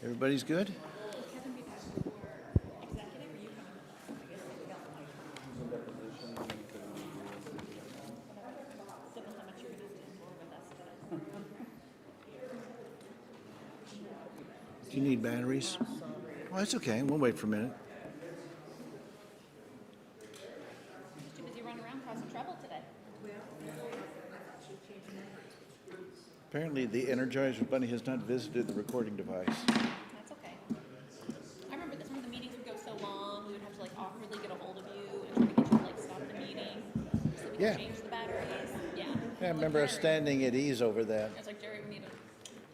Everybody's good? Do you need batteries? Well, that's okay. We'll wait for a minute. Too busy running around causing trouble today. Apparently, the Energizer Bunny has not visited the recording device. That's okay. I remember that some of the meetings would go so long, we would have to like awkwardly get a hold of you and try to get you to like stop the meeting so we could change the batteries. Yeah. Yeah, I remember us standing at ease over that. I was like, Jerry, we need to.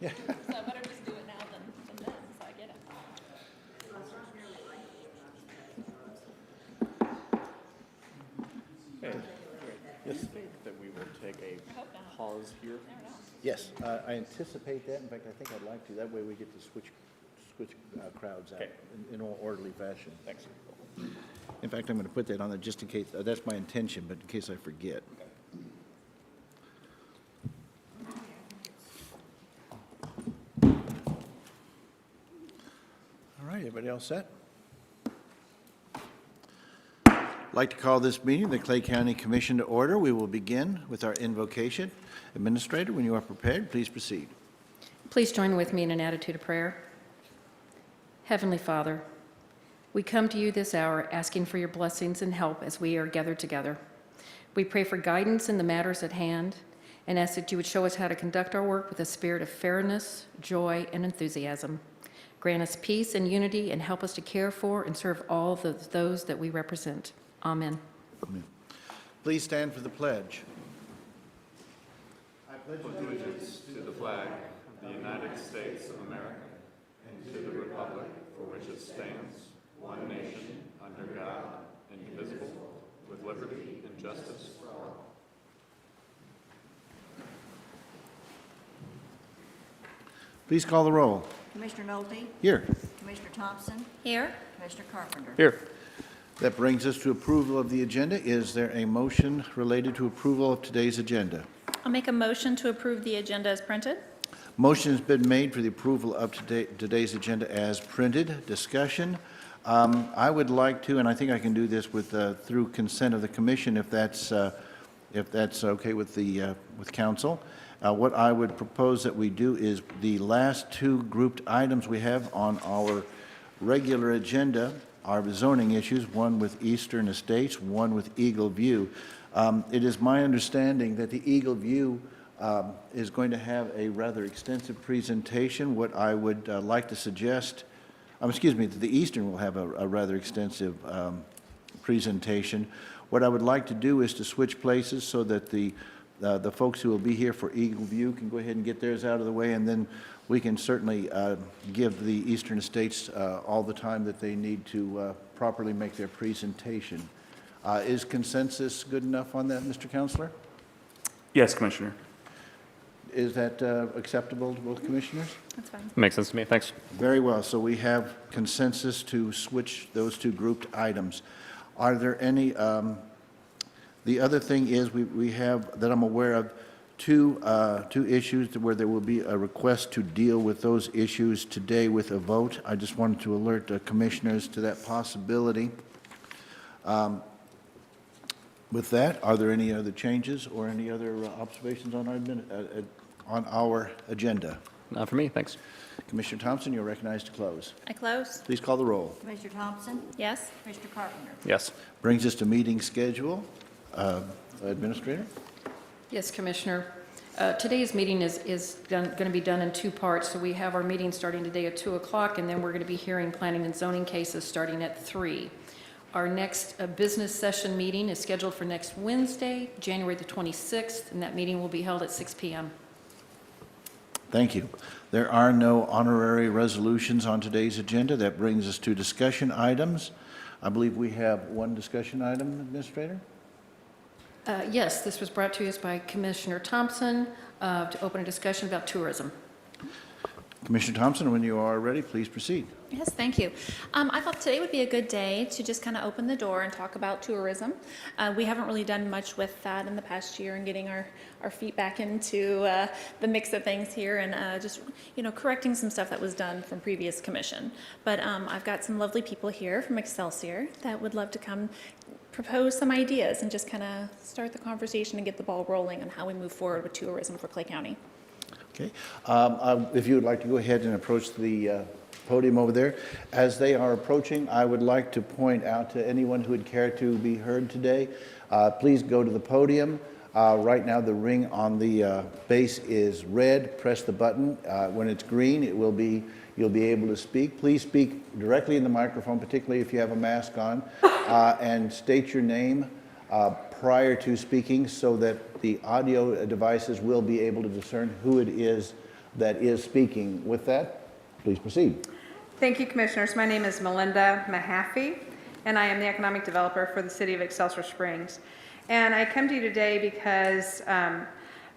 Yeah. So I better just do it now than then, so I get it. Okay. Yes. I think that we will take a pause here. Yes, I anticipate that. In fact, I think I'd like to. That way we get to switch crowds out in an orderly fashion. Thanks. In fact, I'm going to put that on there just in case. That's my intention, but in case I forget. All right, everybody all set? I'd like to call this meeting, the Clay County Commission, to order. We will begin with our invocation. Administrator, when you are prepared, please proceed. Please join with me in an attitude of prayer. Heavenly Father, we come to you this hour asking for your blessings and help as we are gathered together. We pray for guidance in the matters at hand and ask that you would show us how to conduct our work with a spirit of fairness, joy, and enthusiasm. Grant us peace and unity and help us to care for and serve all of those that we represent. Amen. Amen. Please stand for the pledge. I pledge allegiance to the flag of the United States of America and to the republic for which it stands, one nation, under God, indivisible, with liberty and justice for all. Please call the roll. Commissioner Nolte? Here. Commissioner Thompson? Here. Commissioner Carpenter? Here. That brings us to approval of the agenda. Is there a motion related to approval of today's agenda? I'll make a motion to approve the agenda as printed. Motion has been made for the approval of today's agenda as printed. Discussion. I would like to, and I think I can do this with through consent of the commission, if that's okay with council. What I would propose that we do is the last two grouped items we have on our regular agenda are zoning issues, one with Eastern Estates, one with Eagle View. It is my understanding that the Eagle View is going to have a rather extensive presentation. What I would like to suggest, that the Eastern will have a rather extensive presentation. What I would like to do is to switch places so that the folks who will be here for Eagle View can go ahead and get theirs out of the way, and then we can certainly give the Eastern Estates all the time that they need to properly make their presentation. Is consensus good enough on that, Mr. Counselor? Yes, Commissioner. Is that acceptable to both commissioners? That's fine. Makes sense to me. Thanks. Very well. So we have consensus to switch those two grouped items. Are there any, the other thing is we have, that I'm aware of, two issues where there will be a request to deal with those issues today with a vote. I just wanted to alert commissioners to that possibility. With that, are there any other changes or any other observations on our agenda? Not for me. Thanks. Commissioner Thompson, you're recognized to close. I close. Please call the roll. Commissioner Thompson? Yes. Commissioner Carpenter? Yes. Brings us to meeting schedule. Administrator? Yes, Commissioner. Today's meeting is going to be done in two parts. So we have our meeting starting today at 2 o'clock, and then we're going to be hearing planning and zoning cases starting at 3. Our next business session meeting is scheduled for next Wednesday, January the 26th, and that meeting will be held at 6 p.m. Thank you. There are no honorary resolutions on today's agenda. That brings us to discussion items. I believe we have one discussion item, Administrator. Yes, this was brought to us by Commissioner Thompson to open a discussion about tourism. Commissioner Thompson, when you are ready, please proceed. Yes, thank you. I thought today would be a good day to just kind of open the door and talk about tourism. We haven't really done much with that in the past year and getting our feet back into the mix of things here and just, correcting some stuff that was done from previous commission. But I've got some lovely people here from Excelsior that would love to come propose some ideas and just kind of start the conversation and get the ball rolling on how we move forward with tourism for Clay County. Okay. If you would like to go ahead and approach the podium over there. As they are approaching, I would like to point out to anyone who would care to be heard today, please go to the podium. Right now, the ring on the base is red. Press the button. When it's green, you'll be able to speak. Please speak directly in the microphone, particularly if you have a mask on, and state your name prior to speaking so that the audio devices will be able to discern who it is that is speaking. With that, please proceed. Thank you, Commissioners. My name is Melinda Mahaffey, and I am the Economic Developer for the City of Excelsior Springs. And I come to you today because I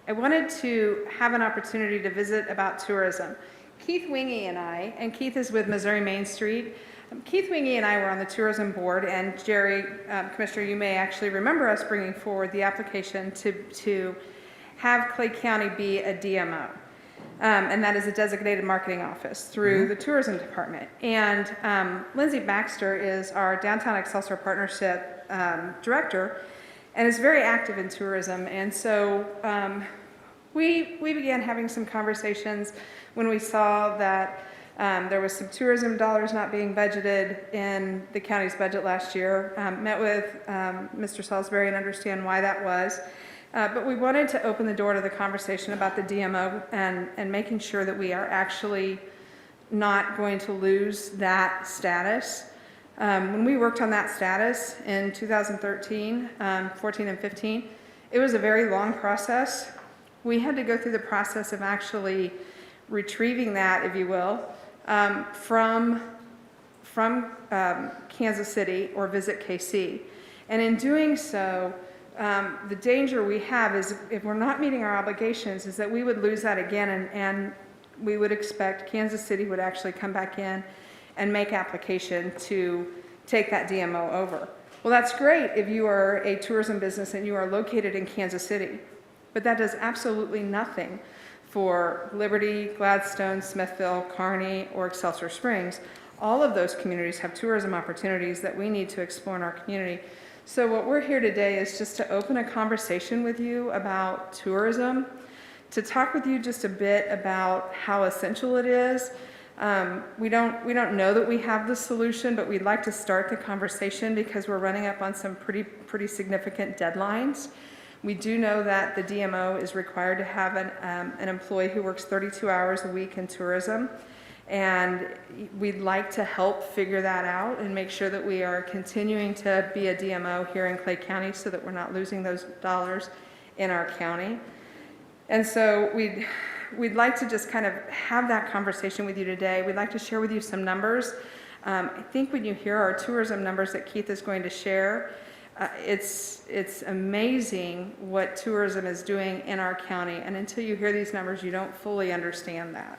wanted to have an opportunity to visit about tourism. Keith Wingy and I, and Keith is with Missouri Main Street. Keith Wingy and I were on the tourism board, and Jerry, Commissioner, you may actually remember us bringing forward the application to have Clay County be a DMO. And that is a designated marketing office through the tourism department. And Lindsay Baxter is our Downtown Excelsior Partnership director and is very active in tourism. And so we began having some conversations when we saw that there was some tourism dollars not being budgeted in the county's budget last year. Met with Mr. Salisbury and understand why that was. But we wanted to open the door to the conversation about the DMO and making sure that we are actually not going to lose that status. When we worked on that status in 2013, 14 and 15, it was a very long process. We had to go through the process of actually retrieving that, if you will, from Kansas City or Visit KC. And in doing so, the danger we have is if we're not meeting our obligations is that we would lose that again and we would expect Kansas City would actually come back in and make application to take that DMO over. Well, that's great if you are a tourism business and you are located in Kansas City, but that does absolutely nothing for Liberty, Gladstone, Smithville, Kearney, or Excelsior Springs. All of those communities have tourism opportunities that we need to explore in our community. So what we're here today is just to open a conversation with you about tourism, to talk with you just a bit about how essential it is. We don't know that we have the solution, but we'd like to start the conversation because we're running up on some pretty significant deadlines. We do know that the DMO is required to have an employee who works 32 hours a week in tourism. And we'd like to help figure that out and make sure that we are continuing to be a DMO here in Clay County so that we're not losing those dollars in our county. And so we'd like to just kind of have that conversation with you today. We'd like to share with you some numbers. I think when you hear our tourism numbers that Keith is going to share, it's amazing what tourism is doing in our county. And until you hear these numbers, you don't fully understand that.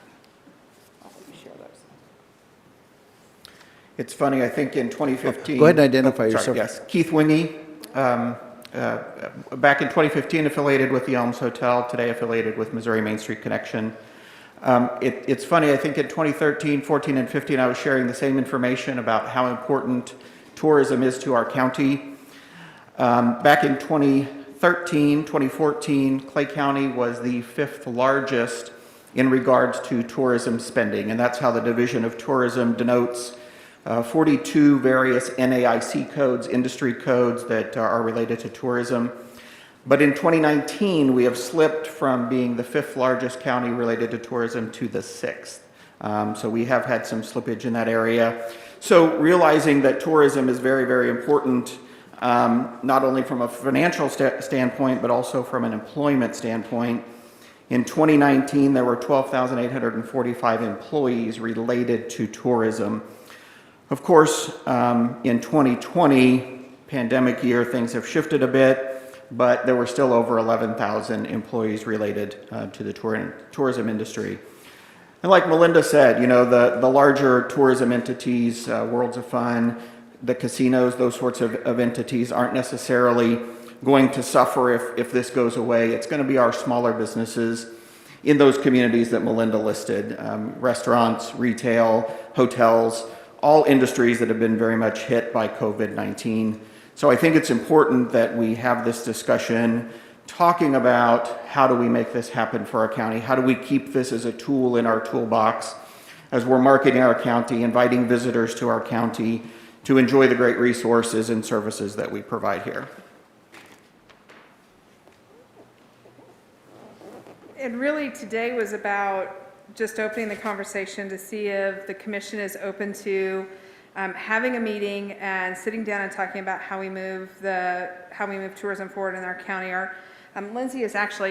It's funny, I think in 2015... Go ahead and identify yourself. Yes, Keith Wingy, back in 2015 affiliated with the Elms Hotel, today affiliated with Missouri Main Street Connection. It's funny, I think in 2013, 14, and 15, I was sharing the same information about how important tourism is to our county. Back in 2013, 2014, Clay County was the 5th largest in regards to tourism spending, and that's how the Division of Tourism denotes 42 various NAIC codes, industry codes that are related to tourism. But in 2019, we have slipped from being the 5th largest county related to tourism to the 6th. So we have had some slippage in that area. So realizing that tourism is very, very important, not only from a financial standpoint, but also from an employment standpoint. In 2019, there were 12,845 employees related to tourism. Of course, in 2020, pandemic year, things have shifted a bit, but there were still over 11,000 employees related to the tourism industry. And like Melinda said, you know, the larger tourism entities, Worlds of Fun, the casinos, those sorts of entities aren't necessarily going to suffer if this goes away. It's going to be our smaller businesses in those communities that Melinda listed, restaurants, retail, hotels, all industries that have been very much hit by COVID-19. So I think it's important that we have this discussion talking about how do we make this happen for our county? How do we keep this as a tool in our toolbox as we're marketing our county, inviting visitors to our county to enjoy the great resources and services that we provide here? And really, today was about just opening the conversation to see if the commission is open to having a meeting and sitting down and talking about how we move tourism forward in our county. Lindsay Baxter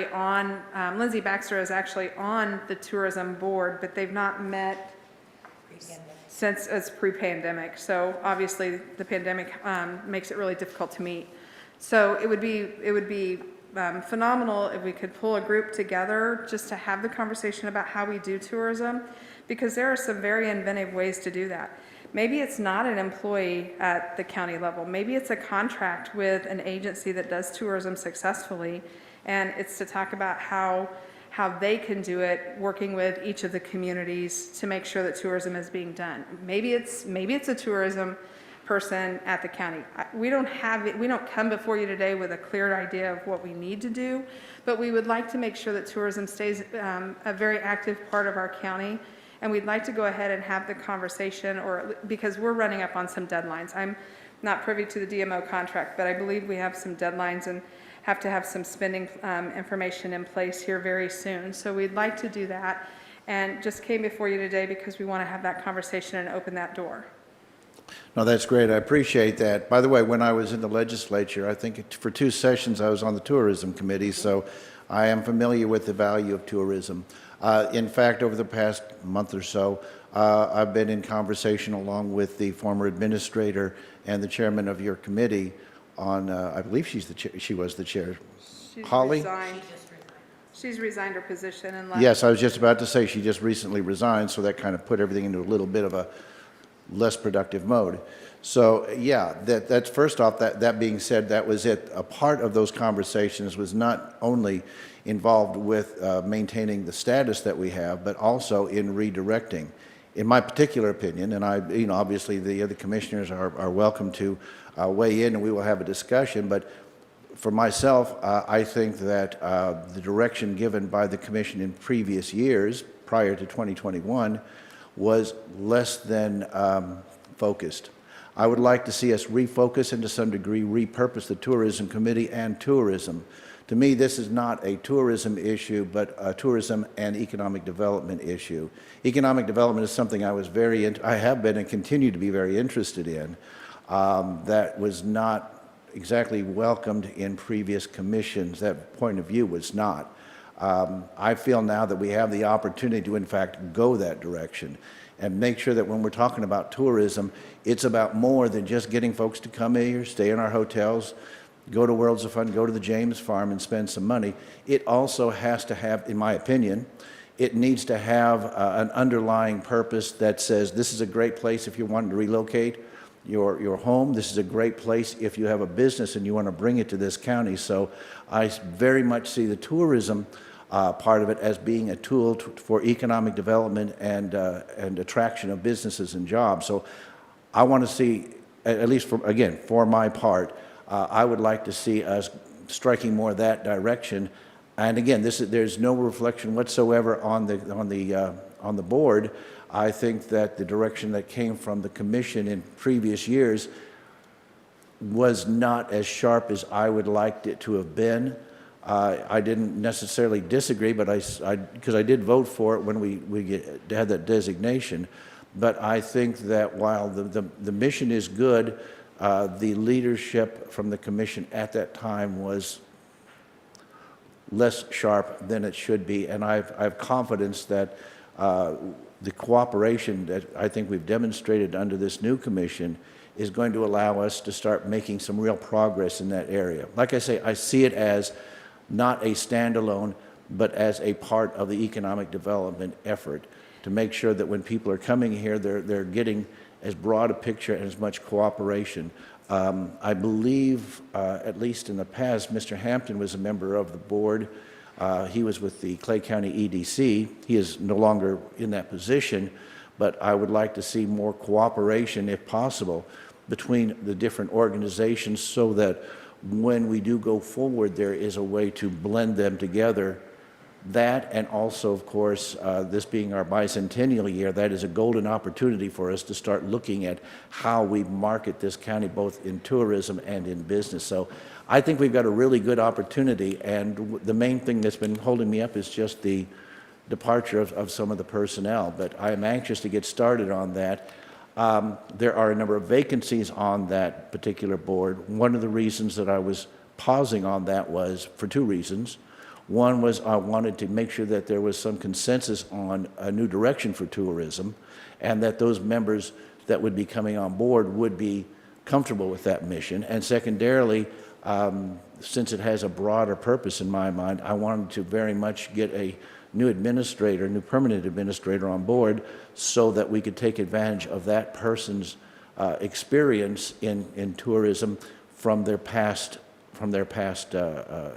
is actually on the tourism board, but they've not met since it's pre-pandemic. So obviously the pandemic makes it really difficult to meet. So it would be phenomenal if we could pull a group together just to have the conversation about how we do tourism, because there are some very inventive ways to do that. Maybe it's not an employee at the county level. Maybe it's a contract with an agency that does tourism successfully, and it's to talk about how they can do it, working with each of the communities to make sure that tourism is being done. Maybe it's a tourism person at the county. We don't come before you today with a clear idea of what we need to do, but we would like to make sure that tourism stays a very active part of our county. And we'd like to go ahead and have the conversation, because we're running up on some deadlines. I'm not privy to the DMO contract, but I believe we have some deadlines and have to have some spending information in place here very soon. So we'd like to do that, and just came before you today because we want to have that conversation and open that door. No, that's great. I appreciate that. By the way, when I was in the legislature, I think for 2 sessions I was on the tourism committee, so I am familiar with the value of tourism. In fact, over the past month or so, I've been in conversation along with the former administrator and the chairman of your committee on, I believe she was the chair. Holly? She's resigned her position and left. Yes, I was just about to say she just recently resigned, so that kind of put everything into a little bit of a less productive mode. So yeah, that's first off, that being said, that was it. A part of those conversations was not only involved with maintaining the status that we have, but also in redirecting. In my particular opinion, and obviously the other commissioners are welcome to weigh in and we will have a discussion, but for myself, I think that the direction given by the commission in previous years, prior to 2021, was less than focused. I would like to see us refocus and to some degree repurpose the tourism committee and tourism. To me, this is not a tourism issue, but a tourism and economic development issue. Economic development is something I have been and continue to be very interested in. That was not exactly welcomed in previous commissions. That point of view was not. I feel now that we have the opportunity to, in fact, go that direction and make sure that when we're talking about tourism, it's about more than just getting folks to come here, stay in our hotels, go to Worlds of Fun, go to the James Farm and spend some money. It also has to have, in my opinion, it needs to have an underlying purpose that says this is a great place if you want to relocate your home. This is a great place if you have a business and you want to bring it to this county. So I very much see the tourism part of it as being a tool for economic development and attraction of businesses and jobs. So I want to see, at least for my part, I would like to see us striking more that direction. And again, there's no reflection whatsoever on the board. I think that the direction that came from the commission in previous years was not as sharp as I would like it to have been. I didn't necessarily disagree, but because I did vote for it when we had that designation. But I think that while the mission is good, the leadership from the commission at that time was less sharp than it should be, and I have confidence that the cooperation that I think we've demonstrated under this new commission is going to allow us to start making some real progress in that area. Like I say, I see it as not a standalone, but as a part of the economic development effort. to make sure that when people are coming here, they're getting as broad a picture and as much cooperation. I believe, at least in the past, Mr. Hampton was a member of the board. He was with the Clay County EDC. He is no longer in that position, but I would like to see more cooperation, if possible, between the different organizations so that when we do go forward, there is a way to blend them together. That, and also, of course, this being our bicentennial year, that is a golden opportunity for us to start looking at how we market this county, both in tourism and in business. So I think we've got a really good opportunity, and the main thing that's been holding me up is just the departure of some of the personnel. But I am anxious to get started on that. There are a number of vacancies on that particular board. One of the reasons that I was pausing on that was for two reasons. One was I wanted to make sure that there was some consensus on a new direction for tourism, and that those members that would be coming on board would be comfortable with that mission. And secondarily, since it has a broader purpose in my mind, I wanted to very much get a new permanent administrator on board so that we could take advantage of that person's experience in tourism from their past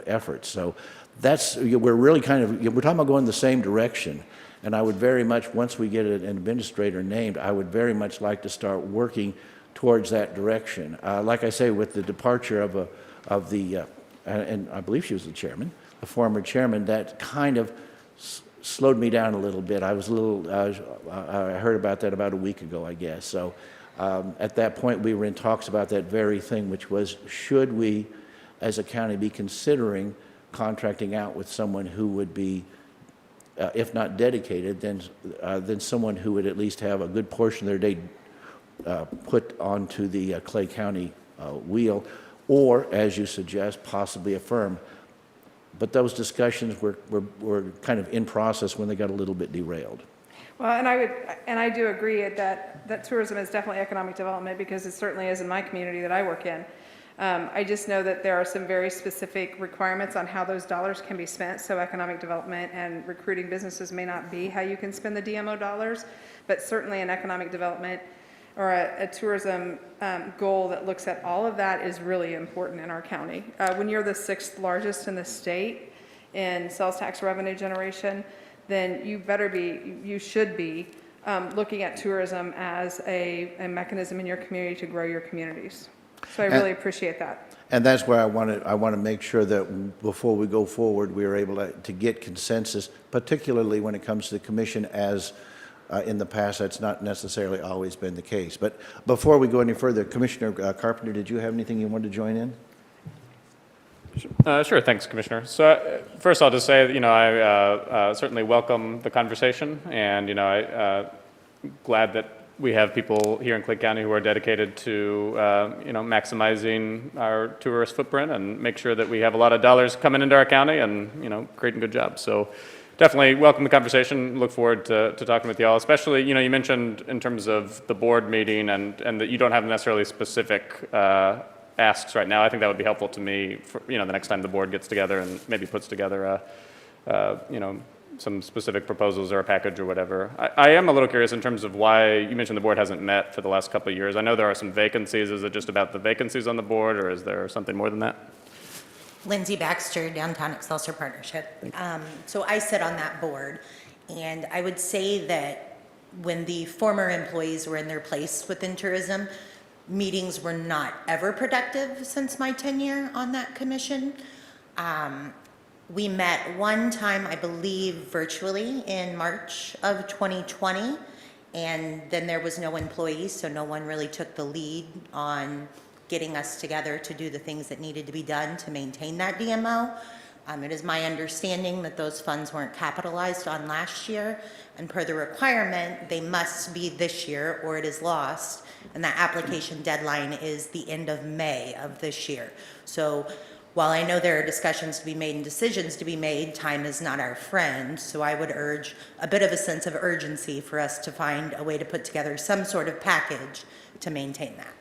efforts. So we're really we're talking about going the same direction. And I would very much, once we get an administrator named, I would very much like to start working towards that direction. Like I say, with the departure of the, and I believe she was the chairman, the former chairman, that kind of slowed me down a little bit. I was a little, I heard about that about a week ago, I guess. So at that point, we were in talks about that very thing, which was, should we, as a county, be considering contracting out with someone who would be, if not dedicated, then someone who would at least have a good portion of their day put onto the Clay County wheel, or, as you suggest, possibly a firm. But those discussions were kind of in process when they got a little bit derailed. Well, and I do agree that tourism is definitely economic development, because it certainly is in my community that I work in. I just know that there are some very specific requirements on how those dollars can be spent, so economic development and recruiting businesses may not be how you can spend the DMO dollars, but certainly an economic development or a tourism goal that looks at all of that is really important in our county. When you're the 6th largest in the state in sales tax revenue generation, then you should be looking at tourism as a mechanism in your community to grow your communities. So I really appreciate that. And that's where I want to make sure that before we go forward, we are able to get consensus, particularly when it comes to the commission, as in the past, that's not necessarily always been the case. But before we go any further, Commissioner Carpenter, did you have anything you wanted to join in? Sure, thanks, Commissioner. So first I'll just say that, I certainly welcome the conversation, and, glad that we have people here in Clay County who are dedicated to, maximizing our tourist footprint and make sure that we have a lot of dollars coming into our county and, creating good jobs. So definitely welcome the conversation. Look forward to talking with y'all, especially, you mentioned in terms of the board meeting and that you don't have necessarily specific asks right now. I think that would be helpful to me for, the next time the board gets together and maybe puts together some specific proposals or a package or whatever. I am a little curious in terms of why you mentioned the board hasn't met for the last couple of years. I know there are some vacancies. Is it just about the vacancies on the board, or is there something more than that? Lindsay Baxter, Downtown Excelsior Partnership. So I sit on that board, and I would say that when the former employees were in their place within tourism, meetings were not ever productive since my tenure on that commission. We met one time, I believe, virtually in March of 2020, and then there was no employees, so no one really took the lead on getting us together to do the things that needed to be done to maintain that DMO. It is my understanding that those funds weren't capitalized on last year, and per the requirement, they must be this year or it is lost, and that application deadline is the end of May of this year. So while I know there are discussions to be made and decisions to be made, time is not our friend, so I would urge a bit of a sense of urgency for us to find a way to put together some sort of package to maintain that.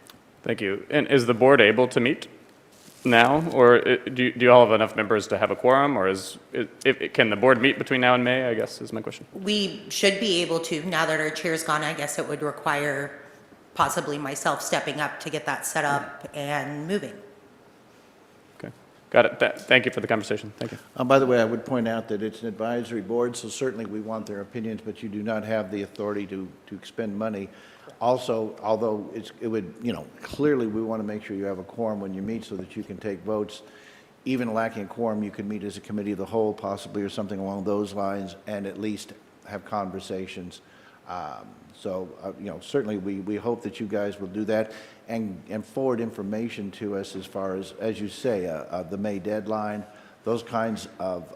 Thank you. And is the board able to meet? now, or do you all have enough members to have a quorum, or can the board meet between now and May, I guess, is my question. We should be able to, now that our chair's gone, I guess it would require possibly myself stepping up to get that set up and moving. Okay, got it. Thank you for the conversation. Thank you. By the way, I would point out that it's an advisory board, so certainly we want their opinions, but you do not have the authority to expend money. Also, although it would, clearly we want to make sure you have a quorum when you meet so that you can take votes. Even lacking a quorum, you could meet as a committee of the whole possibly or something along those lines and at least have conversations. Certainly we hope that you guys will do that and forward information to us as far as you say, the May deadline, those kinds of,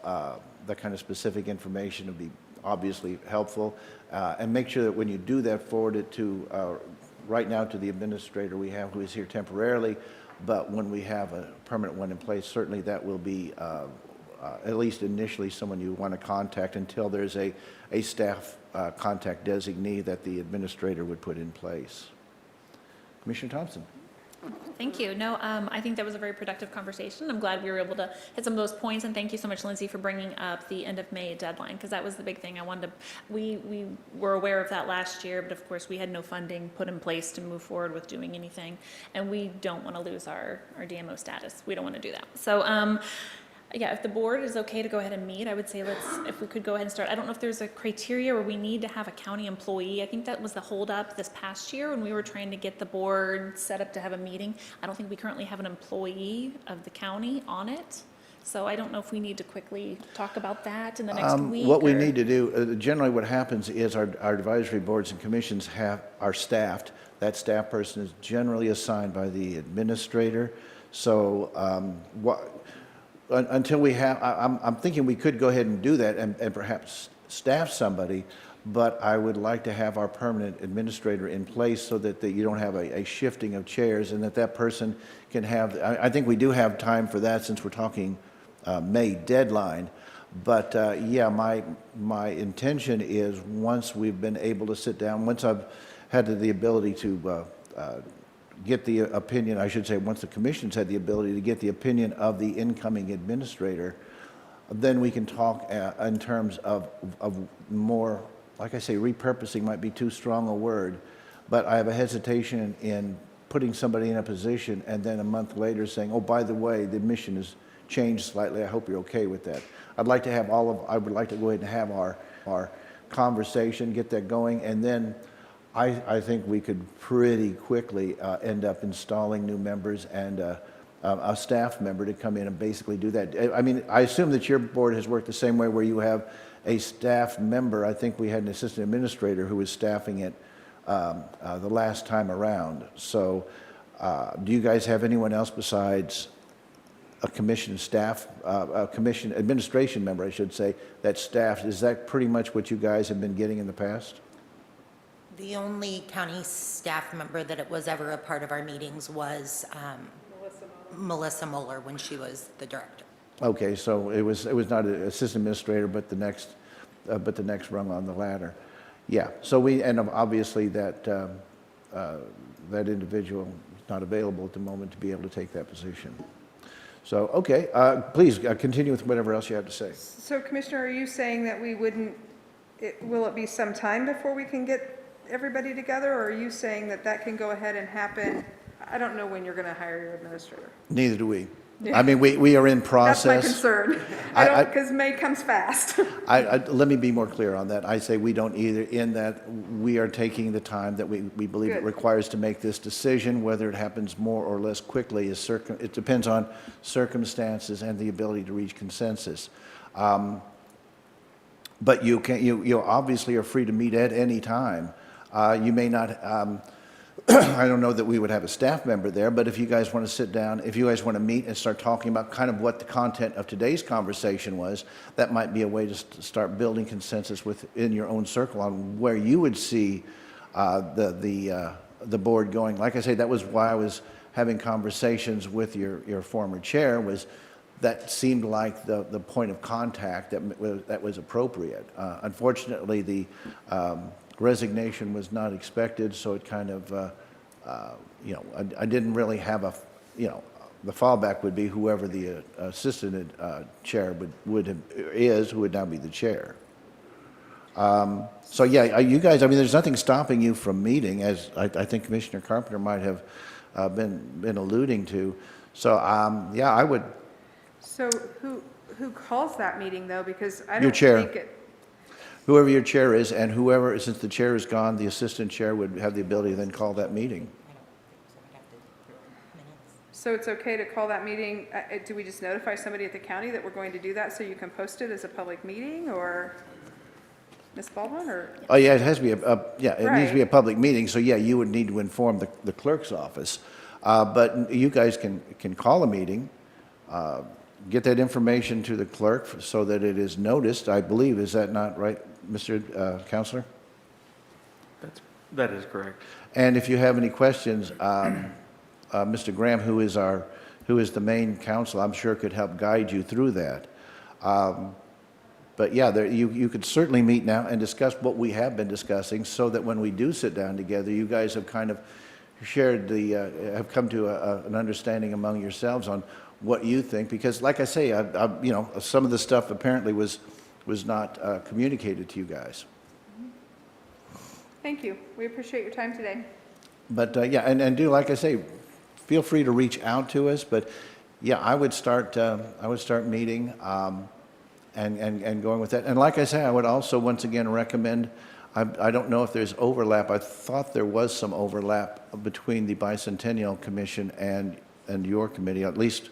that kind of specific information would be obviously helpful. And make sure that when you do that, forward it to, right now to the administrator we have who is here temporarily, but when we have a permanent one in place, certainly that will be, at least initially, someone you want to contact until there's a staff contact designee that the administrator would put in place. Commissioner Thompson. Thank you. No, I think that was a very productive conversation. I'm glad we were able to hit some of those points, and thank you so much, Lindsay, for bringing up the end of May deadline, because that was the big thing. We were aware of that last year, but of course we had no funding put in place to move forward with doing anything, and we don't want to lose our DMO status. We don't want to do that. So, yeah, if the board is okay to go ahead and meet, I would say if we could go ahead and start. I don't know if there's a criteria where we need to have a county employee. I think that was the holdup this past year when we were trying to get the board set up to have a meeting. I don't think we currently have an employee of the county on it. So I don't know if we need to quickly talk about that in the next week. What we need to do, generally what happens is our advisory boards and commissions are staffed. That staff person is generally assigned by the administrator. So until we have, I'm thinking we could go ahead and do that and perhaps staff somebody, but I would like to have our permanent administrator in place so that you don't have a shifting of chairs and that person can have, I think we do have time for that since we're talking May deadline. But yeah, my intention is once we've been able to sit down, once I've had the ability to get the opinion, I should say, once the commission's had the ability to get the opinion of the incoming administrator, then we can talk in terms of more, like I say, repurposing might be too strong a word, but I have a hesitation in putting somebody in a position and then a month later saying, oh, by the way, the mission has changed slightly. I hope you're okay with that. I would like to go ahead and have our conversation, get that going, and then I think we could pretty quickly end up installing new members and a staff member to come in and basically do that. I mean, I assume that your board has worked the same way where you have a staff member. I think we had an assistant administrator who was staffing it the last time around. So do you guys have anyone else besides a commission staff, a commission administration member, I should say, that staffed? Is that pretty much what you guys have been getting in the past? The only county staff member that it was ever a part of our meetings was Melissa Moeller when she was the director. Okay, so it was not an assistant administrator, but the next rung on the ladder. Yeah. So and obviously that individual is not available at the moment to be able to take that position. So okay, please continue with whatever else you have to say. So Commissioner, are you saying that we wouldn't, will it be some time before we can get everybody together, or are you saying that can go ahead and happen? I don't know when you're going to hire your administrator. Neither do we. Yeah. I mean, we are in process. That's my concern. Because May comes fast. Let me be more clear on that. I say we don't either, in that we are taking the time that we believe it Good. requires to make this decision. Whether it happens more or less quickly it depends on circumstances and the ability to reach consensus. But you obviously are free to meet at any time. You may not, I don't know that we would have a staff member there, but if you guys want to sit down, if you guys want to meet and start talking about kind of what the content of today's conversation was, that might be a way to start building consensus within your own circle on where you would see the board going. Like I say, that was why I was having conversations with your former chair, was that seemed like the point of contact that was appropriate. Unfortunately, the resignation was not expected, so it kind of, I didn't really have the fallback would be whoever the assistant chair is, who would now be the chair. So yeah, you guys, I mean, there's nothing stopping you from meeting, as I think Commissioner Carpenter might have been alluding to. So yeah, I would. So who calls that meeting, though? Because I Your don't chair. think it, Whoever your chair is, and whoever, since the chair is gone, the assistant chair would have the ability to then call that meeting. so it's okay to call that meeting, do we just notify somebody at the county that we're going to do that so you can post it as a public meeting, or Ms. Baldwin, or? Oh, yeah, it has to be yeah, it needs to be a Right. public meeting, so yeah, you would need to inform the clerk's office. But you guys can call a meeting, get that information to the clerk so that it is noticed, I believe. Is that not right, Mr. Counselor? That is correct. And if you have any questions, Mr. Graham, who is the main counsel, I'm sure could help guide you through that. But yeah, you could certainly meet now and discuss what we have been discussing, so that when we do sit down together, you guys have kind of shared have come to an understanding among yourselves on what you think. Because like I say, you know, some of the stuff apparently was not communicated to you guys. Thank you. We appreciate your time today. But yeah, and do, like I say, feel free to reach out to us. But yeah, I would start meeting and going with that. And like I say, I would also once again recommend. I don't know if there's overlap. I thought there was some overlap between the Bicentennial Commission and your committee. At least,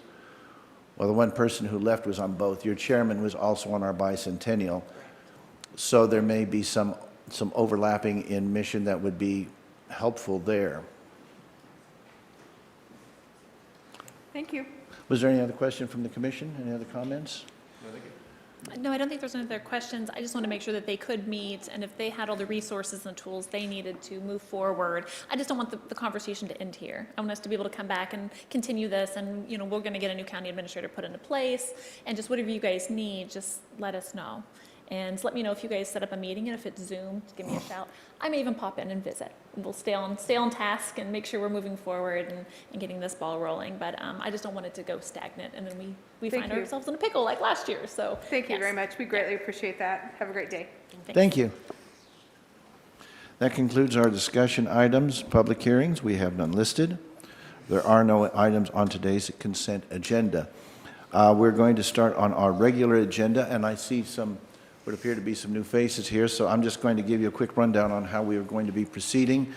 well, the one person who left was on both. Your chairman was also on our Bicentennial, so there may be some overlapping in mission that would be helpful there. Thank you. Was there any other question from the commission? Any other comments? No, I don't think there's any other questions. I just want to make sure that they could meet, and if they had all the resources and tools they needed to move forward. I just don't want the conversation to end here. I want us to be able to come back and continue this, and, you know, we're going to get a new county administrator put into place, and just whatever you guys need, just let us know. And let me know if you guys set up a meeting, and if it's Zoom, just give me a shout. I may even pop in and visit. And we'll stay on task and make sure we're moving forward and getting this ball rolling. But I just don't want it to go stagnant, and then we Thank find you. ourselves in a pickle like last year. So Thank you yes. very much. We greatly appreciate that. Have a great day. Thanks. Thank you. That concludes our discussion items. Public hearings, we have none listed. There are no items on today's consent agenda. We're going to start on our regular agenda, and I see would appear to be some new faces here, so I'm just going to give you a quick rundown on how we are going to be proceeding.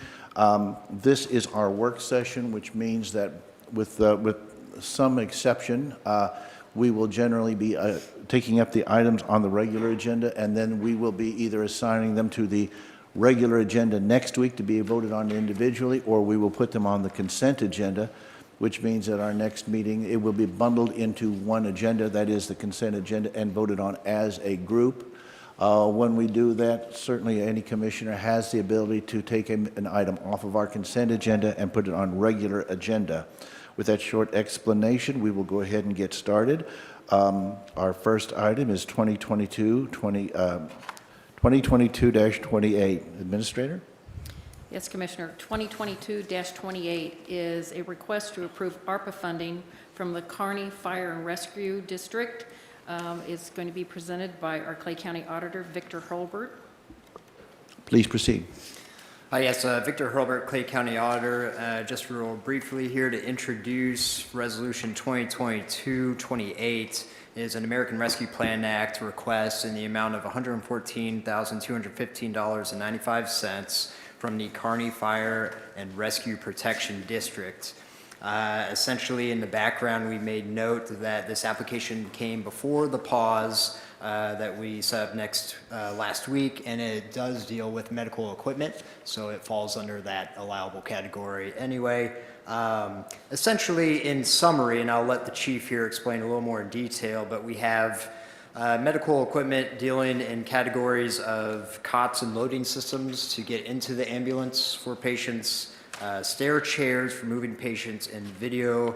This is our work session, which means that with some exception, we will generally be taking up the items on the regular agenda, and then we will be either assigning them to the regular agenda next week to be voted on individually, or we will put them on the consent agenda, which means that our next meeting, it will be bundled into one agenda, that is the consent agenda, and voted on as a group. When we do that, certainly any commissioner has the ability to take an item off of our consent agenda and put it on regular agenda. With that short explanation, we will go ahead and get started. Our first item is 2022-28. Administrator? Yes, Commissioner. 2022-28 is a request to approve ARPA funding from the Kearney Fire and Rescue District. It's going to be presented by our Clay County Auditor, Victor Holbert. Please proceed. Yes, Victor Hurlbert, Clay County Auditor. Just real briefly here to introduce Resolution 2022-28 is an American Rescue Plan Act request in the amount of $114,215.95 from the Kearney Fire and Rescue Protection District. Essentially, in the background, we made note that this application came before the pause that we set up last week, and it does deal with medical equipment, so it falls under that allowable category anyway. Essentially, in summary, and I'll let the chief here explain a little more in detail, but we have medical equipment dealing in categories of cots and loading systems to get into the ambulance for patients, stair chairs for moving patients, and video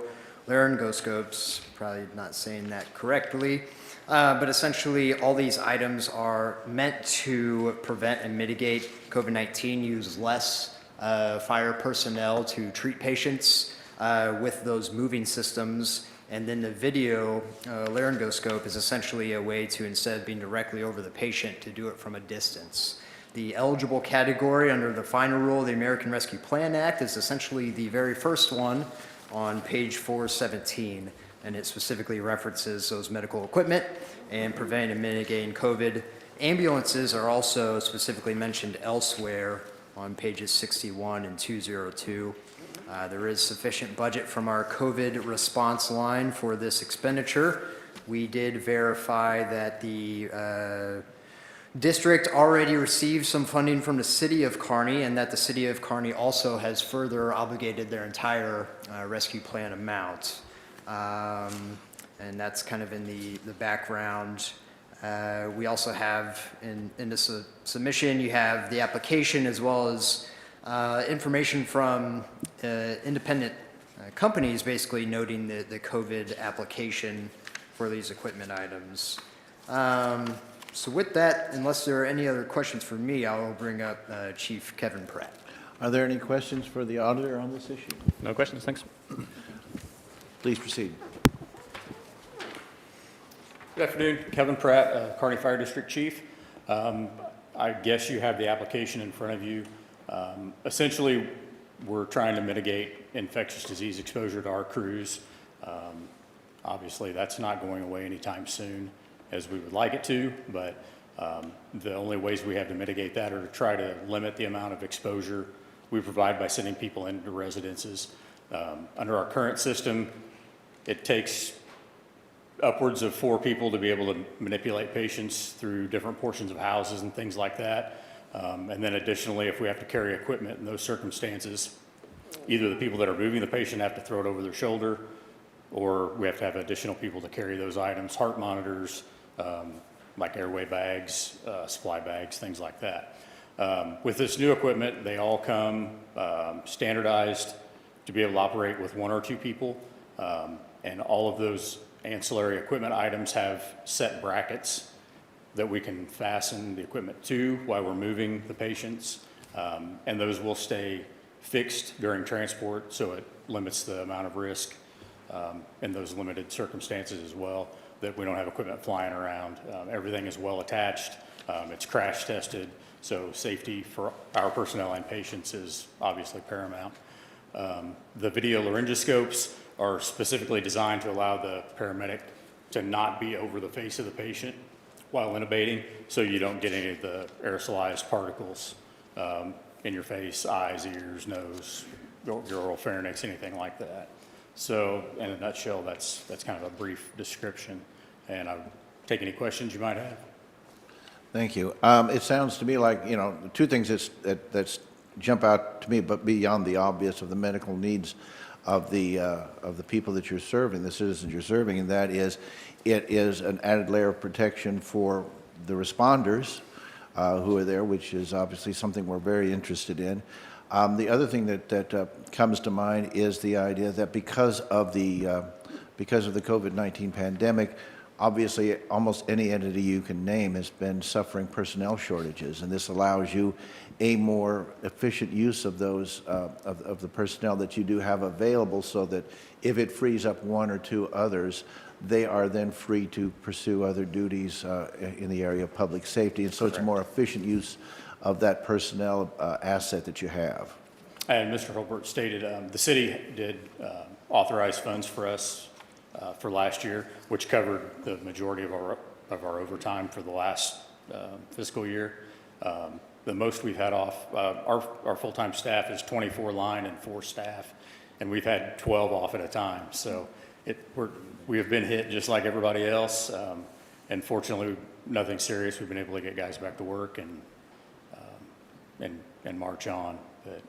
laryngoscopes, probably not saying that correctly, but essentially all these items are meant to prevent and mitigate COVID-19, use less fire personnel to treat patients, with those moving systems. And then the video laryngoscope is essentially a way to, instead of being directly over the patient, to do it from a distance. The eligible category under the final rule of the American Rescue Plan Act is essentially the very first one on page 417, and it specifically references those medical equipment and preventing and mitigating COVID. Ambulances are also specifically mentioned elsewhere on pages 61 and 202. There is sufficient budget from our COVID response line for this expenditure. We did verify that the district already received some funding from the city of Kearney, and that the city of Kearney also has further obligated their entire rescue plan amount. And that's kind of in the background. We also have in this submission, you have the application as well as information from independent companies basically noting the COVID application for these equipment items. So with that, unless there are any other questions for me, I will bring up Chief Kevin Pratt. Are there any questions for the auditor on this issue? No questions, thanks. Please proceed. Good afternoon, Kevin Pratt, Kearney Fire District Chief. I guess you have the application in front of you. Essentially, we're trying to mitigate infectious disease exposure to our crews. Obviously, that's not going away anytime soon as we would like it to, but the only ways we have to mitigate that are to try to limit the amount of exposure we provide by sending people into residences. Under our current system, it takes upwards of 4 people to be able to manipulate patients through different portions of houses and things like that. And then additionally, if we have to carry equipment in those circumstances, either the people that are moving the patient have to throw it over their shoulder, or we have to have additional people to carry those items, heart monitors, like airway bags, supply bags, things like that. With this new equipment, they all come standardized to be able to operate with 1 or 2 people. And all of those ancillary equipment items have set brackets that we can fasten the equipment to while we're moving the patients. And those will stay fixed during transport, so it limits the amount of risk in those limited circumstances as well, that we don't have equipment flying around. Everything is well attached. It's crash tested, so safety for our personnel and patients is obviously paramount. The video laryngoscopes are specifically designed to allow the paramedic to not be over the face of the patient while intubating, so you don't get any of the aerosolized particles in your face, eyes, ears, nose, your oral pharynx, anything like that. So in a nutshell, that's kind of a brief description, and I'll take any questions you might have. Thank you. It sounds to me like, you know, 2 things that's jump out to me, but beyond the obvious of the medical needs of the people that you're serving, the citizens you're serving, and that is, it is an added layer of protection for the responders who are there, which is obviously something we're very interested in. The other thing that comes to mind is the idea that because of the COVID-19 pandemic, obviously almost any entity you can name has been suffering personnel shortages, and this allows you a more efficient use of those of the personnel that you do have available, so that if it frees up 1 or 2 others, they are then free to pursue other duties in the area of public safety, and so it's a more efficient use of that personnel asset that you have. And Mr. Holbert stated the city did authorize funds for us for last year, which covered the majority of our overtime for the last fiscal year. The most we've had off, our full-time staff is 24 line and 4 staff, and we've had 12 off at a time. So we have been hit just like everybody else, and fortunately, nothing serious. We've been able to get guys back to work and march on. But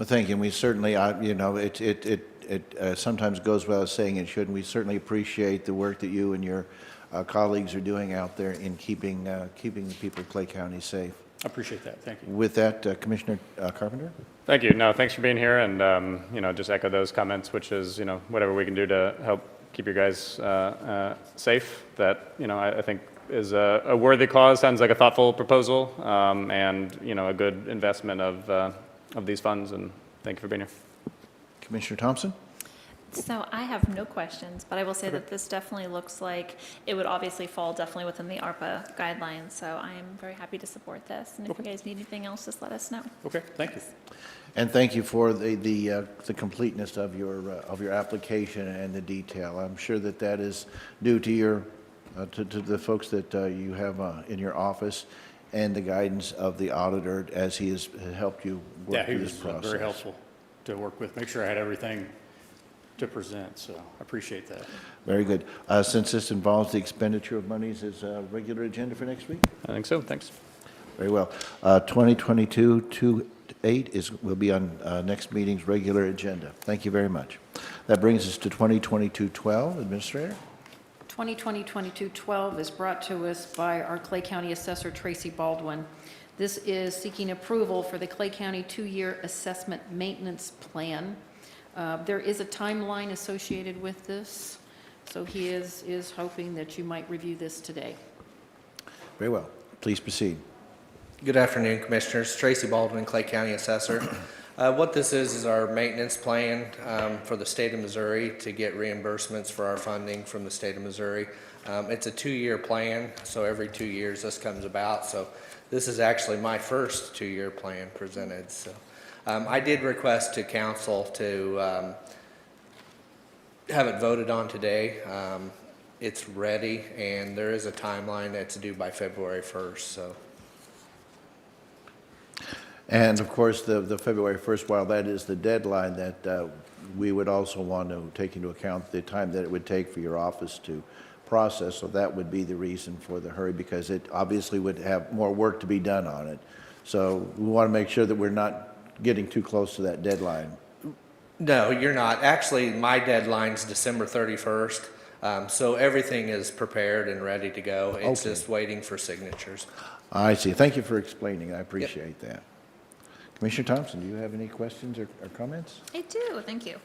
Well, thank you. And we certainly, you know, it sometimes goes without saying it shouldn't. We certainly appreciate the work that you and your colleagues are doing out there in keeping the people of Clay County safe. I appreciate that. Thank you. With that, Commissioner Carpenter? Thank you. No, thanks for being here, and you know, just echo those comments, which is, you know, whatever we can do to help keep you guys safe. That, you know, I think is a worthy cause. Sounds like a thoughtful proposal, and you know, a good investment of these funds. And thank you for being here. Commissioner Thompson? So I have no questions, but I will say that this definitely looks like it would obviously fall definitely within the ARPA guidelines. So I am very happy to support this. And if you guys need anything else, just let us know. Okay, thank you. And thank you for the completeness of your application and the detail. I'm sure that that is due to your, to the folks that you have in your office and the guidance of the auditor as he has helped you Yeah, work he through was this process. very helpful to work with, make sure I had everything to present, so I appreciate that. Very good. Since this involves the expenditure of monies, is a regular agenda for next week? I think so, thanks. Very well. 2022-28 will be on next meeting's regular agenda. Thank you very much. That brings us to 2022-12, Administrator. 2020-22-12 is brought to us by our Clay County Assessor Tracy Baldwin. This is seeking approval for the Clay County 2-year assessment maintenance plan. There is a timeline associated with this, so he is hoping that you might review this today. Very well. Please proceed. Good afternoon, Commissioners. Tracy Baldwin, Clay County Assessor. What this is our maintenance plan for the state of Missouri to get reimbursements for our funding from the state of Missouri. It's a 2-year plan, so every 2 years this comes about. So this is actually my first 2-year plan presented. So I did request to council to have it voted on today. It's ready, and there is a timeline that's due by February 1st. So. And of course, the February 1st, while that is the deadline, that we would also want to take into account the time that it would take for your office to process. So that would be the reason for the hurry, because it obviously would have more work to be done on it. So we want to make sure that we're not getting too close to that deadline. No, you're not. Actually, my deadline's December 31st. So everything is prepared and ready to go. It's Okay. just waiting for signatures. I see. Thank you for explaining. I appreciate that. Commissioner Thompson, do you have any questions or comments? I do, thank you.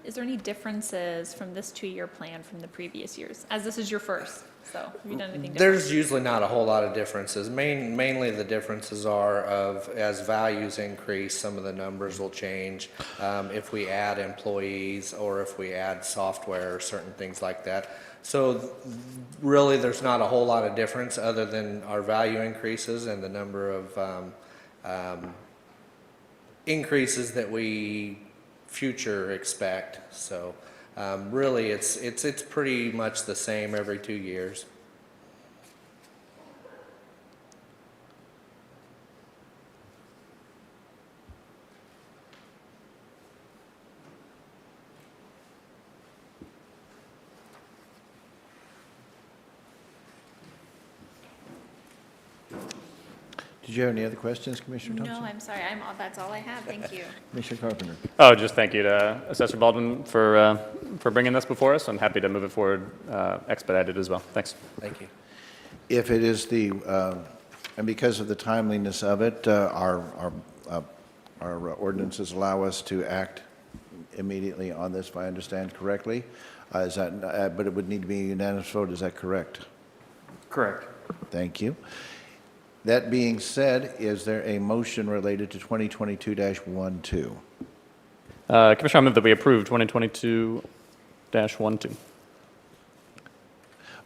Is there any differences from this 2-year plan from the previous years? As this is your first, so have you done anything different? There's usually not a whole lot of differences. Mainly the differences are of as values increase, some of the numbers will change. If we add employees or if we add software or certain things like that. So really, there's not a whole lot of difference other than our value increases and the number of increases that we future expect. So really, it's pretty much the same every 2 years. Did you have any other questions, Commissioner Thompson? No, I'm sorry, that's all I have, thank you. Commissioner Carpenter? Oh, just thank you to Assessor Baldwin for bringing this before us. I'm happy to move it forward expedited as well. Thanks. Thank you. If it is and because of the timeliness of it, our ordinances allow us to act immediately on this, if I understand correctly. But it would need to be a unanimous vote, is that correct? Correct. Thank you. That being said, is there a motion related to 2022-12? Commissioner, I move that we approve 2022-12.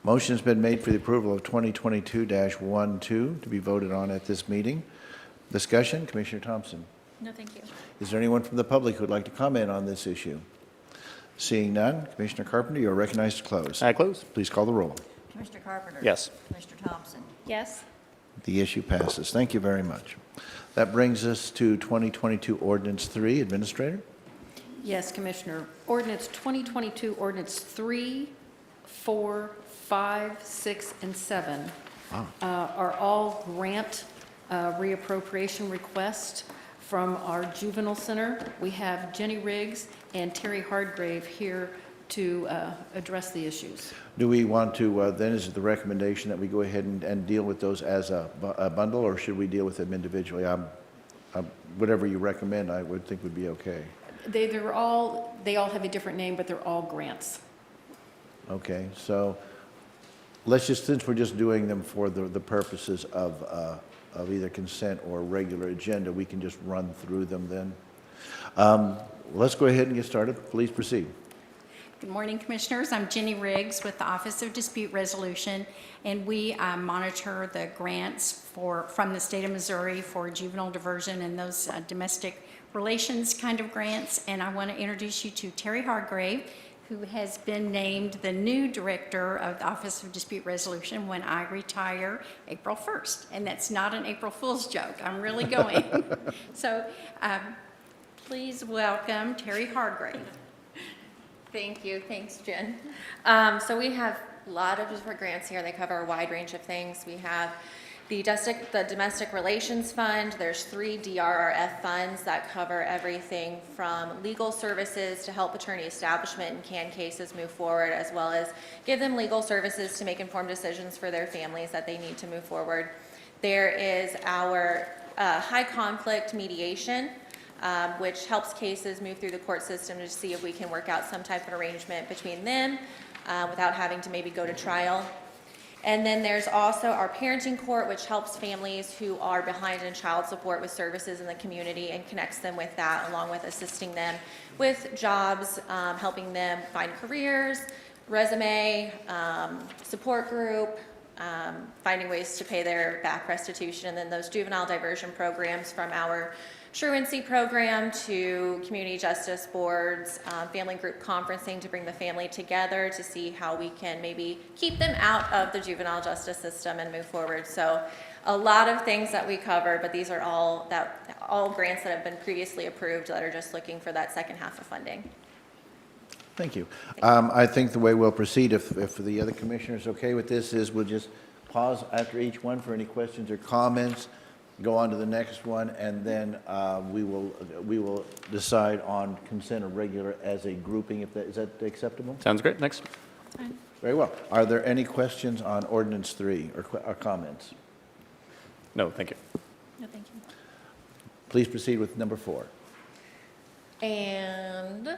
Motion's been made for the approval of 2022-12 to be voted on at this meeting. Discussion, Commissioner Thompson. No, thank you. Is there anyone from the public who would like to comment on this issue? Seeing none, Commissioner Carpenter, you are recognized to close. I close. Please call the roll. Commissioner Carpenter? Yes. Commissioner Thompson? Yes? The issue passes. Thank you very much. That brings us to 2022 Ordinance 3. Administrator? Yes, Commissioner. Ordinance 2022, Ordinance 3, 4, 5, 6, and 7 are all grant reappropriation requests from our juvenile center. We have Jenny Riggs and Terry Hargrave here to address the issues. Do we want to, then is it the recommendation that we go ahead and deal with those as a bundle, or should we deal with them individually? Whatever you recommend, I would think would be okay. They all have a different name, but they're all grants. Okay, so let's just, since we're just doing them for the purposes of either consent or regular agenda, we can just run through them then. Let's go ahead and get started. Please proceed. Good morning, Commissioners. I'm Jenny Riggs with the Office of Dispute Resolution, and we monitor the grants from the state of Missouri for juvenile diversion and those domestic relations kind of grants. And I want to introduce you to Terry Hargrave, who has been named the new director of the Office of Dispute Resolution when I retire April 1st. And that's not an April Fool's joke. I'm really going. So please welcome Terry Hargrave. Thank you. Thanks, Jen. So we have a lot of different grants here. They cover a wide range of things. We have the Domestic Relations Fund. There's 3 DRRF funds that cover everything from legal services to help attorney establishment and CAN cases move forward, as well as give them legal services to make informed decisions for their families that they need to move forward. There is our high conflict mediation, which helps cases move through the court system to see if we can work out some type of arrangement between them without having to maybe go to trial. And then there's also our parenting court, which helps families who are behind in child support with services in the community and connects them with that, along with assisting them with jobs, helping them find careers, resume, support group, finding ways to pay their back restitution, and then those juvenile diversion programs from our truancy program to community justice boards, family group conferencing to bring the family together to see how we can maybe keep them out of the juvenile justice system and move forward. So a lot of things that we cover, but these are all grants that have been previously approved that are just looking for that second half of funding. Thank you. I think the way we'll proceed, if the other commissioners are okay with this, is we'll just pause after each one for any questions or comments, go on to the next one, and then we will decide on consent or regular as a grouping. Is that acceptable? Sounds great. Next. Fine. Very well. Are there any questions on Ordinance 3 or comments? No, thank you. No, thank you. Please proceed with number 4. And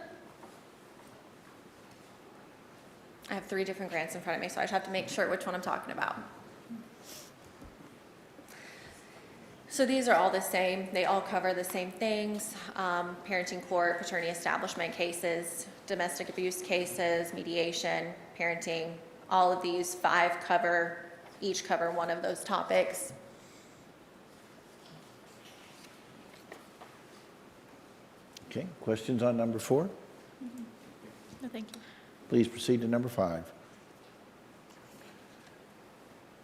I have 3 different grants in front of me, so I just have to make sure which one I'm talking about. So these are all the same. They all cover the same things: parenting court, paternity establishment cases, domestic abuse cases, mediation, parenting. All of these 5 each cover one of those topics. Okay, questions on number 4? No, thank you. Please proceed to number 5.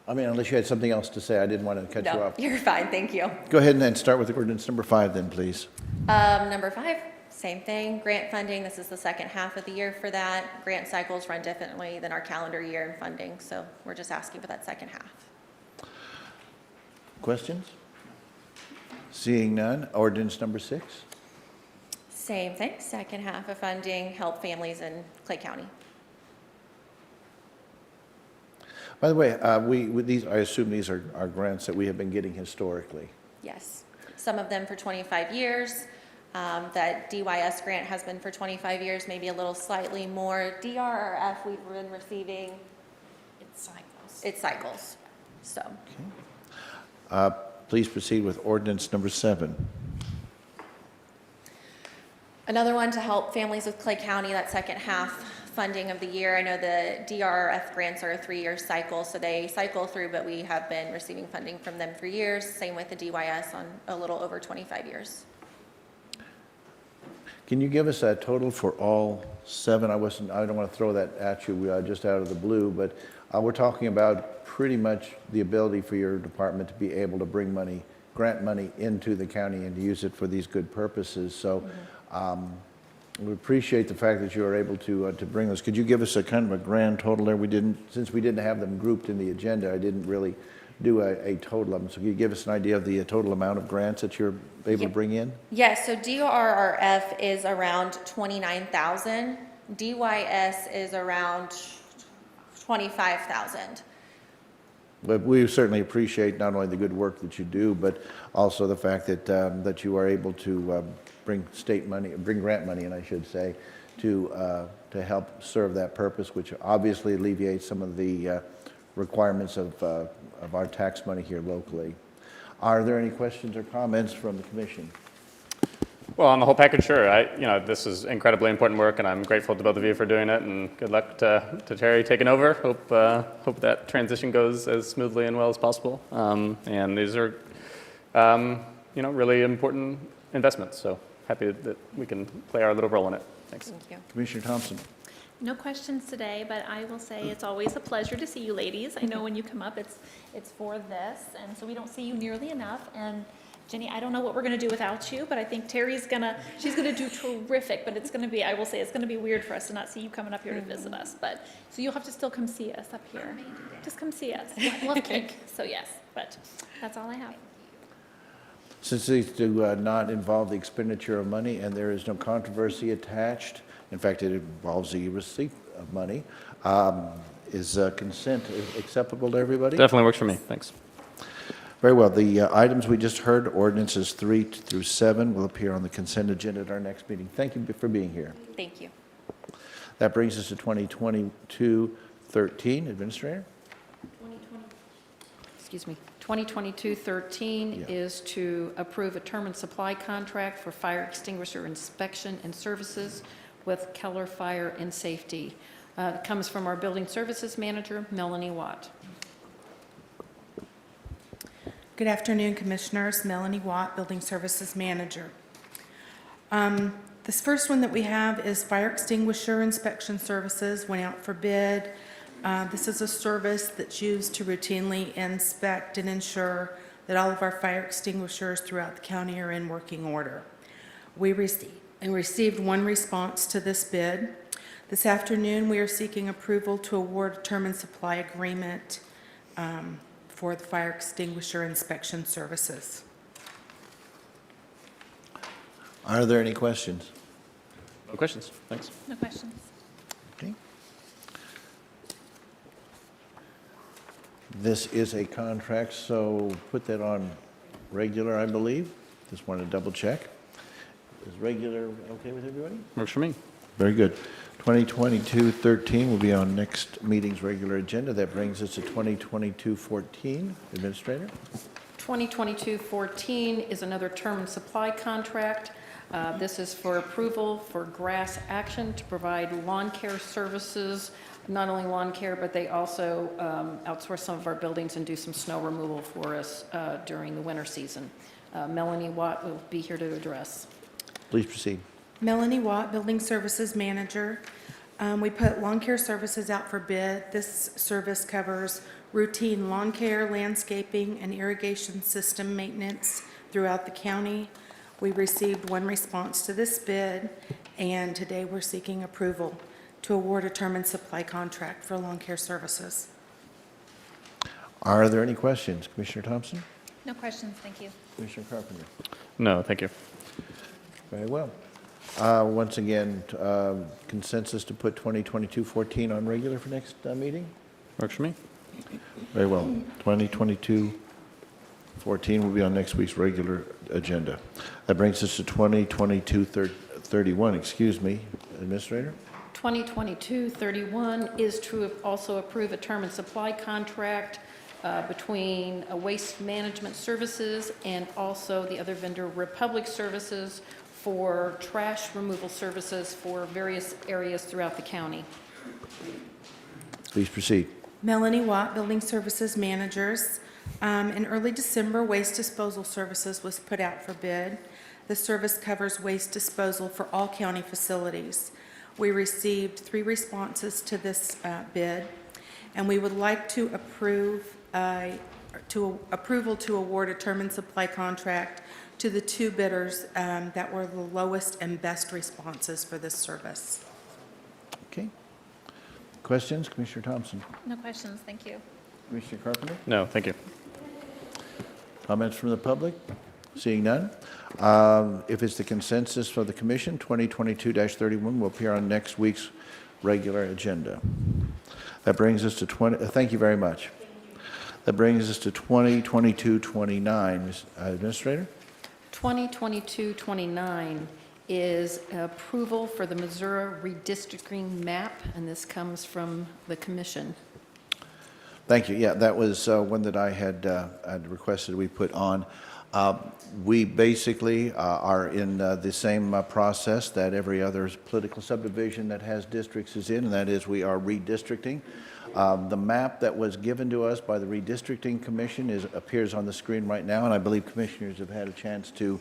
I mean, unless you had something else to say, I didn't want to cut you No, off. you're fine. Thank you. Go ahead and then start with ordinance number 5 then, please. Number 5, same thing, grant funding. This is the second half of the year for that. Grant cycles run differently than our calendar year in funding, so we're just asking for that second half. Questions? Seeing none, ordinance number 6. Same thing, second half of funding, help families in Clay County. By the way, I assume these are grants that we have been getting historically. Yes, some of them for 25 years. That DYS grant has been for 25 years, maybe a little slightly more. DRRF we've been receiving. It cycles, so. Okay. Please proceed with ordinance number 7. Another one to help families with Clay County, that second half funding of the year. I know the DRRF grants are a 3-year cycle, so they cycle through, but we have been receiving funding from them for years. Same with the DYS on a little over 25 years. Can you give us a total for all 7? I don't want to throw that at you just out of the blue, but we're talking about pretty much the ability for your department to be able to bring money, grant money into the county and to use it for these good purposes. So we appreciate the fact that you are able to bring those. Could you give us a kind of a grand total there? Since we didn't have them grouped in the agenda, I didn't really do a total of them. So can you give us an idea of the total amount of grants that you're able to bring in? Yes, so DRRF is around 29,000. DYS is around 25,000. But we certainly appreciate not only the good work that you do, but also the fact that that you are able to bring grant money, and I should say, to help serve that purpose, which obviously alleviates some of the requirements of our tax money here locally. Are there any questions or comments from the commission? Well, on the whole package, sure. This is incredibly important work, and I'm grateful to both of you for doing it, and good luck to Terry taking over. Hope that transition goes as smoothly and well as possible. And these are, really important investments, so happy that we can play our little role in it. Thanks. Thank you. Commissioner Thompson. No questions today, but I will say it's always a pleasure to see you ladies. I know when you come up, it's for this, and so we don't see you nearly enough. And Jenny, I don't know what we're going to do without you, but I think she's going to do terrific, but it's going to be, I will say, it's going to be weird for us to not see you coming up here to visit us. But, so you'll have to still come see us up here. Just come see us. We'll have cake, so yes, but that's all I have. Since these do not involve the expenditure of money and there is no controversy attached, in fact, it involves the receipt of money, is consent acceptable to everybody? Definitely works for me. Thanks. Very well. The items we just heard, ordinances 3 through 7, will appear on the consent agenda at our next meeting. Thank you for being here. Thank you. That brings us to 2022-13. Administrator? 2022-13 is to approve a term and supply contract for fire extinguisher inspection and services with Keller Fire and Safety. It comes from our Building Services Manager, Melanie Watt. Good afternoon, Commissioners. Melanie Watt, Building Services Manager. This first one that we have is fire extinguisher inspection services, went out for bid. This is a service that's used to routinely inspect and ensure that all of our fire extinguishers throughout the county are in working order. We received one response to this bid. This afternoon, we are seeking approval to award a term and supply agreement for the fire extinguisher inspection services. Are there any questions? No questions. Thanks. No questions. Okay. This is a contract, so put that on regular, I believe. Just want to double check. Is regular okay with everybody? Works for me. Very good. 2022-13 will be on next meeting's regular agenda. That brings us to 2022-14. Administrator? 2022-14 is another term and supply contract. This is for approval for Grass Action to provide lawn care services, not only lawn care, but they also outsource some of our buildings and do some snow removal for us during the winter season. Melanie Watt will be here to address. Please proceed. Melanie Watt, Building Services Manager. We put lawn care services out for bid. This service covers routine lawn care, landscaping, and irrigation system maintenance throughout the county. We received one response to this bid, and today we're seeking approval to award a term and supply contract for lawn care services. Are there any questions? Commissioner Thompson? No questions, thank you. Commissioner Carpenter? No, thank you. Very well. Once again, consensus to put 2022-14 on regular for next meeting? Works for me. Very well. 2022-14 will be on next week's regular agenda. That brings us to 2022-31, excuse me, Administrator? 2022-31 is to also approve a term and supply contract between Waste Management Services and also the other vendor, Republic Services, for trash removal services for various areas throughout the county. Please proceed. Melanie Watt, Building Services Managers. In early December, waste disposal services was put out for bid. The service covers waste disposal for all county facilities. We received 3 responses to this bid, and we would like to approve approval to award a term and supply contract to the 2 bidders that were the lowest and best responses for this service. Okay. Questions? Commissioner Thompson? No questions, thank you. Commissioner Carpenter? No, thank you. Comments from the public? Seeing none. If it's the consensus for the commission, 2022-31 will appear on next week's regular agenda. That brings us to thank you very much. That brings us to 2022-29. Administrator? 2022-29 is approval for the Missouri redistricting map, and this comes from the commission. Thank you. Yeah, that was one that I had requested we put on. We basically are in the same process that every other political subdivision that has districts is in, and that is we are redistricting. The map that was given to us by the Redistricting Commission appears on the screen right now, and I believe commissioners have had a chance to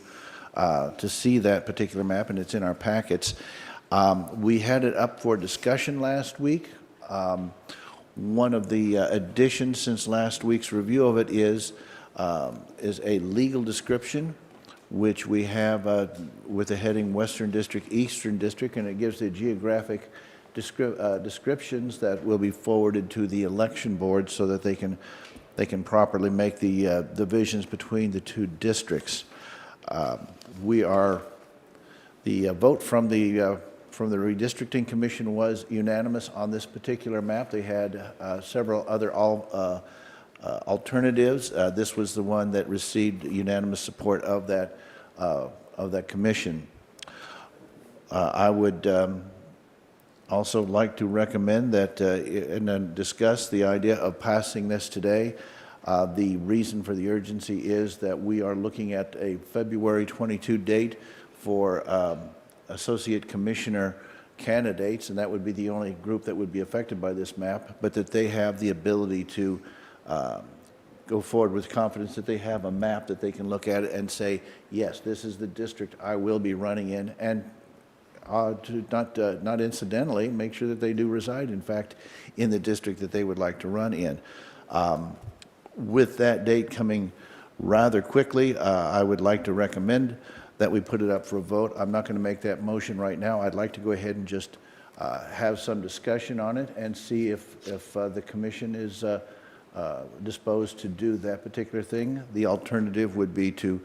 see that particular map, and it's in our packets. We had it up for discussion last week. One of the additions since last week's review of it is a legal description, which we have with the heading Western District, Eastern District, and it gives the geographic descriptions that will be forwarded to the election board so that they can properly make the divisions between the two districts. The vote from the Redistricting Commission was unanimous on this particular map. They had several other alternatives. This was the one that received unanimous support of that commission. I would also like to recommend that and then discuss the idea of passing this today. The reason for the urgency is that we are looking at a February 22 date for associate commissioner candidates, and that would be the only group that would be affected by this map, but that they have the ability to go forward with confidence that they have a map that they can look at it and say, yes, this is the district I will be running in, and to not incidentally make sure that they do reside, in fact, in the district that they would like to run in. With that date coming rather quickly, I would like to recommend that we put it up for a vote. I'm not going to make that motion right now. I'd like to go ahead and just have some discussion on it and see if the commission is disposed to do that particular thing. The alternative would be to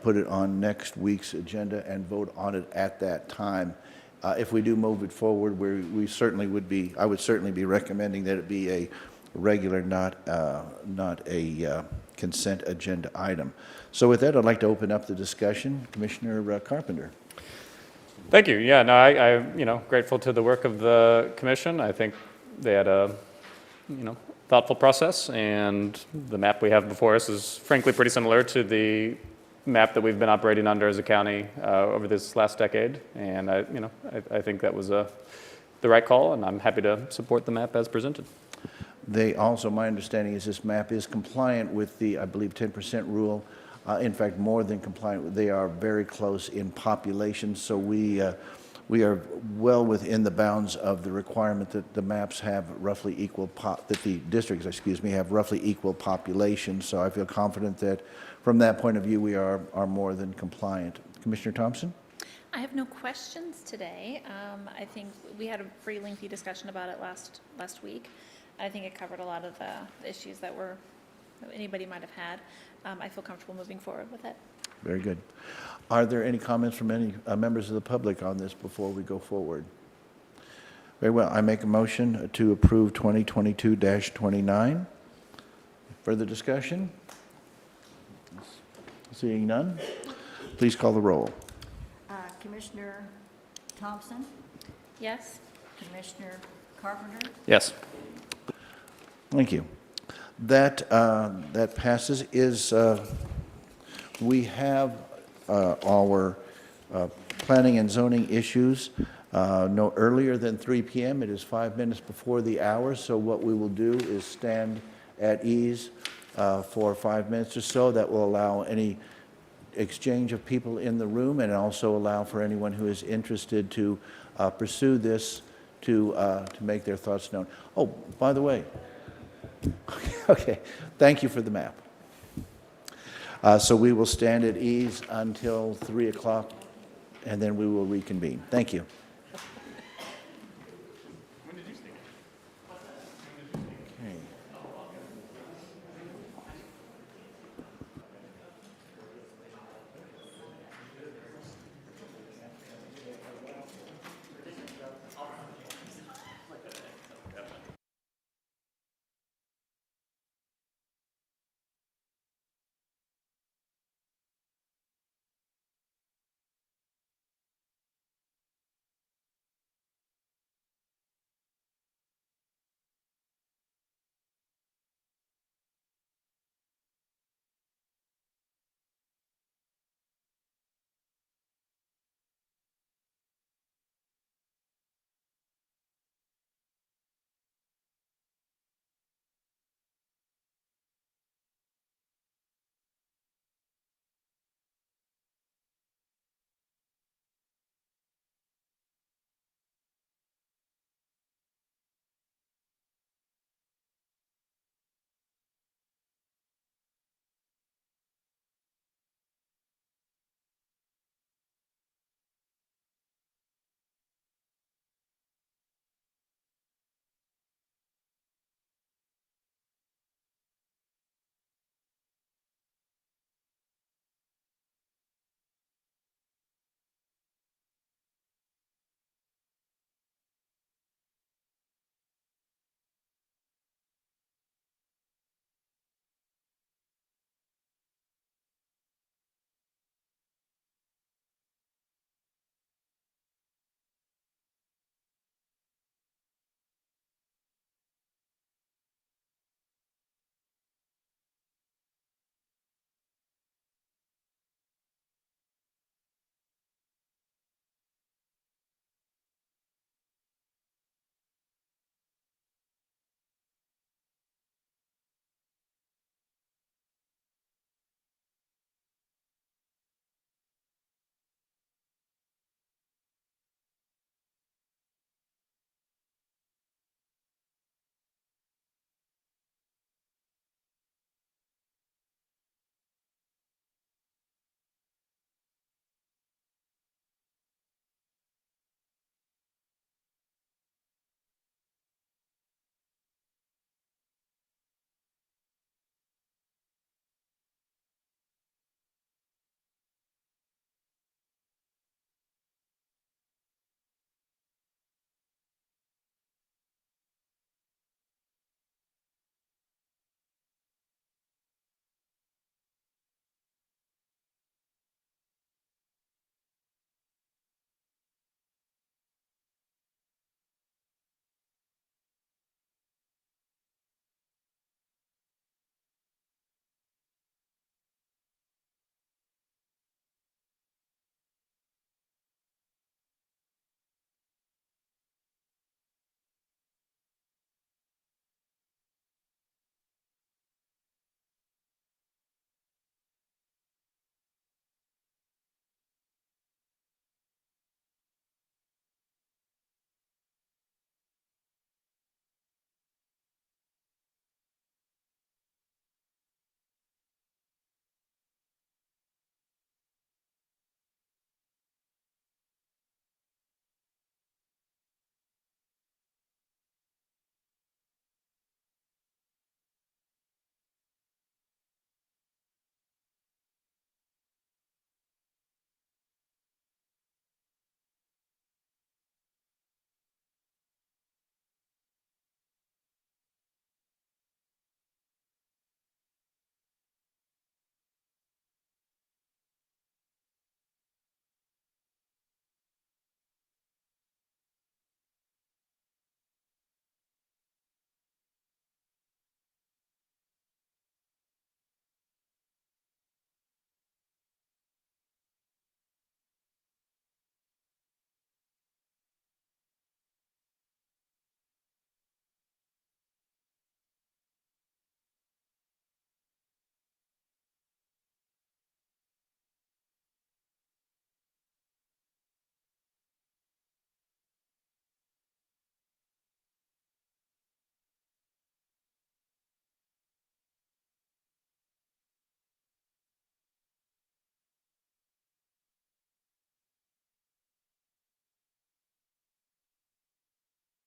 put it on next week's agenda and vote on it at that time. If we do move it forward, we certainly would be, I would certainly be recommending that it be a regular, not a consent agenda item. So with that, I'd like to open up the discussion. Commissioner Carpenter. Thank you. Yeah, no, I'm grateful to the work of the commission. I think they had a thoughtful process, and the map we have before us is frankly pretty similar to the map that we've been operating under as a county over this last decade. And I think that was the right call, and I'm happy to support the map as presented. They also, my understanding is this map is compliant with the, I believe, 10% rule. In fact, more than compliant. They are very close in population, so we are well within the bounds of the requirement that the maps have roughly equal, that the districts, excuse me, have roughly equal population. So I feel confident that from that point of view, we are more than compliant. Commissioner Thompson? I have no questions today. I think we had a pretty lengthy discussion about it last week. I think it covered a lot of the issues that anybody might have had. I feel comfortable moving forward with it. Very good. Are there any comments from any members of the public on this before we go forward? Very well. I make a motion to approve 2022-29. Further discussion? Seeing none, please call the roll. Commissioner Thompson, Yes? Commissioner Carpenter, Yes. Thank you. That passes. We have our planning and zoning issues no earlier than 3 p.m. It is 5 minutes before the hour, so what we will do is stand at ease for 5 minutes or so. That will allow any exchange of people in the room and also allow for anyone who is interested to pursue this to make their thoughts known. Oh, by the way, okay, thank you for the map. So we will stand at ease until 3 o'clock, and then we will reconvene. Thank you.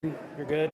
You're good.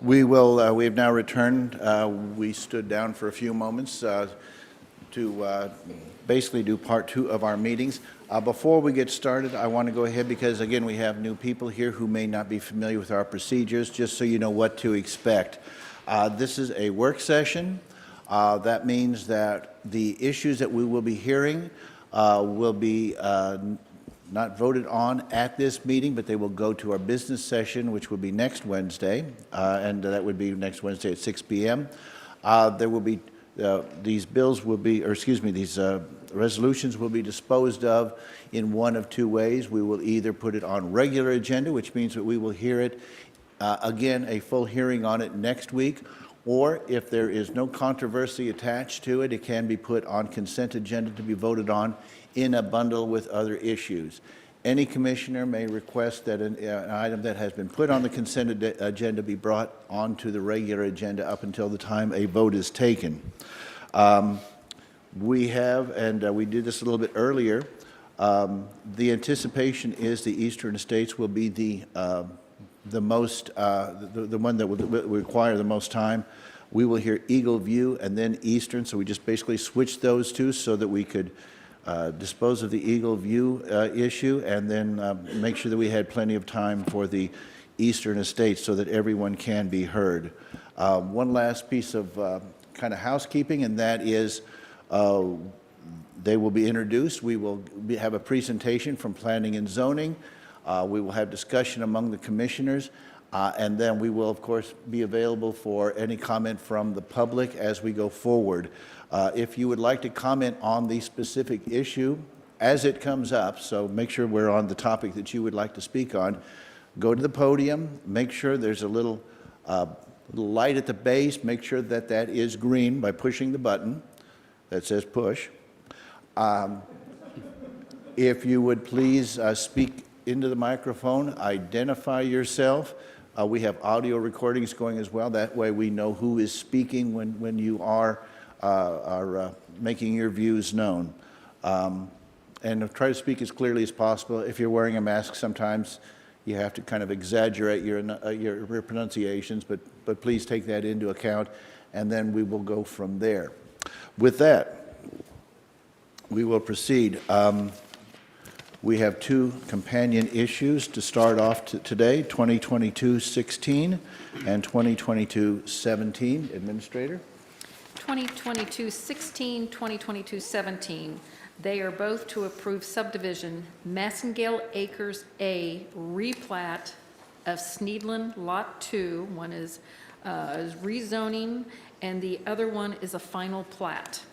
We have now returned. We stood down for a few moments to basically do part 2 of our meetings. Before we get started, I want to go ahead because, again, we have new people here who may not be familiar with our procedures, just so you know what to expect. This is a work session. That means that the issues that we will be hearing will be not voted on at this meeting, but they will go to our business session, which will be next Wednesday, and that would be next Wednesday at 6 p.m. There will be, these bills will be, or excuse me, these resolutions will be disposed of in one of 2 ways. We will either put it on regular agenda, which means that we will hear it, again, a full hearing on it next week, or if there is no controversy attached to it, it can be put on consent agenda to be voted on in a bundle with other issues. Any commissioner may request that an item that has been put on the consent agenda be brought onto the regular agenda up until the time a vote is taken. We have, and we did this a little bit earlier, the anticipation is the Eastern Estates will be the most, the one that will require the most time. We will hear Eagle View and then Eastern, so we just basically switched those 2 so that we could dispose of the Eagle View issue and then make sure that we had plenty of time for the Eastern Estates so that everyone can be heard. One last piece of kind of housekeeping, and that is they will be introduced. We will have a presentation from Planning and Zoning. We will have discussion among the commissioners, and then we will, of course, be available for any comment from the public as we go forward. If you would like to comment on the specific issue as it comes up, so make sure we're on the topic that you would like to speak on, go to the podium, make sure there's a little light at the base, make sure that that is green by pushing the button that says push. If you would please speak into the microphone, identify yourself. We have audio recordings going as well. That way we know who is speaking when you are making your views known. And try to speak as clearly as possible. If you're wearing a mask, sometimes you have to kind of exaggerate your pronunciations, but please take that into account, and then we will go from there. With that, we will proceed. We have 2 companion issues to start off today, 2022-16 and 2022-17. Administrator? 2022-16, 2022-17. They are both to approve subdivision Massengale Acres A replat of Sneedland Lot 2. One is rezoning, and the other one is a final plat.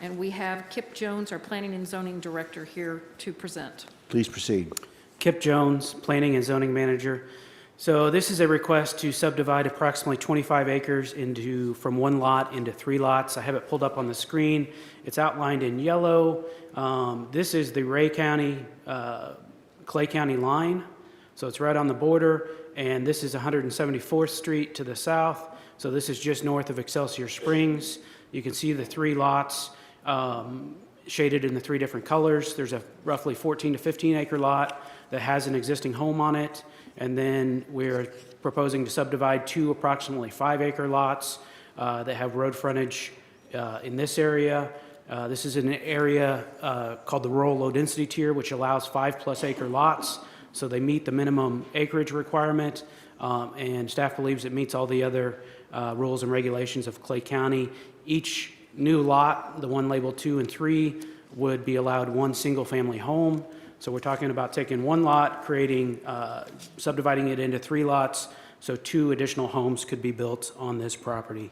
And we have Kip Jones, our Planning and Zoning Director, here to present. Please proceed. Kip Jones, Planning and Zoning Manager. So this is a request to subdivide approximately 25 acres from 1 lot into 3 lots. I have it pulled up on the screen. It's outlined in yellow. This is the Ray County, Clay County line. So it's right on the border. And this is 174th Street to the south. So this is just north of Excelsior Springs. You can see the 3 lots shaded in the 3 different colors. There's a roughly 14 to 15 acre lot that has an existing home on it. And then we're proposing to subdivide 2 approximately 5 acre lots that have road frontage in this area. This is an area called the rural low density tier, which allows 5+ acre lots. So they meet the minimum acreage requirement, and staff believes it meets all the other rules and regulations of Clay County. Each new lot, the one labeled 2 and 3, would be allowed 1 single family home. So we're talking about taking 1 lot, subdividing it into 3 lots, so 2 additional homes could be built on this property.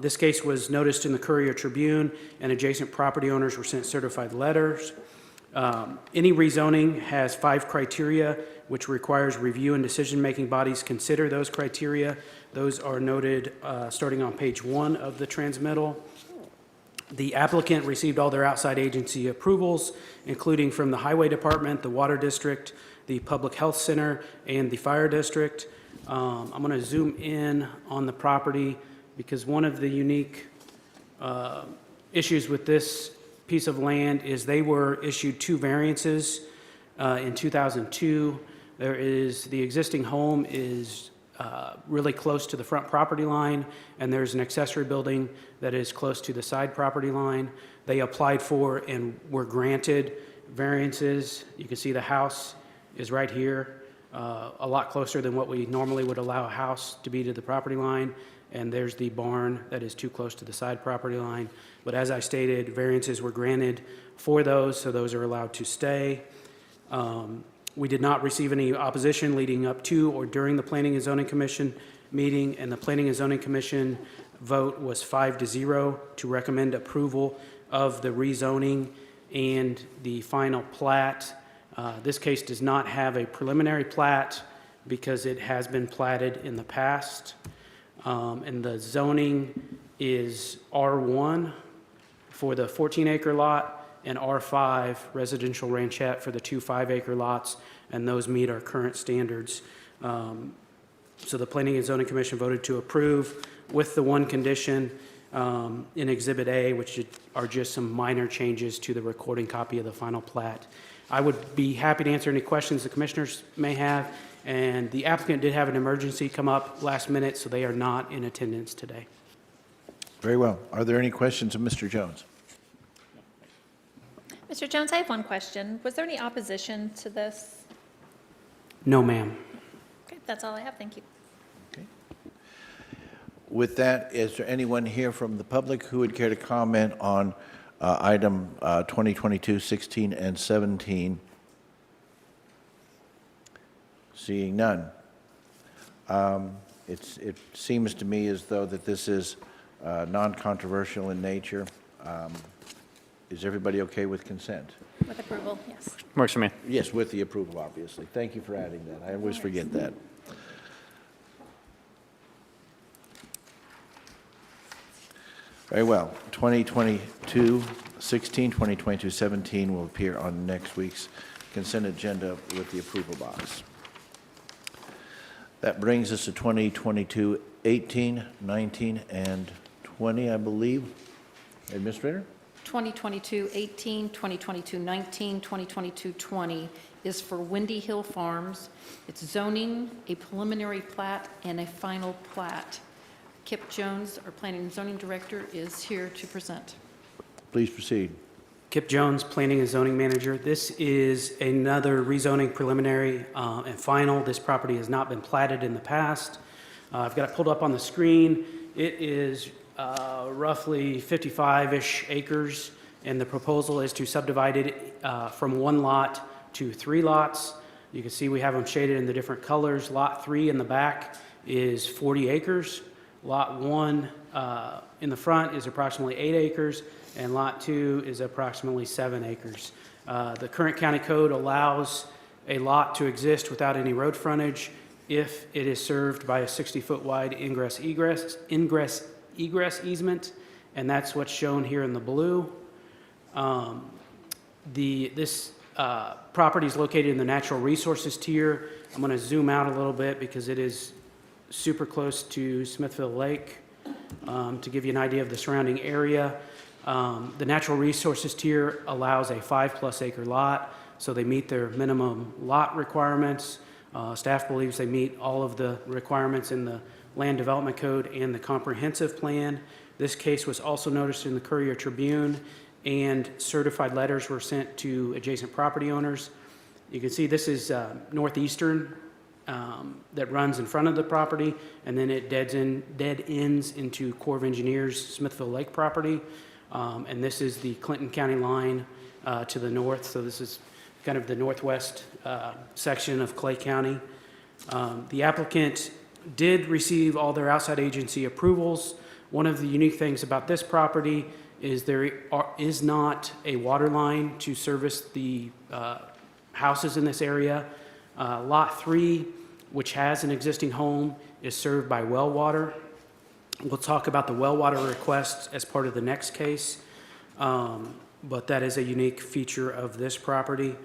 This case was noticed in the Courier Tribune, and adjacent property owners were sent certified letters. Any rezoning has 5 criteria, which requires review and decision-making bodies consider those criteria. Those are noted starting on page 1 of the transmittal. The applicant received all their outside agency approvals, including from the Highway Department, the Water District, the Public Health Center, and the Fire District. I'm going to zoom in on the property because one of the unique issues with this piece of land is they were issued 2 variances in 2002. The existing home is really close to the front property line, and there's an accessory building that is close to the side property line. They applied for and were granted variances. You can see the house is right here, a lot closer than what we normally would allow a house to be to the property line. And there's the barn that is too close to the side property line. But as I stated, variances were granted for those, so those are allowed to stay. We did not receive any opposition leading up to or during the Planning and Zoning Commission meeting, and the Planning and Zoning Commission vote was 5-0 to recommend approval of the rezoning and the final plat. This case does not have a preliminary plat because it has been platted in the past. And the zoning is R1 for the 14-acre lot and R5 residential ranchette for the 2 5-acre lots, and those meet our current standards. So the Planning and Zoning Commission voted to approve with the one condition in Exhibit A, which are just some minor changes to the recording copy of the final plat. I would be happy to answer any questions the commissioners may have. And the applicant did have an emergency come up last minute, so they are not in attendance today. Very well. Are there any questions of Mr. Jones? Mr. Jones, I have one question. Was there any opposition to this? No, ma'am. Okay, that's all I have. Thank you. Okay. With that, is there anyone here from the public who would care to comment on item 2022, 16, and 17? Seeing none. It seems to me as though that this is non-controversial in nature. Is everybody okay with consent? With approval, yes. Works for me. Yes, with the approval, obviously. Thank you for adding that. I always forget that. Very well. 2022, 16, 2022, 17 will appear on next week's consent agenda with the approval box. That brings us to 2022, 18, 19, and 20, I believe. Administrator? 2022-18, 2022-19, 2022-20 is for Windy Hill Farms. It's zoning, a preliminary plat, and a final plat. Kip Jones, our Planning and Zoning Director, is here to present. Please proceed. Kip Jones, Planning and Zoning Manager. This is another rezoning preliminary and final. This property has not been platted in the past. I've got it pulled up on the screen. It is roughly 55-ish acres, and the proposal is to subdivide it from 1 lot to 3 lots. You can see we have them shaded in the different colors. Lot 3 in the back is 40 acres. Lot 1 in the front is approximately 8 acres, and Lot 2 is approximately 7 acres. The current county code allows a lot to exist without any road frontage if it is served by a 60-foot wide ingress-egress easement, and that's what's shown here in the blue. This property is located in the natural resources tier. I'm going to zoom out a little bit because it is super close to Smithville Lake to give you an idea of the surrounding area. The natural resources tier allows a 5+ acre lot, so they meet their minimum lot requirements. Staff believes they meet all of the requirements in the Land Development Code and the Comprehensive Plan. This case was also noticed in the Courier Tribune, and certified letters were sent to adjacent property owners. You can see this is Northeastern that runs in front of the property, and then it dead ends into Corps of Engineers Smithville Lake property. And this is the Clinton County line to the north, so this is kind of the northwest section of Clay County. The applicant did receive all their outside agency approvals. One of the unique things about this property is there is not a water line to service the houses in this area. Lot 3, which has an existing home, is served by well water. We'll talk about the well water requests as part of the next case, but that is a unique feature of this property.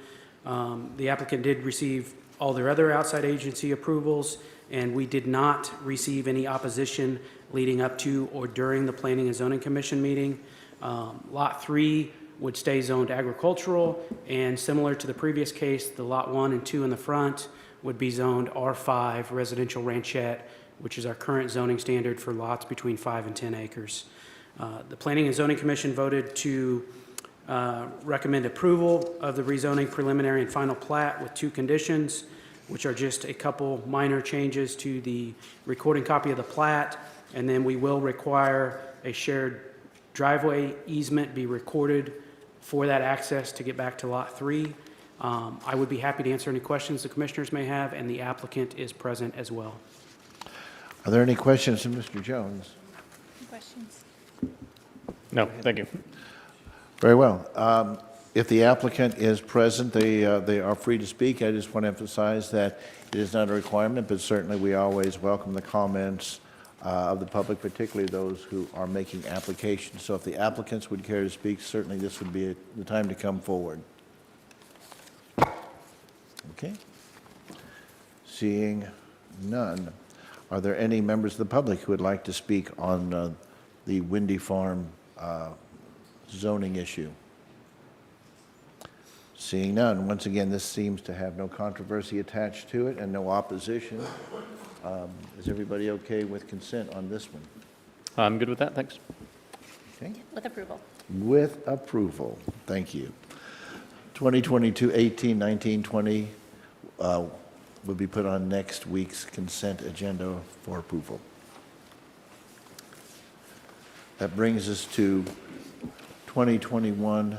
The applicant did receive all their other outside agency approvals, and we did not receive any opposition leading up to or during the Planning and Zoning Commission meeting. Lot 3 would stay zoned agricultural, and similar to the previous case, the Lot 1 and 2 in the front would be zoned R5 residential ranchette, which is our current zoning standard for lots between 5 and 10 acres. The Planning and Zoning Commission voted to recommend approval of the rezoning preliminary and final plat with 2 conditions, which are just a couple minor changes to the recording copy of the plat, and then we will require a shared driveway easement be recorded for that access to get back to Lot 3. I would be happy to answer any questions the commissioners may have, and the applicant is present as well. Are there any questions of Mr. Jones? Questions? No, thank you. Very well. If the applicant is present, they are free to speak. I just want to emphasize that it is not a requirement, but certainly we always welcome the comments of the public, particularly those who are making applications. So if the applicants would care to speak, certainly this would be the time to come forward. Okay. Seeing none. Are there any members of the public who would like to speak on the Windy Farm zoning issue? Seeing none. Once again, this seems to have no controversy attached to it and no opposition. Is everybody okay with consent on this one? I'm good with that, thanks. Okay. With approval. With approval. Thank you. 2022, 18, 19, 20 will be put on next week's consent agenda for approval. That brings us to 2022-21.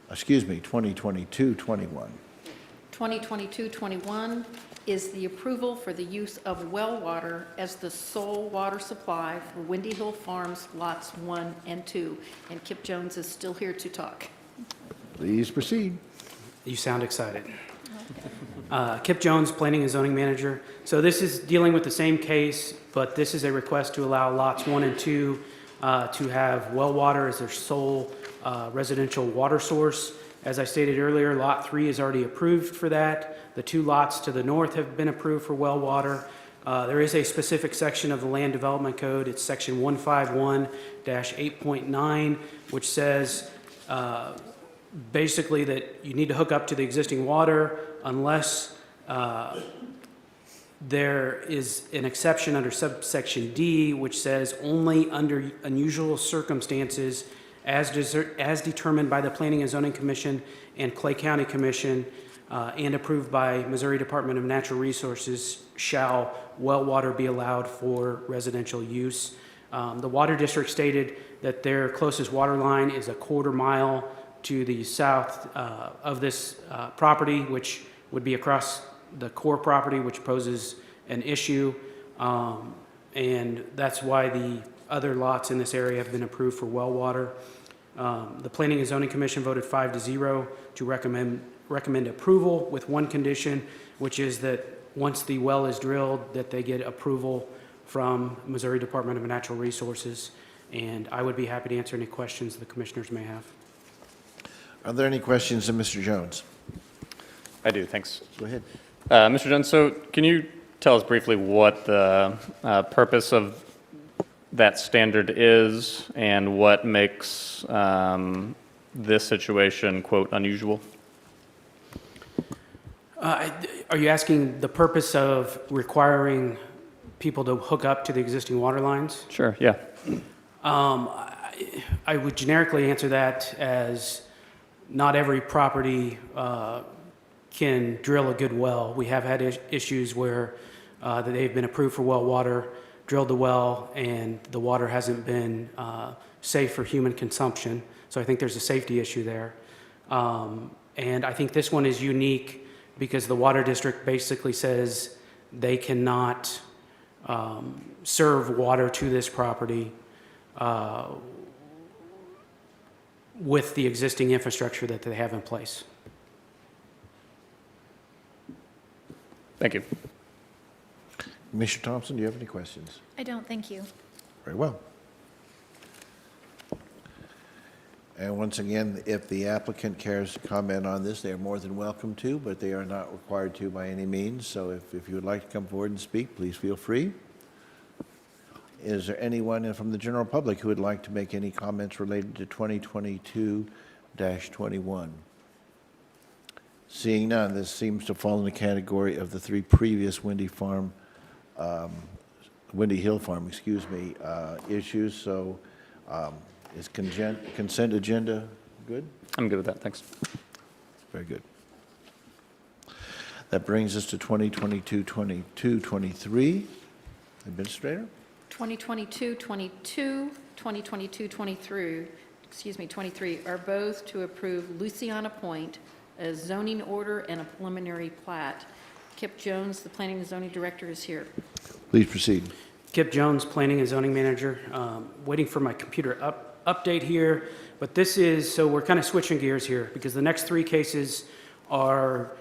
2022-21 is the approval for the use of well water as the sole water supply for Windy Hill Farms Lots 1 and 2. And Kip Jones is still here to talk. Please proceed. You sound excited. Kip Jones, Planning and Zoning Manager. So this is dealing with the same case, but this is a request to allow lots 1 and 2 to have well water as their sole residential water source. As I stated earlier, Lot 3 is already approved for that. The 2 lots to the north have been approved for well water. There is a specific section of the Land Development Code. It's section 151-8.9, which says basically that you need to hook up to the existing water unless there is an exception under subsection D, which says only under unusual circumstances as determined by the Planning and Zoning Commission and Clay County Commission and approved by Missouri Department of Natural Resources shall well water be allowed for residential use. The Water District stated that their closest water line is a quarter mile to the south of this property, which would be across the core property, which poses an issue. And that's why the other lots in this area have been approved for well water. The Planning and Zoning Commission voted 5-0 to recommend approval with one condition, which is that once the well is drilled, that they get approval from Missouri Department of Natural Resources. And I would be happy to answer any questions the commissioners may have. Are there any questions of Mr. Jones? I do, thanks. Go ahead. Mr. Jones, so can you tell us briefly what the purpose of that standard is and what makes this situation, quote, unusual? Are you asking the purpose of requiring people to hook up to the existing water lines? Sure, yeah. I would generically answer that as not every property can drill a good well. We have had issues where they've been approved for well water, drilled the well, and the water hasn't been safe for human consumption. So I think there's a safety issue there. And I think this one is unique because the Water District basically says they cannot serve water to this property with the existing infrastructure that they have in place. Thank you. Commissioner Thompson, do you have any questions? I don't, thank you. Very well. And once again, if the applicant cares to comment on this, they are more than welcome to, but they are not required to by any means. So if you would like to come forward and speak, please feel free. Is there anyone from the general public who would like to make any comments related to 2022 21. Seeing none, this seems to fall in the category of the three previous Windy Hill Farm, issues. So is consent agenda good? I'm good with that, thanks. Very good. That brings us to 2022-23. Administrator? 2022-22, 2022-23 are both to approve Luciana Point, a zoning order and a preliminary plat. Kip Jones, the Planning and Zoning Director, is here. Please proceed. Kip Jones, Planning and Zoning Manager. Waiting for my computer update here, but this is, so we're kind of switching gears here because the next three cases are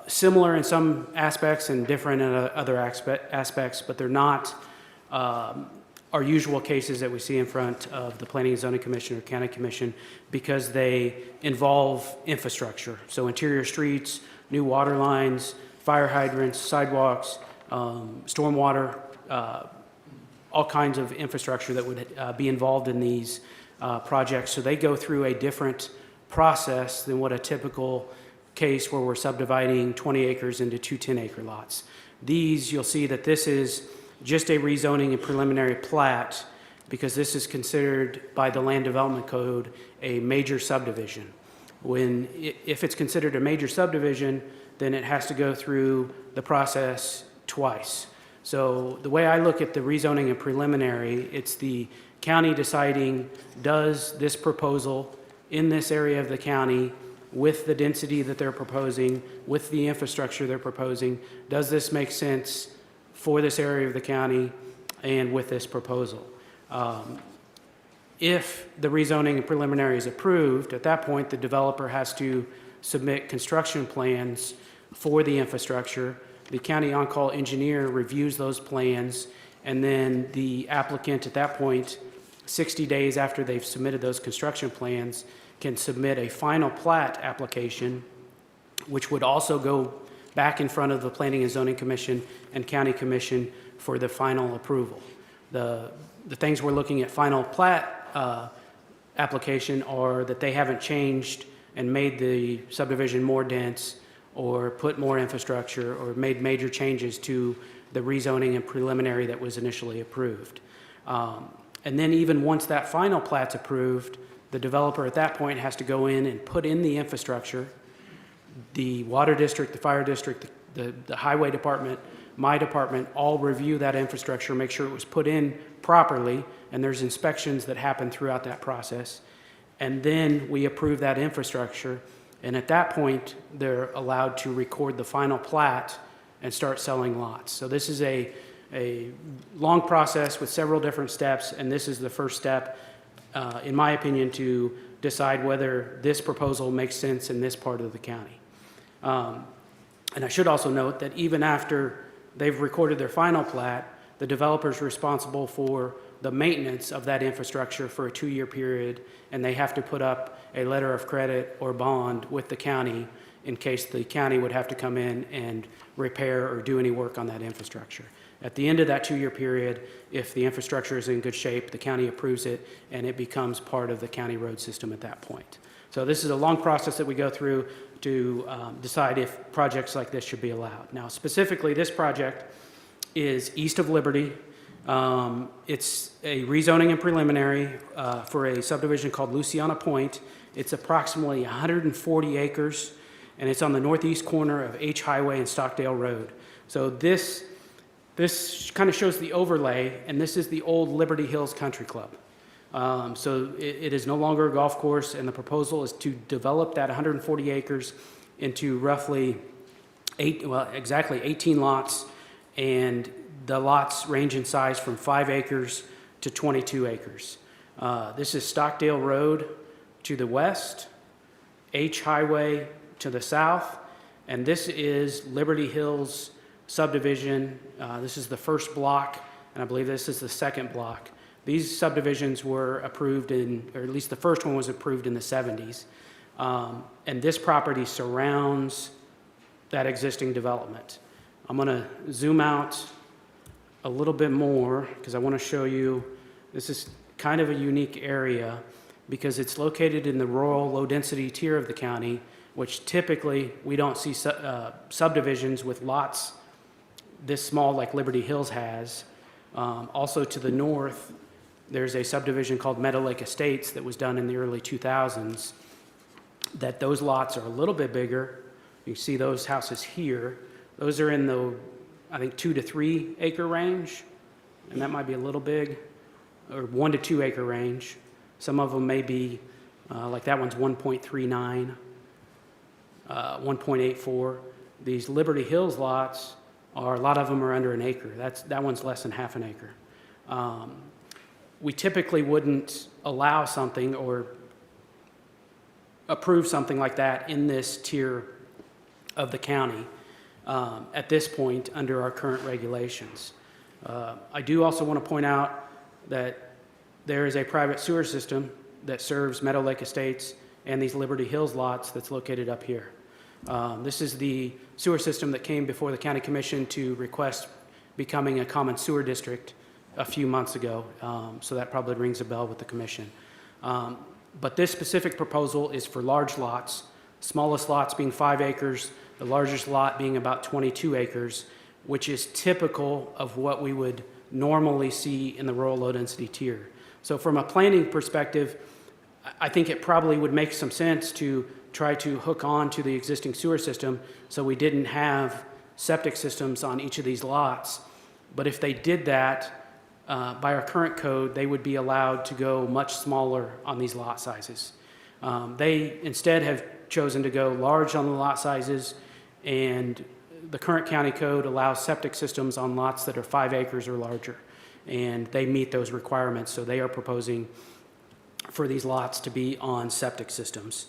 similar in some aspects and different in other aspects, but they're not our usual cases that we see in front of the Planning and Zoning Commission or County Commission because they involve infrastructure. So interior streets, new water lines, fire hydrants, sidewalks, stormwater, all kinds of infrastructure that would be involved in these projects. So they go through a different process than what a typical case where we're subdividing 20 acres into two 10-acre lots. These, you'll see that this is just a rezoning and preliminary plat because this is considered by the Land Development Code a major subdivision. If it's considered a major subdivision, then it has to go through the process twice. So the way I look at the rezoning and preliminary, it's the county deciding, does this proposal in this area of the county with the density that they're proposing, with the infrastructure they're proposing, does this make sense for this area of the county and with this proposal? If the rezoning and preliminary is approved, at that point, the developer has to submit construction plans for the infrastructure. The county on-call engineer reviews those plans, and then the applicant at that point, 60 days after they've submitted those construction plans, can submit a final plat application, which would also go back in front of the Planning and Zoning Commission and County Commission for the final approval. The things we're looking at final plat application are that they haven't changed and made the subdivision more dense or put more infrastructure or made major changes to the rezoning and preliminary that was initially approved. And then even once that final plat's approved, the developer at that point has to go in and put in the infrastructure. The water district, the fire district, the highway department, my department, all review that infrastructure, make sure it was put in properly, and there's inspections that happen throughout that process. And then we approve that infrastructure, and at that point, they're allowed to record the final plat and start selling lots. So this is a long process with several different steps, and this is the first step, in my opinion, to decide whether this proposal makes sense in this part of the county. And I should also note that even after they've recorded their final plat, the developer's responsible for the maintenance of that infrastructure for a 2-year period, and they have to put up a letter of credit or bond with the county in case the county would have to come in and repair or do any work on that infrastructure. At the end of that 2-year period, if the infrastructure is in good shape, the county approves it, and it becomes part of the county road system at that point. So this is a long process that we go through to decide if projects like this should be allowed. Now, specifically, this project is east of Liberty. It's a rezoning and preliminary for a subdivision called Luciana Point. It's approximately 140 acres, and it's on the northeast corner of H Highway and Stockdale Road. So this kind of shows the overlay, and this is the old Liberty Hills Country Club. So it is no longer a golf course, and the proposal is to develop that 140 acres into roughly exactly 18 lots, and the lots range in size from 5 acres to 22 acres. This is Stockdale Road to the west, H Highway to the south, and this is Liberty Hills subdivision. This is the first block, and I believe this is the second block. These subdivisions were approved or at least the first one was approved in the 70s. And this property surrounds that existing development. I'm going to zoom out a little bit more because I want to show you, this is kind of a unique area because it's located in the rural low-density tier of the county, which typically we don't see subdivisions with lots this small like Liberty Hills has. Also to the north, there's a subdivision called Meadow Lake Estates that was done in the early 2000s, that those lots are a little bit bigger. You see those houses here. Those are in the, I think, 2 to 3 acre range, and that might be a little big, or 1 to 2 acre range. Some of them may be, like that one's 1.39, 1.84. These Liberty Hills lots are, a lot of them are under an acre. That one's less than half an acre. We typically wouldn't allow something or approve something like that in this tier of the county at this point under our current regulations. I do also want to point out that there is a private sewer system that serves Meadow Lake Estates and these Liberty Hills lots that's located up here. This is the sewer system that came before the County Commission to request becoming a common sewer district a few months ago, so that probably rings a bell with the Commission. But this specific proposal is for large lots, smallest lots being 5 acres, the largest lot being about 22 acres, which is typical of what we would normally see in the rural low-density tier. So from a planning perspective, I think it probably would make some sense to try to hook on to the existing sewer system so we didn't have septic systems on each of these lots. But if they did that, by our current code, they would be allowed to go much smaller on these lot sizes. They instead have chosen to go large on the lot sizes, and the current county code allows septic systems on lots that are 5 acres or larger, and they meet those requirements, so they are proposing for these lots to be on septic systems.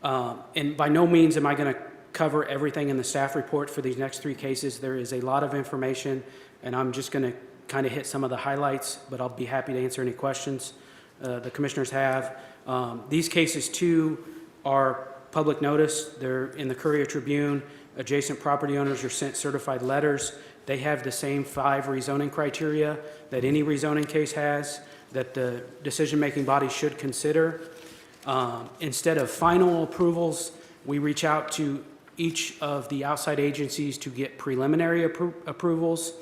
And by no means am I going to cover everything in the staff report for these next 3 cases. There is a lot of information, and I'm just going to kind of hit some of the highlights, but I'll be happy to answer any questions the commissioners have. These cases too are public notice. They're in the Courier Tribune. Adjacent property owners are sent certified letters. They have the same 5 rezoning criteria that any rezoning case has that the decision-making body should consider. Instead of final approvals, we reach out to each of the outside agencies to get preliminary approvals.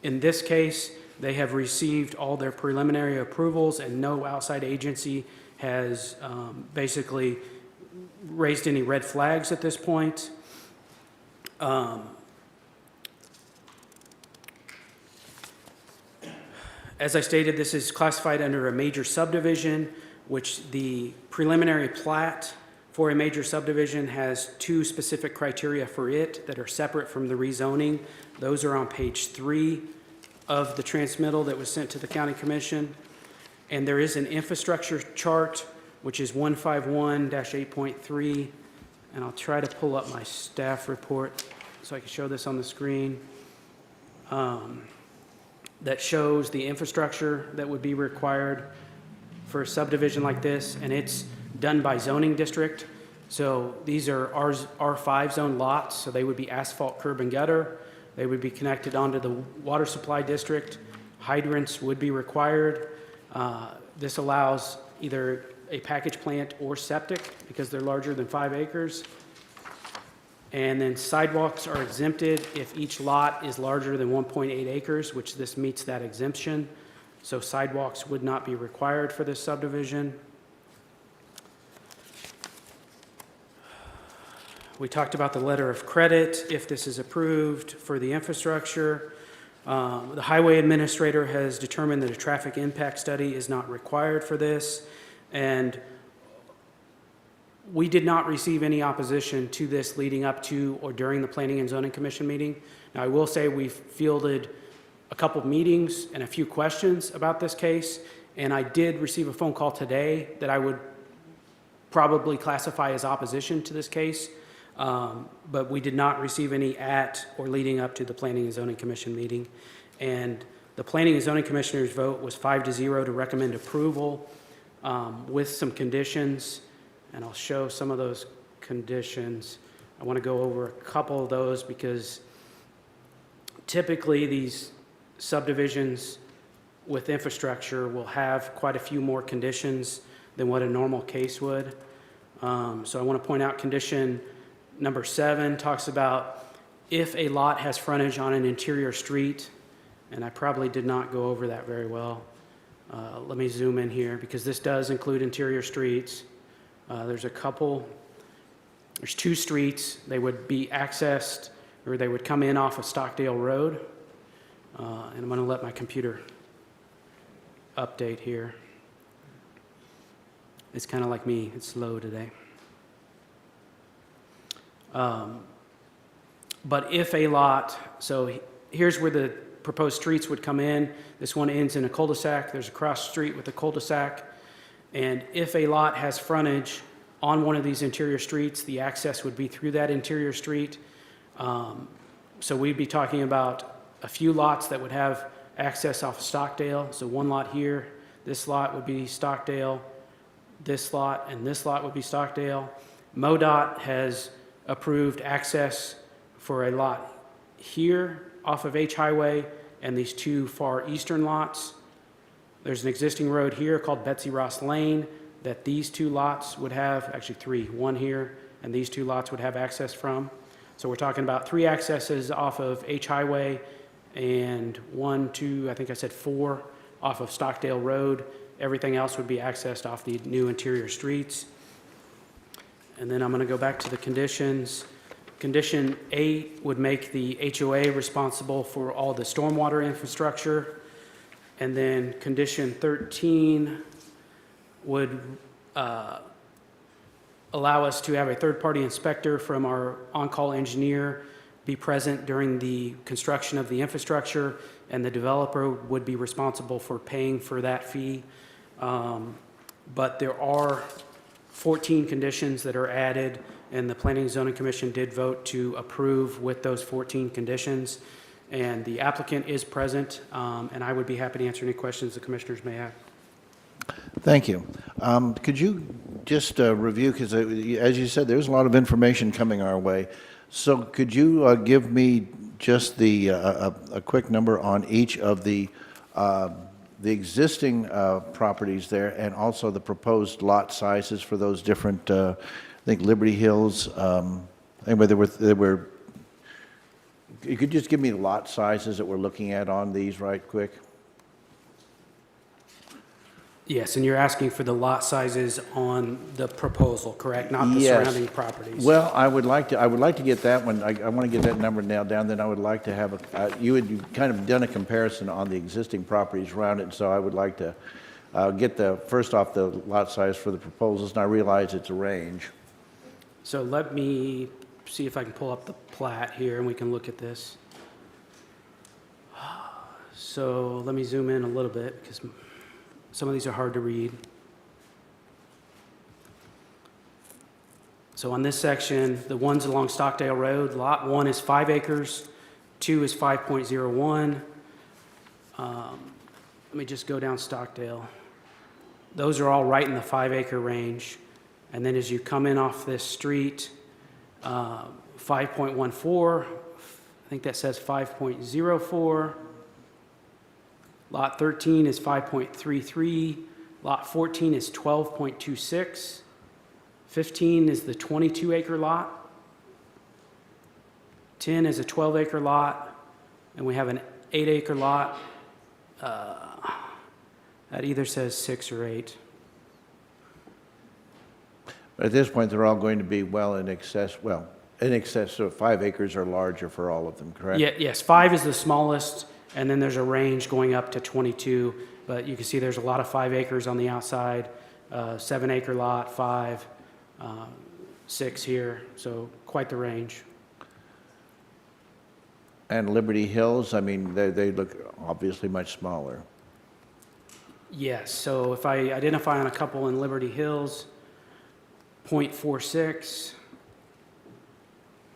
In this case, they have received all their preliminary approvals, and no outside agency has basically raised any red flags at this point. As I stated, this is classified under a major subdivision, which the preliminary plat for a major subdivision has 2 specific criteria for it that are separate from the rezoning. Those are on page 3 of the transmittal that was sent to the County Commission. And there is an infrastructure chart, which is 151-8.3. And I'll try to pull up my staff report so I can show this on the screen. That shows the infrastructure that would be required for a subdivision like this, and it's done by zoning district. So these are R5 zone lots, so they would be asphalt, curb, and gutter. They would be connected onto the water supply district. Hydrants would be required. This allows either a package plant or septic because they're larger than 5 acres. And then sidewalks are exempted if each lot is larger than 1.8 acres, which this meets that exemption. So sidewalks would not be required for this subdivision. We talked about the letter of credit if this is approved for the infrastructure. The highway administrator has determined that a traffic impact study is not required for this, and we did not receive any opposition to this leading up to or during the Planning and Zoning Commission meeting. Now, I will say we've fielded a couple of meetings and a few questions about this case, and I did receive a phone call today that I would probably classify as opposition to this case, but we did not receive any at or leading up to the Planning and Zoning Commission meeting. And the Planning and Zoning Commissioners' vote was 5-0 to recommend approval with some conditions, and I'll show some of those conditions. I want to go over a couple of those because typically these subdivisions with infrastructure will have quite a few more conditions than what a normal case would. So I want to point out condition number 7 talks about if a lot has frontage on an interior street, and I probably did not go over that very well. Let me zoom in here because this does include interior streets. There's 2 streets. They would be accessed, or they would come in off of Stockdale Road. And I'm going to let my computer update here. It's kind of like me, it's slow today. But if a lot, so here's where the proposed streets would come in. This one ends in a cul-de-sac. There's a cross street with a cul-de-sac. And if a lot has frontage on one of these interior streets, the access would be through that interior street. So we'd be talking about a few lots that would have access off of Stockdale. So one lot here, this lot would be Stockdale, this lot, and this lot would be Stockdale. MoDOT has approved access for a lot here off of H Highway and these 2 far eastern lots. There's an existing road here called Betsy Ross Lane that these 2 lots would have, actually 3, one here, and these 2 lots would have access from. So we're talking about 3 accesses off of H Highway and 1, 2, I think I said 4 off of Stockdale Road. Everything else would be accessed off the new interior streets. And then I'm going to go back to the conditions. Condition 8 would make the HOA responsible for all the stormwater infrastructure. And then condition 13 would allow us to have a third-party inspector from our on-call engineer be present during the construction of the infrastructure, and the developer would be responsible for paying for that fee. But there are 14 conditions that are added, and the Planning and Zoning Commission did vote to approve with those 14 conditions. And the applicant is present, and I would be happy to answer any questions the commissioners may have. Thank you. Could you just review, because as you said, there's a lot of information coming our way. So could you give me just a quick number on each of the existing properties there, and also the proposed lot sizes for those different, I think Liberty Hills, anyway, there were, you could just give me the lot sizes that we're looking at on these right quick? Yes, and you're asking for the lot sizes on the proposal, correct? Not the Yes. surrounding properties? Well, I would like to get that one, I want to get that number nailed down, then I would like to have you've kind of done a comparison on the existing properties around it, so I would like to get first off the lot size for the proposals, and I realize it's a range. So let me see if I can pull up the plat here and we can look at this. So let me zoom in a little bit because some of these are hard to read. So on this section, the ones along Stockdale Road, lot 1 is 5 acres, 2 is 5.01. Let me just go down Stockdale. Those are all right in the 5-acre range. And then as you come in off this street, 5.14, I think that says 5.04. Lot 13 is 5.33. Lot 14 is 12.26. 15 is the 22-acre lot. 10 is a 12-acre lot. And we have an 8-acre lot. That either says 6 or 8. But at this point, they're all going to be in excess of 5 acres or larger for all of them, correct? Yeah, yes, 5 is the smallest, and then there's a range going up to 22, but you can see there's a lot of 5 acres on the outside, 7-acre lot, 5, 6 here, so quite the range. And Liberty Hills, I mean, they look obviously much smaller. Yes, so if I identify on a couple in Liberty Hills, 0.46,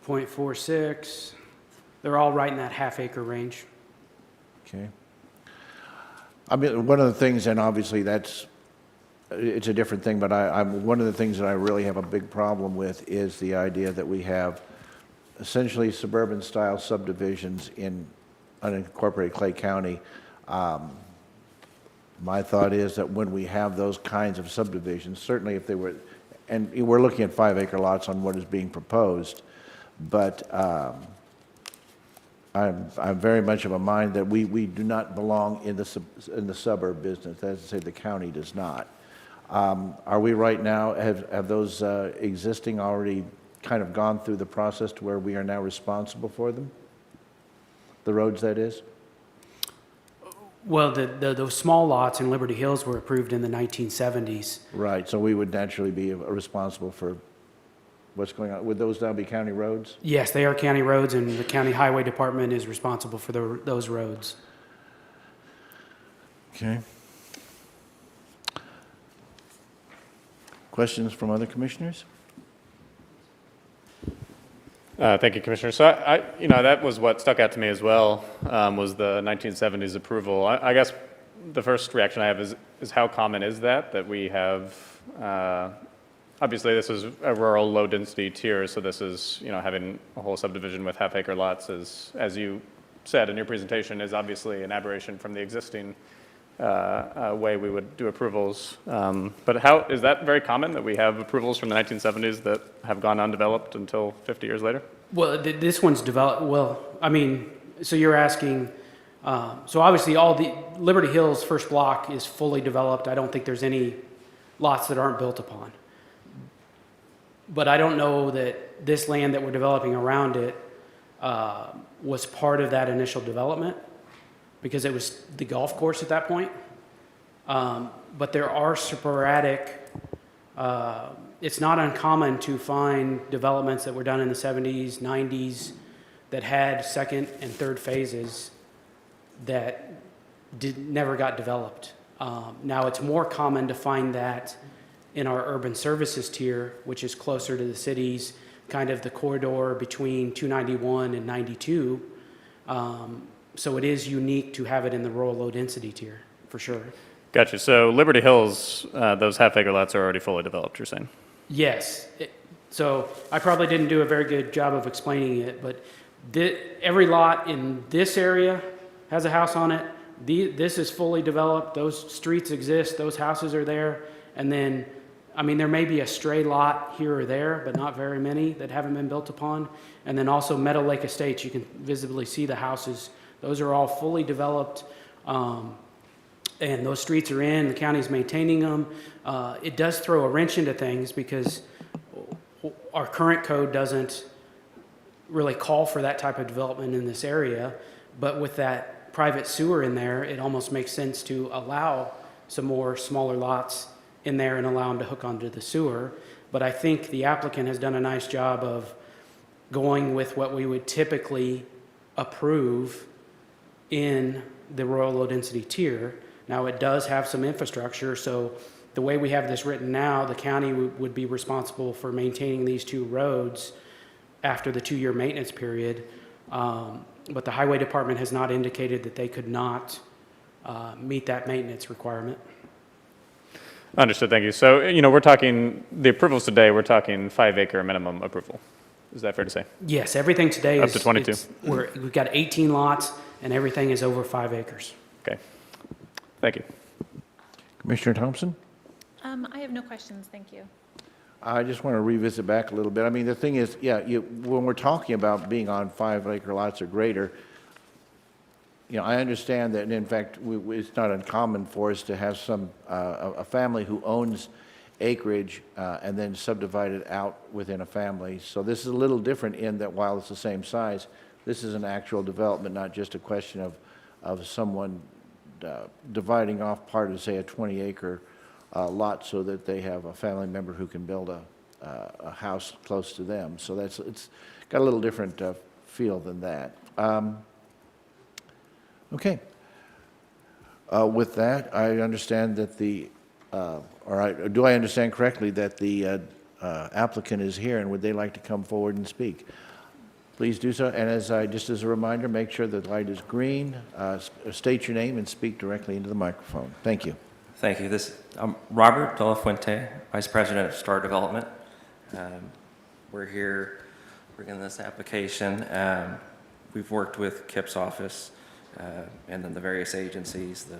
0.46, they're all right in that half-acre range. Okay. I mean, one of the things, and obviously it's a different thing, but one of the things that I really have a big problem with is the idea that we have essentially suburban-style subdivisions in unincorporated Clay County. My thought is that when we have those kinds of subdivisions, certainly if they were, and we're looking at 5-acre lots on what is being proposed, but I'm very much of a mind that we do not belong in the suburb business. That is to say, the county does not. Are we right now, have those existing already kind of gone through the process to where we are now responsible for them? The roads, that is? Well, those small lots in Liberty Hills were approved in the 1970s. Right, so we would naturally be responsible for what's going on. Would those now be county roads? Yes, they are county roads, and the county highway department is responsible for those roads. Okay. Questions from other commissioners? Thank you, Commissioner. So that was what stuck out to me as well, was the 1970s approval. I guess the first reaction I have is how common is that we have, obviously this is a rural low density tier, so this is, having a whole subdivision with half-acre lots is, as you said in your presentation, is obviously an aberration from the existing way we would do approvals. But how, is that very common that we have approvals from the 1970s that have gone undeveloped until 50 years later? Well, this one's developed, so you're asking, so obviously all the Liberty Hills first block is fully developed. I don't think there's any lots that aren't built upon. But I don't know that this land that we're developing around it was part of that initial development, because it was the golf course at that point. But there are sporadic, it's not uncommon to find developments that were done in the 70s, 90s that had second and third phases that never got developed. Now it's more common to find that in our urban services tier, which is closer to the cities, kind of the corridor between 291 and 92. So it is unique to have it in the rural low density tier, for sure. Gotcha. So Liberty Hills, those half-acre lots are already fully developed, you're saying? Yes. So I probably didn't do a very good job of explaining it, but every lot in this area has a house on it. This is fully developed. Those streets exist. Those houses are there. And then, there may be a stray lot here or there, but not very many that haven't been built upon. And then also Meadow Lake Estates, you can visibly see the houses. Those are all fully developed. And those streets are in, the county's maintaining them. It does throw a wrench into things because our current code doesn't really call for that type of development in this area. But with that private sewer in there, it almost makes sense to allow some more smaller lots in there and allow them to hook onto the sewer. But I think the applicant has done a nice job of going with what we would typically approve in the rural low density tier. Now, it does have some infrastructure, so the way we have this written now, the county would be responsible for maintaining these two roads after the 2-year maintenance period. But the highway department has not indicated that they could not meet that maintenance requirement. Understood, thank you. So, we're talking, the approvals today, we're talking 5-acre minimum approval. Is that fair to say? Yes, everything today is... Up to 22? We've got 18 lots, and everything is over 5 acres. Okay. Thank you. Commissioner Thompson? I have no questions, thank you. I just want to revisit back a little bit. The thing is, when we're talking about being on 5-acre lots or greater, I understand that, and in fact, it's not uncommon for us to have a family who owns acreage and then subdivide it out within a family. So this is a little different in that while it's the same size, this is an actual development, not just a question of someone dividing off part of, say, a 20-acre lot so that they have a family member who can build a house close to them. So it's got a little different feel than that. Okay. With that, I understand that do I understand correctly that the applicant is here, and would they like to come forward and speak? Please do so. And just as a reminder, make sure the light is green, state your name, and speak directly into the microphone. Thank you. Thank you. I'm Robert De La Fuente, Vice President of Star Development. We're here bringing this application. We've worked with KIP's office and then the various agencies, the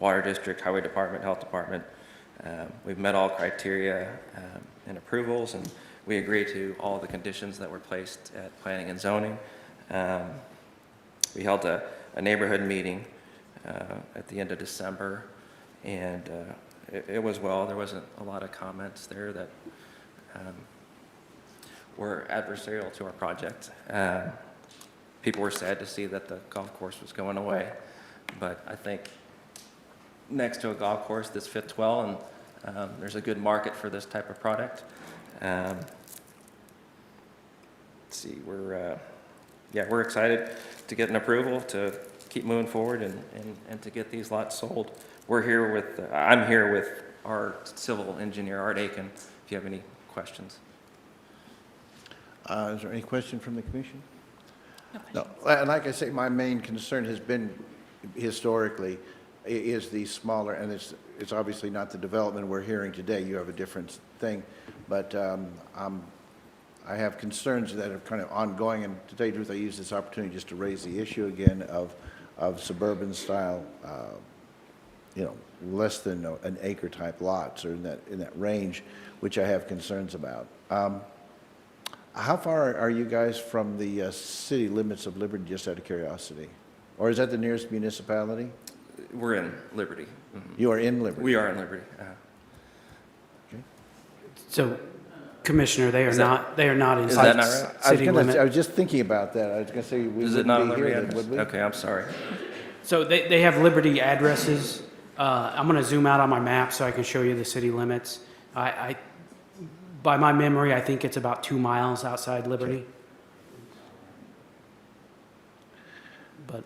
Water District, Highway Department, Health Department. We've met all criteria and approvals, and we agree to all the conditions that were placed at Planning and Zoning. We held a neighborhood meeting at the end of December, and it was well. There wasn't a lot of comments there that were adversarial to our project. People were sad to see that the golf course was going away, but I think next to a golf course, this fits well, and there's a good market for this type of product. Let's see, we're excited to get an approval to keep moving forward and to get these lots sold. I'm here with our civil engineer, Art Aiken, if you have any questions. Is there any question from the commission? No. And like I say, my main concern has been historically is the smaller, and it's obviously not the development we're hearing today. You have a different thing, but I have concerns that are kind of ongoing. And to tell you the truth, I use this opportunity just to raise the issue again of suburban style, less than an acre type lots, or in that range, which I have concerns about. How far are you guys from the city limits of Liberty, just out of curiosity? Or is that the nearest municipality? We're in Liberty. Mm-hmm. You are in Liberty? We are in Liberty. Okay. So, Commissioner, they are not inside is that not right? city limit. I was just thinking about that. I was going to say we Is wouldn't it not be a Liberty here then, address? would we? Okay, I'm sorry. So they have Liberty addresses. I'm going to zoom out on my map so I can show you the city limits. By my memory, I think it's about 2 miles outside Liberty. Okay. But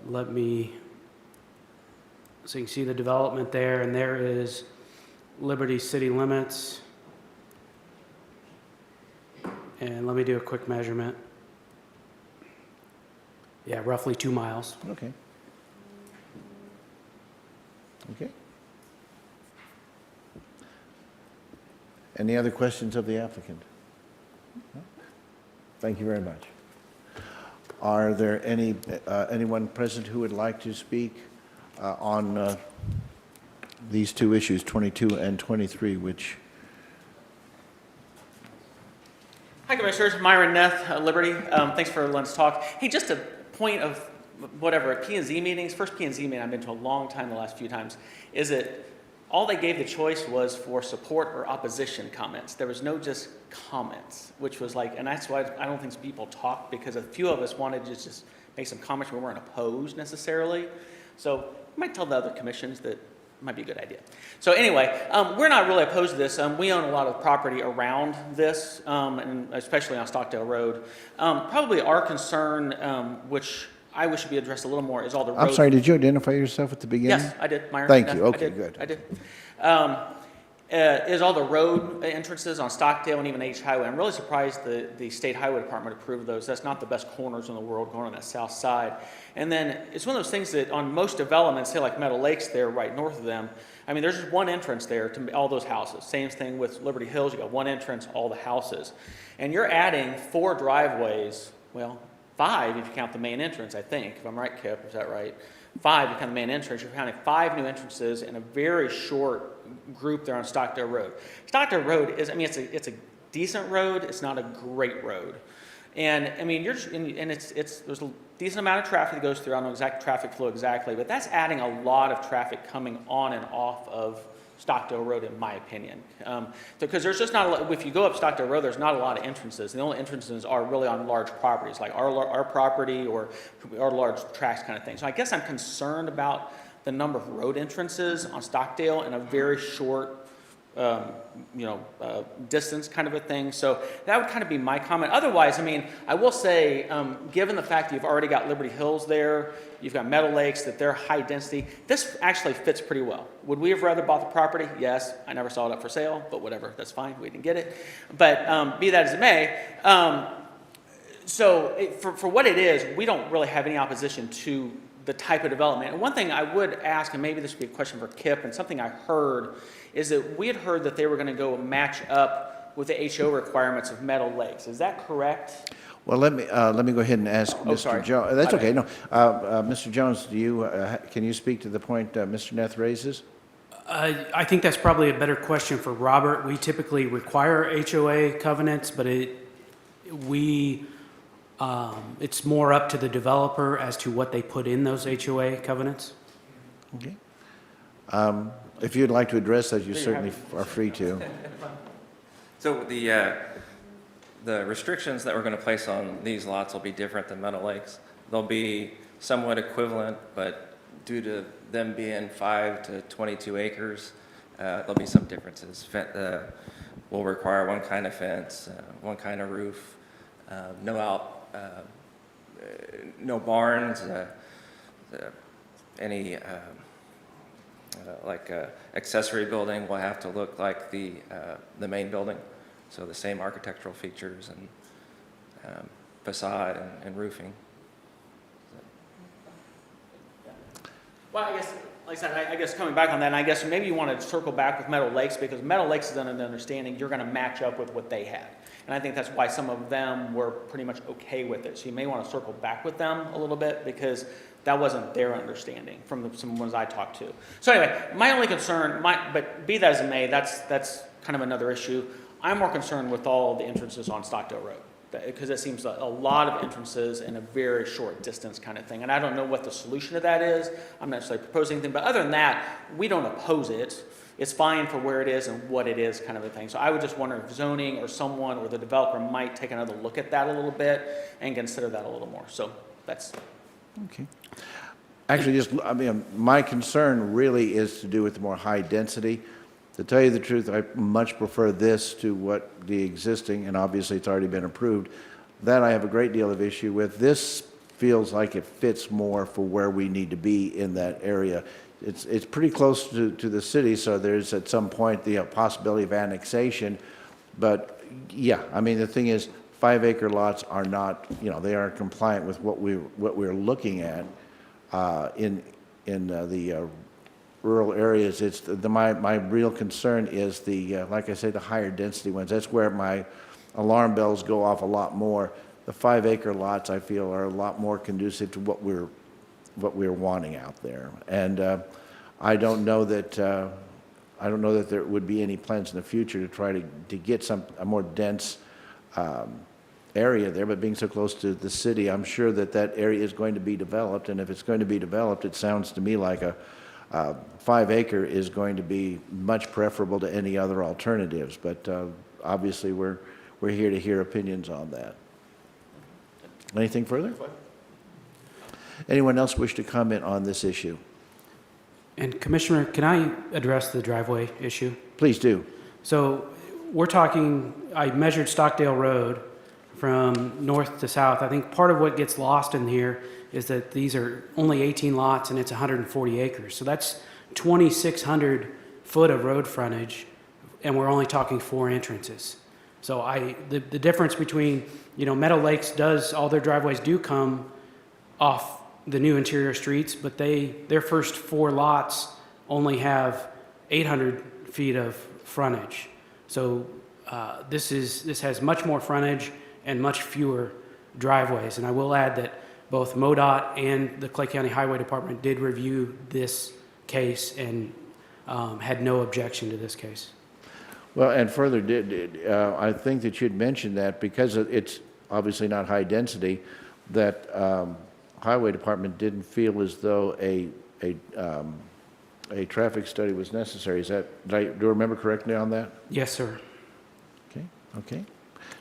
so you can see the development there, and there is Liberty city limits. And let me do a quick measurement. Yeah, roughly 2 miles. Okay. Okay. Any other questions of the applicant? No? Thank you very much. Are there anyone present who would like to speak on these two issues, 22 and 23, which... Hi, Commissioners. Myron Neth, Liberty. Thanks for letting us talk. Hey, just a point of whatever, at P&Z meetings, first P&Z meeting I've been to a long time, the last few times, is that all they gave the choice was for support or opposition comments. There was no just comments, which was like, and that's why I don't think people talked, because a few of us wanted to just make some comments. We weren't opposed necessarily. So you might tell the other commissions that might be a good idea. So anyway, we're not really opposed to this. We own a lot of property around this, and especially on Stockdale Road. Probably our concern, which I wish should be addressed a little more, is all the roads. I'm sorry, did you identify yourself at the beginning? Yes, I did, Myron. Thank you. I Okay, did. good. I did. Is all the road entrances on Stockdale and even H Highway. I'm really surprised the State Highway Department approved those. That's not the best corners in the world going on that south side. And then it's one of those things that on most developments, say like Meadow Lakes there right north of them, I mean, there's just one entrance there to all those houses. Same thing with Liberty Hills. You got one entrance, all the houses. And you're adding 4 driveways, well, 5 if you count the main entrance, I think. If I'm right, Kip, is that right? 5 if you count the main entrance. You're counting 5 new entrances in a very short group there on Stockdale Road. Stockdale Road is, I mean, it's a decent road. It's not a great road. And I mean, there's a decent amount of traffic that goes through. I don't know exact traffic flow exactly, but that's adding a lot of traffic coming on and off of Stockdale Road, in my opinion. Because there's just not a lot, if you go up Stockdale Road, there's not a lot of entrances. The only entrances are really on large properties, like our property or large tracts kind of thing. So I guess I'm concerned about the number of road entrances on Stockdale in a very short distance kind of a thing. So that would kind of be my comment. Otherwise, I mean, I will say, given the fact that you've already got Liberty Hills there, you've got Meadow Lakes, that they're high density, this actually fits pretty well. Would we have rather bought the property? Yes. I never saw it up for sale, but whatever, that's fine. We didn't get it. But be that as it may, for what it is, we don't really have any opposition to the type of development. And one thing I would ask, and maybe this would be a question for Kip, and something I heard, is that we had heard that they were going to go match up with the HO requirements of Meadow Lakes. Is that correct? Well, let me go ahead and ask Mr. sorry. Jones. That's My okay, no. Mr. Jones, can you speak to the point Mr. Neff raises? I think that's probably a better question for Robert. We typically require HOA covenants, but it's more up to the developer as to what they put in those HOA covenants. Okay. If you'd like to address that, you certainly are free to. So the restrictions that we're going to place on these lots will be different than Meadow Lakes. They'll be somewhat equivalent, but due to them being 5 to 22 acres, there'll be some differences. We'll require one kind of fence, one kind of roof, no barns, any accessory building will have to look like the main building. So the same architectural features and facade and roofing. Well, I guess, like I said, I guess coming back on that, and I guess maybe you want to circle back with Meadow Lakes, because Meadow Lakes is under the understanding you're going to match up with what they had. And I think that's why some of them were pretty much okay with it. So you may want to circle back with them a little bit, because that wasn't their understanding from some ones I talked to. So anyway, my only concern, but be that as it may, that's kind of another issue. I'm more concerned with all the entrances on Stockdale Road, because it seems a lot of entrances in a very short distance kind of thing. And I don't know what the solution to that is. I'm not necessarily proposing anything, but other than that, we don't oppose it. It's fine for where it is and what it is kind of a thing. So I would just wonder if zoning or someone or the developer might take another look at that a little bit and consider that a little more. So that's... Okay. Actually, my concern really is to do with the more high density. To tell you the truth, I much prefer this to what the existing, and obviously it's already been approved, that I have a great deal of issue with. This feels like it fits more for where we need to be in that area. It's pretty close to the city, so there's at some point the possibility of annexation. But yeah, I mean, the thing is, 5-acre lots are not, they aren't compliant with what we're looking at in the rural areas. It's my real concern is like I say, the higher density ones. That's where my alarm bells go off a lot more. The 5-acre lots, I feel, are a lot more conducive to what we're wanting out there. And I don't know that there would be any plans in the future to try to get a more dense area there. But being so close to the city, I'm sure that area is going to be developed. And if it's going to be developed, it sounds to me like a 5-acre is going to be much preferable to any other alternatives, but obviously we're here to hear opinions on that. Anything further? Anyone else wish to comment on this issue? And Commissioner, can I address the driveway issue? Please do. So we're talking, I measured Stockdale Road from north to south. I think part of what gets lost in here is that these are only 18 lots and it's 140 acres. So that's 2,600 foot of road frontage, and we're only talking 4 entrances. So the difference between, Meadow Lakes all their driveways do come off the new interior streets, but their first 4 lots only have 800 feet of frontage. So this has much more frontage and much fewer driveways. And I will add that both MoDOT and the Clay County Highway Department did review this case and had no objection to this case. Well, and further, I think that you'd mentioned that because it's obviously not high density, that Highway Department didn't feel as though a traffic study was necessary. Do I remember correctly on that? Yes, sir. Okay.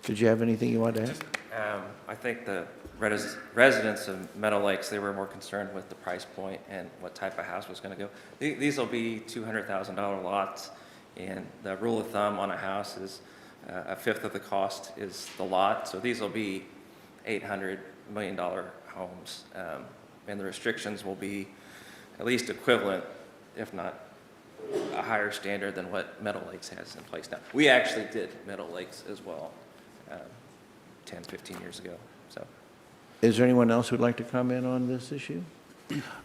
Did you have anything you wanted to add? I think the residents of Meadow Lakes, they were more concerned with the price point and what type of house was going to go. These will be $200,000 lots, and the rule of thumb on a house is a fifth of the cost is the lot. So these will be $800 million homes, and the restrictions will be at least equivalent, if not a higher standard than what Meadow Lakes has in place now. We actually did Meadow Lakes as well 10, 15 years ago. So, is there anyone else who'd like to comment on this issue?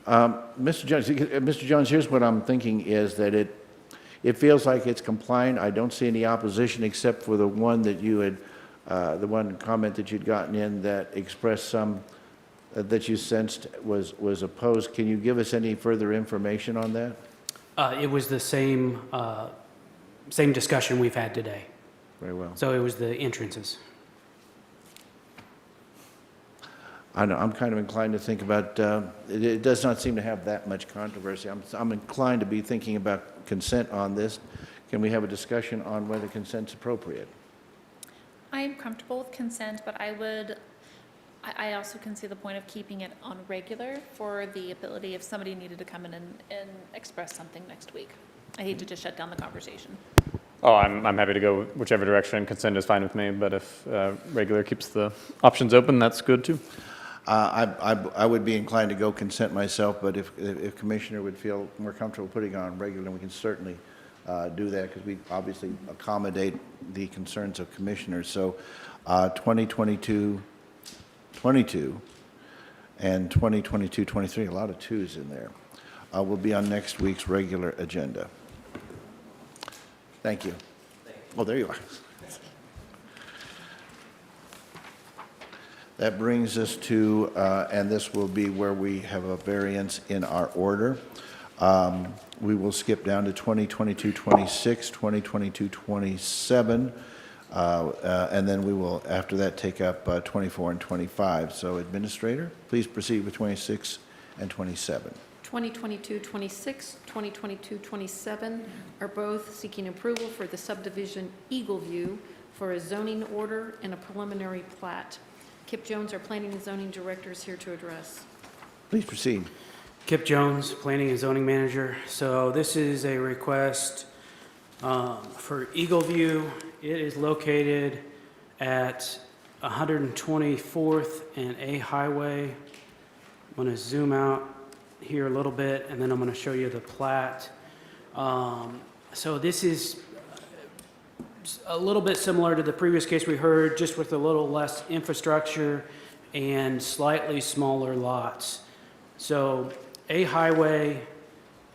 Mr. Jones, here's what I'm thinking is that it feels like it's compliant. I don't see any opposition except for the one that you had the one comment that you'd gotten in that expressed some, that you sensed was opposed. Can you give us any further information on that? It was the same discussion we've had today. Very well. So it was the entrances. I know, I'm kind of inclined to think about, it does not seem to have that much controversy. I'm inclined to be thinking about consent on this. Can we have a discussion on whether consent's appropriate? I am comfortable with consent, but I also can see the point of keeping it on regular for the ability if somebody needed to come in and express something next week. I hate to just shut down the conversation. Oh, I'm happy to go whichever direction. Consent is fine with me, but if regular keeps the options open, that's good too. I would be inclined to go consent myself, but if Commissioner would feel more comfortable putting it on regular, we can certainly do that, because we obviously accommodate the concerns of commissioners. So 2022-22 and 2022-23, a lot of twos in there, will be on next week's regular agenda. Thank you. Oh, there you are. That brings us to, and this will be where we have a variance in our order. We will skip down to 2022-26, 2022-27, and then we will, after that, take up 24 and 25. So, Administrator, please proceed with 26 and 27. 2022-26, 2022-27 are both seeking approval for the subdivision Eagle View for a zoning order and a preliminary plat. Kip Jones, our Planning and Zoning Director, is here to address. Please proceed. Kip Jones, Planning and Zoning Manager. So this is a request for Eagle View. It is located at 124th and A Highway. I'm going to zoom out here a little bit, and then I'm going to show you the plat. So this is a little bit similar to the previous case we heard, just with a little less infrastructure and slightly smaller lots. So A Highway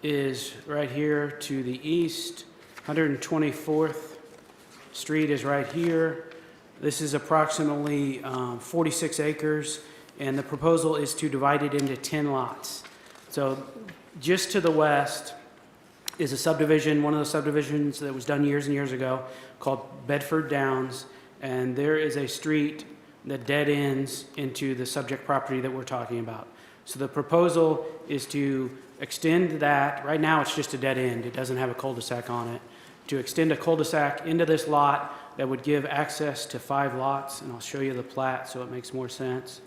is right here to the east, 124th Street is right here. This is approximately 46 acres, and the proposal is to divide it into 10 lots. So just to the west is a subdivision, one of those subdivisions that was done years and years ago, called Bedford Downs, and there is a street that dead ends into the subject property that we're talking about. So the proposal is to extend that. Right now it's just a dead end, it doesn't have a cul-de-sac on it. To extend a cul-de-sac into this lot that would give access to 5 lots, and I'll show you the plat so it makes more sense.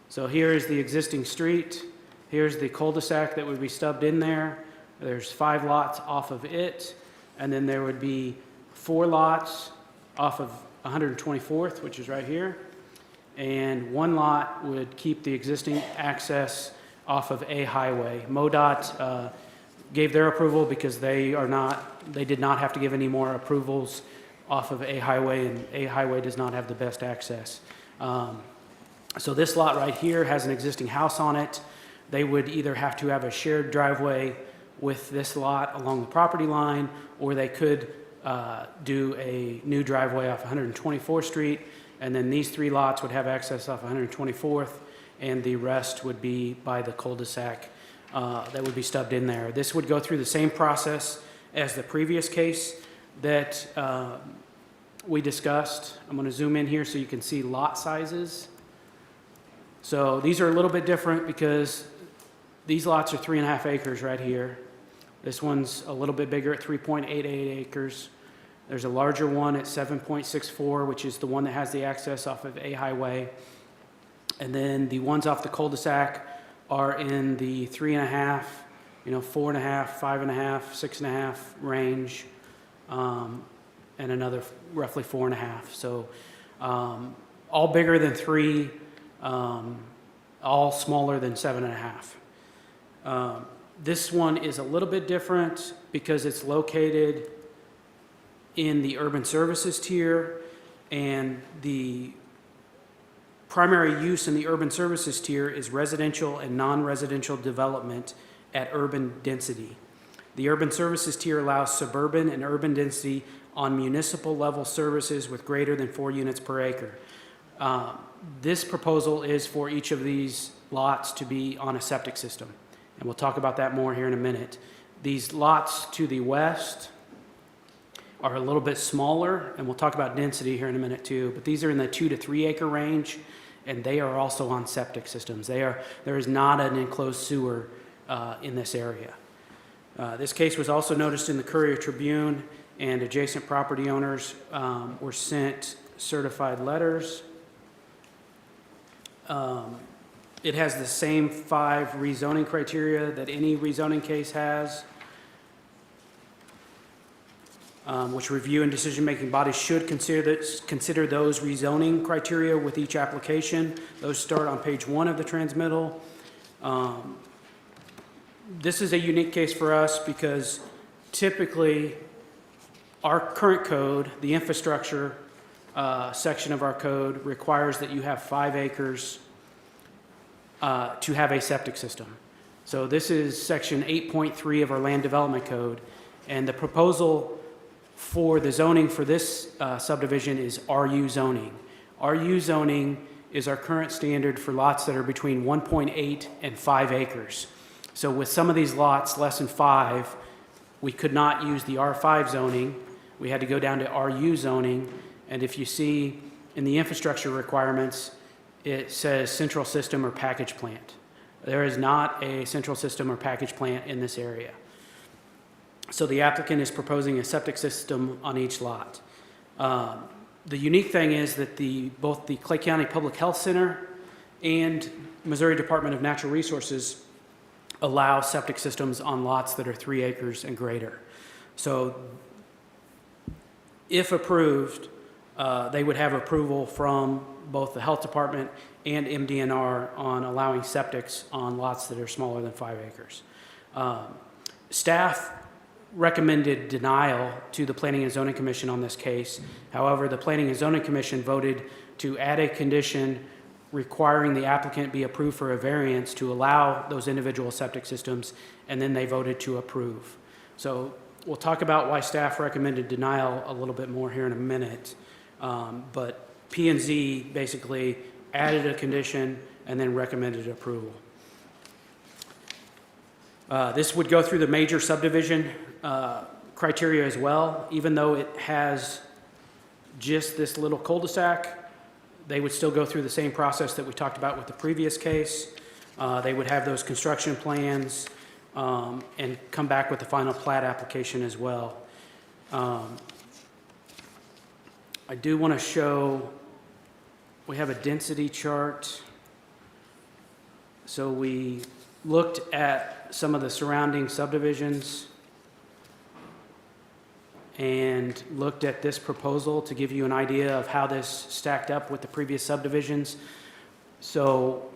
So here is the existing street, here's the cul-de-sac that would be stubbed in there. There's 5 lots off of it, and then there would be 4 lots off of 124th, which is right here, and 1 lot would keep the existing access off of A Highway. MoDOT gave their approval because they did not have to give any more approvals off of A Highway, and A Highway does not have the best access. So this lot right here has an existing house on it. They would either have to have a shared driveway with this lot along the property line, or they could do a new driveway off 124th Street, and then these 3 lots would have access off 124th, and the rest would be by the cul-de-sac that would be stubbed in there. This would go through the same process as the previous case that we discussed. I'm going to zoom in here so you can see lot sizes. So these are a little bit different because these lots are 3.5 acres right here. This one's a little bit bigger at 3.88 acres. There's a larger one at 7.64, which is the one that has the access off of A Highway. And then the ones off the cul-de-sac are in the 3.5, 4.5, 5.5, 6.5 range, and another roughly 4.5. So all bigger than 3, all smaller than 7.5. This one is a little bit different because it's located in the urban services tier, and the primary use in the urban services tier is residential and non-residential development at urban density. The urban services tier allows suburban and urban density on municipal level services with greater than 4 units per acre. This proposal is for each of these lots to be on a septic system, and we'll talk about that more here in a minute. These lots to the west are a little bit smaller, and we'll talk about density here in a minute too, but these are in the 2 to 3 acre range, and they are also on septic systems. There is not an enclosed sewer in this area. This case was also noticed in the Courier Tribune, and adjacent property owners were sent certified letters. It has the same 5 rezoning criteria that any rezoning case has, which review and decision-making bodies should consider those rezoning criteria with each application. Those start on page 1 of the transmittal. This is a unique case for us because typically our current code, the infrastructure section of our code, requires that you have 5 acres to have a septic system. So this is section 8.3 of our land development code, and the proposal for the zoning for this subdivision is RU zoning. RU zoning is our current standard for lots that are between 1.8 and 5 acres. So with some of these lots less than 5, we could not use the R5 zoning. We had to go down to RU zoning, and if you see in the infrastructure requirements, it says central system or package plant. There is not a central system or package plant in this area. So the applicant is proposing a septic system on each lot. The unique thing is that both the Clay County Public Health Center and Missouri Department of Natural Resources allow septic systems on lots that are 3 acres and greater. So if approved, they would have approval from both the health department and MDNR on allowing septics on lots that are smaller than 5 acres. Staff recommended denial to the Planning and Zoning Commission on this case. However, the Planning and Zoning Commission voted to add a condition requiring the applicant be approved for a variance to allow those individual septic systems, and then they voted to approve. So we'll talk about why staff recommended denial a little bit more here in a minute. But P&Z basically added a condition and then recommended approval. This would go through the major subdivision criteria as well. Even though it has just this little cul-de-sac, they would still go through the same process that we talked about with the previous case. They would have those construction plans and come back with the final plat application as well. I do want to show, we have a density chart. So we looked at some of the surrounding subdivisions and looked at this proposal to give you an idea of how this stacked up with the previous subdivisions. So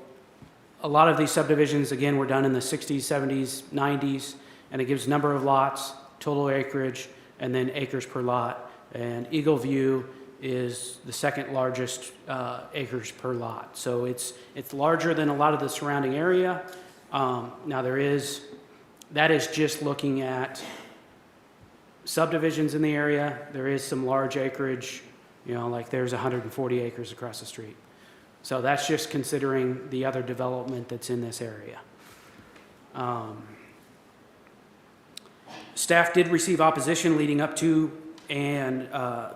a lot of these subdivisions, again, were done in the 60s, 70s, 90s, and it gives number of lots, total acreage, and then acres per lot. And Eagle View is the second largest acres per lot. So it's larger than a lot of the surrounding area. Now that is just looking at subdivisions in the area. There is some large acreage, like there's 140 acres across the street. So that's just considering the other development that's in this area. Staff did receive opposition leading up to and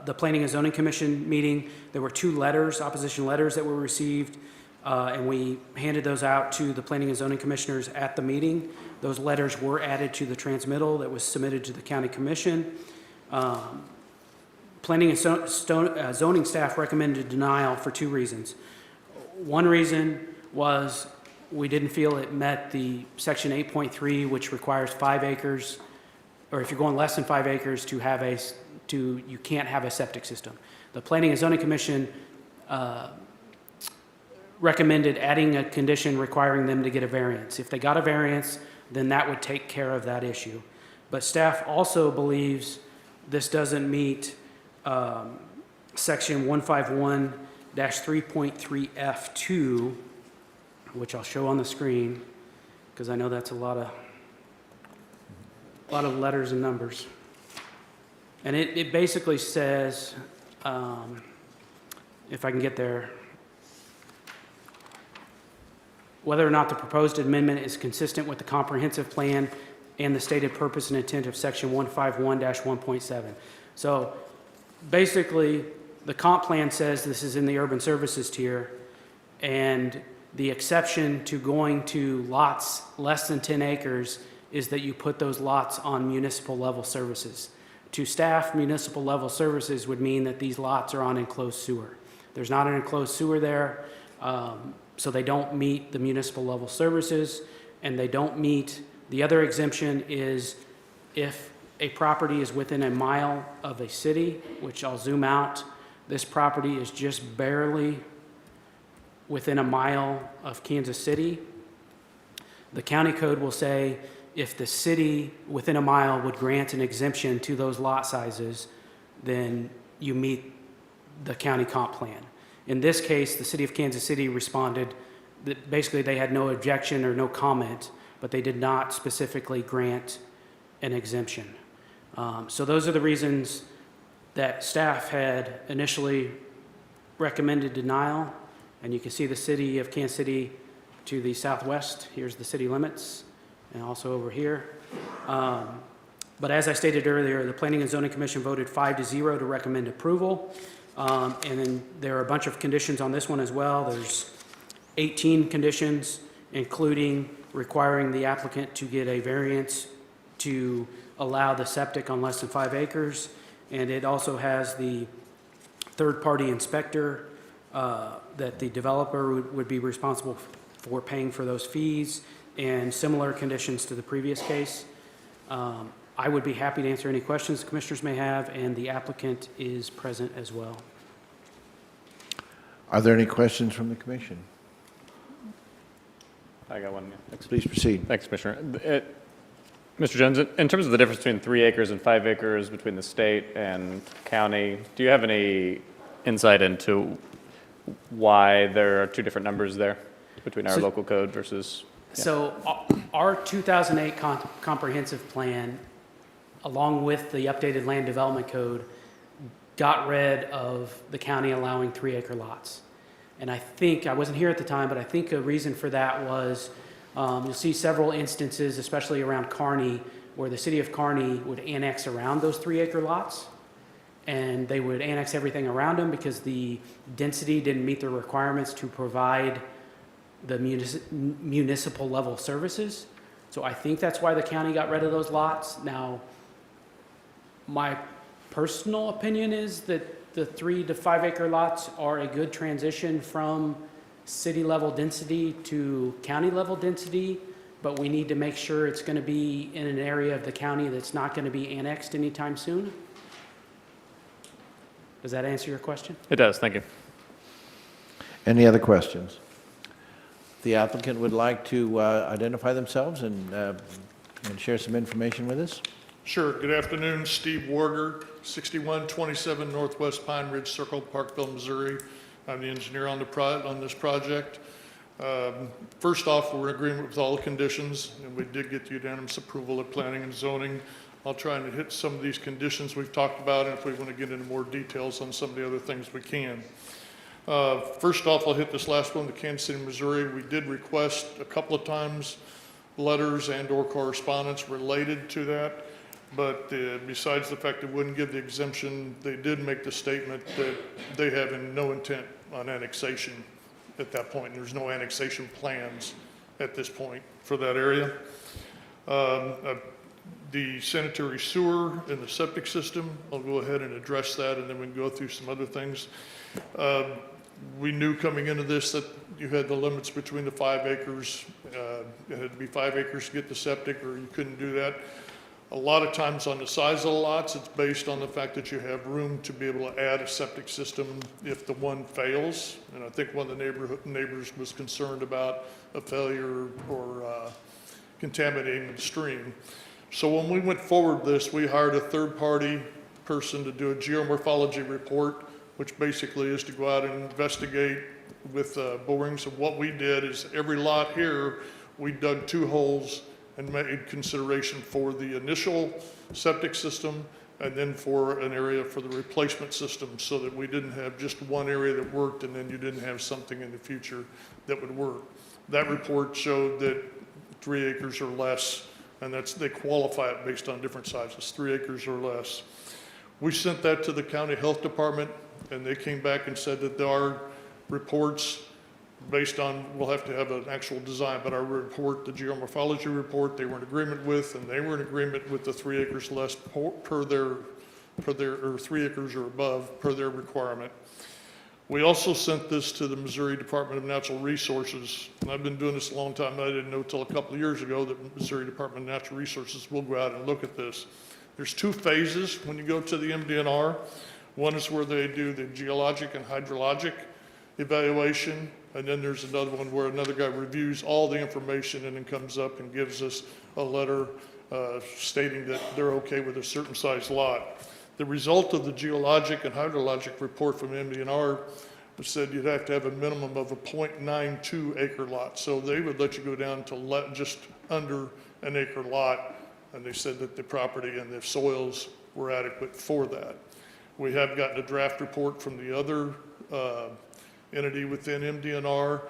the Planning and Zoning Commission meeting. There were 2 letters, opposition letters that were received, and we handed those out to the Planning and Zoning Commissioners at the meeting. Those letters were added to the transmittal that was submitted to the County Commission. Planning and Zoning staff recommended denial for 2 reasons. One reason was we didn't feel it met the section 8.3, which requires 5 acres, or if you're going less than 5 acres you can't have a septic system. The Planning and Zoning Commission recommended adding a condition requiring them to get a variance. If they got a variance, then that would take care of that issue. But staff also believes this doesn't meet section 151-3.3F2, which I'll show on the screen, because I know that's a lot of a lot of letters and numbers. And it basically says, if I can get there, whether or not the proposed amendment is consistent with the comprehensive plan and the stated purpose and intent of section 151-1.7. So basically, the comp plan says this is in the urban services tier, and the exception to going to lots less than 10 acres is that you put those lots on municipal level services. To staff, municipal level services would mean that these lots are on enclosed sewer. There's not an enclosed sewer there, so they don't meet the municipal level services, and they don't meet, the other exemption is if a property is within a mile of a city, which I'll zoom out. This property is just barely within a mile of Kansas City. The county code will say if the city within a mile would grant an exemption to those lot sizes, then you meet the county comp plan. In this case, the city of Kansas City responded that basically they had no objection or no comment, but they did not specifically grant an exemption. So those are the reasons that staff had initially recommended denial. And you can see the city of Kansas City to the southwest. Here's the city limits, and also over here. But as I stated earlier, the Planning and Zoning Commission voted 5-0 to recommend approval. And then there are a bunch of conditions on this one as well. There's 18 conditions, including requiring the applicant to get a variance to allow the septic on less than 5 acres. And it also has the third-party inspector that the developer would be responsible for paying for those fees, and similar conditions to the previous case. I would be happy to answer any questions the commissioners may have, and the applicant is present as well. Are there any questions from the commission? I got one. Please proceed. Thanks, Commissioner. Mr. Jones, in terms of the difference between 3 acres and 5 acres between the state and county, do you have any insight into why there are two different numbers there between our local code versus? Yeah. So our 2008 comprehensive plan, along with the updated land development code, got rid of the county allowing 3-acre lots. And I think, I wasn't here at the time, but I think a reason for that was you'll see several instances, especially around Kearney, where the city of Kearney would annex around those 3-acre lots. And they would annex everything around them because the density didn't meet the requirements to provide the municipal level services. So I think that's why the county got rid of those lots. Now, my personal opinion is that the 3 to 5 acre lots are a good transition from city level density to county level density, but we need to make sure it's going to be in an area of the county that's not going to be annexed anytime soon. Does that answer your question? It does, thank you. Any other questions? The applicant would like to identify themselves and share some information with us. Sure. Good afternoon. Steve Warger, 6127 Northwest Pine Ridge Circle, Parkville, Missouri. I'm the engineer on this project. First off, we're in agreement with all the conditions, and we did get the unanimous approval of planning and zoning. I'll try and hit some of these conditions we've talked about, and if we want to get into more details on some of the other things, we can. First off, I'll hit this last one, the Kansas City, Missouri. We did request a couple of times letters and/or correspondence related to that, but besides the fact it wouldn't give the exemption, they did make the statement that they have no intent on annexation at that point. There's no annexation plans at this point for that area. The sanitary sewer and the septic system, I'll go ahead and address that, and then we can go through some other things. We knew coming into this that you had the limits between the 5 acres. It had to be 5 acres to get the septic, or you couldn't do that. A lot of times on the size of the lots, it's based on the fact that you have room to be able to add a septic system if the one fails. And I think one of the neighbors was concerned about a failure or contaminating the stream. So when we went forward this, we hired a third-party person to do a geomorphology report, which basically is to go out and investigate with borings. And what we did is every lot here, we dug 2 holes and made consideration for the initial septic system and then for an area for the replacement system, so that we didn't have just one area that worked and then you didn't have something in the future that would work. That report showed that 3 acres or less, and they qualify it based on different sizes, 3 acres or less. We sent that to the county health department, and they came back and said that our reports, based on, we'll have to have an actual design, but our report, the geomorphology report, they were in agreement with, and they were in agreement with the 3 acres less per their, or 3 acres or above per their requirement. We also sent this to the Missouri Department of Natural Resources, and I've been doing this a long time, and I didn't know until a couple of years ago that Missouri Department of Natural Resources will go out and look at this. There's 2 phases when you go to the MDNR. One is where they do the geologic and hydrologic evaluation, and then there's another one where another guy reviews all the information and then comes up and gives us a letter stating that they're okay with a certain size lot. The result of the geologic and hydrologic report from MDNR said you'd have to have a minimum of a 0.92 acre lot. So they would let you go down to just under an acre lot, and they said that the property and the soils were adequate for that. We have gotten a draft report from the other entity within MDNR.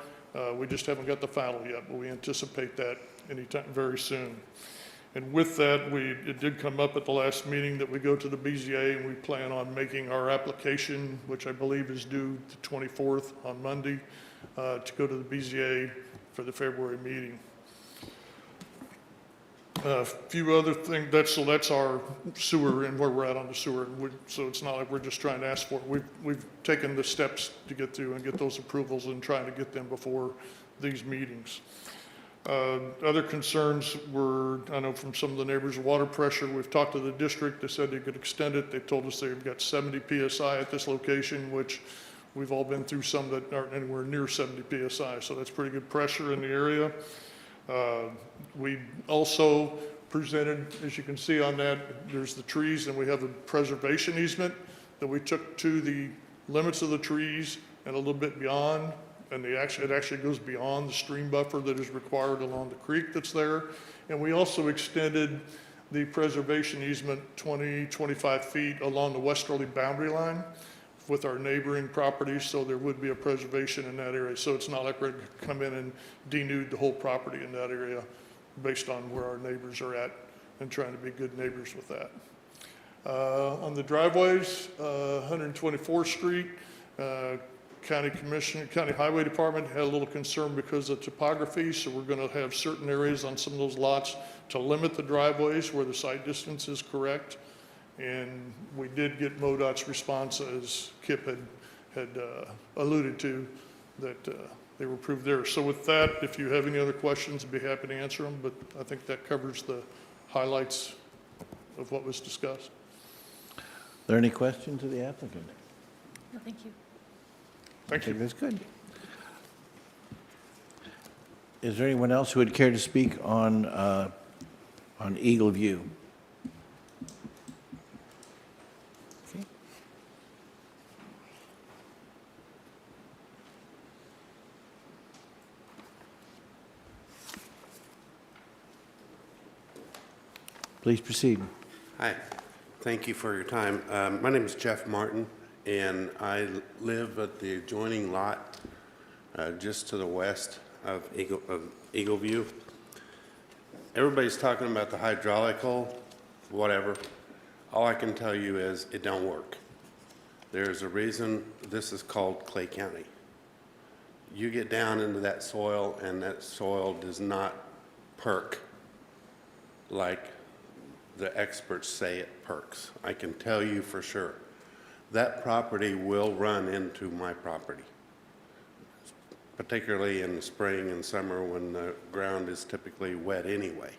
We just haven't got the final yet, but we anticipate that anytime very soon. And with that, it did come up at the last meeting that we go to the BZA, and we plan on making our application, which I believe is due the 24th on Monday, to go to the BZA for the February meeting. A few other things, that's our sewer and where we're at on the sewer. So it's not like we're just trying to ask for it. We've taken the steps to get through and get those approvals and trying to get them before these meetings. Other concerns were, I know from some of the neighbors, water pressure. We've talked to the district. They said they could extend it. They told us they've got 70 PSI at this location, which we've all been through some that aren't anywhere near 70 PSI. So that's pretty good pressure in the area. We also presented, as you can see on that, there's the trees, and we have a preservation easement that we took to the limits of the trees and a little bit beyond. And it actually goes beyond the stream buffer that is required along the creek that's there. And we also extended the preservation easement 25 feet along the westerly boundary line with our neighboring properties, so there would be a preservation in that area. So it's not like we're going to come in and denude the whole property in that area based on where our neighbors are at and trying to be good neighbors with that. On the driveways, 124th Street, County Highway Department had a little concern because of topography, so we're going to have certain areas on some of those lots to limit the driveways where the site distance is correct. And we did get MoDOT's response, as Kip had alluded to, that they were approved there. So with that, if you have any other questions, I'd be happy to answer them, but I think that covers the highlights of what was discussed. Are there any questions of the applicant? No, thank you. Thank you. That's good. Is there anyone else who would care to speak on Eagle View? Okay. Please proceed. Hi, thank you for your time. My name is Jeff Martin, and I live at the adjoining lot just to the west of Eagle View. Everybody's talking about the hydraulical, whatever. All I can tell you is it don't work. There's a reason this is called Clay County. You get down into that soil, and that soil does not perk like the experts say it perks. I can tell you for sure. That property will run into my property, particularly in the spring and summer when the ground is typically wet anyway.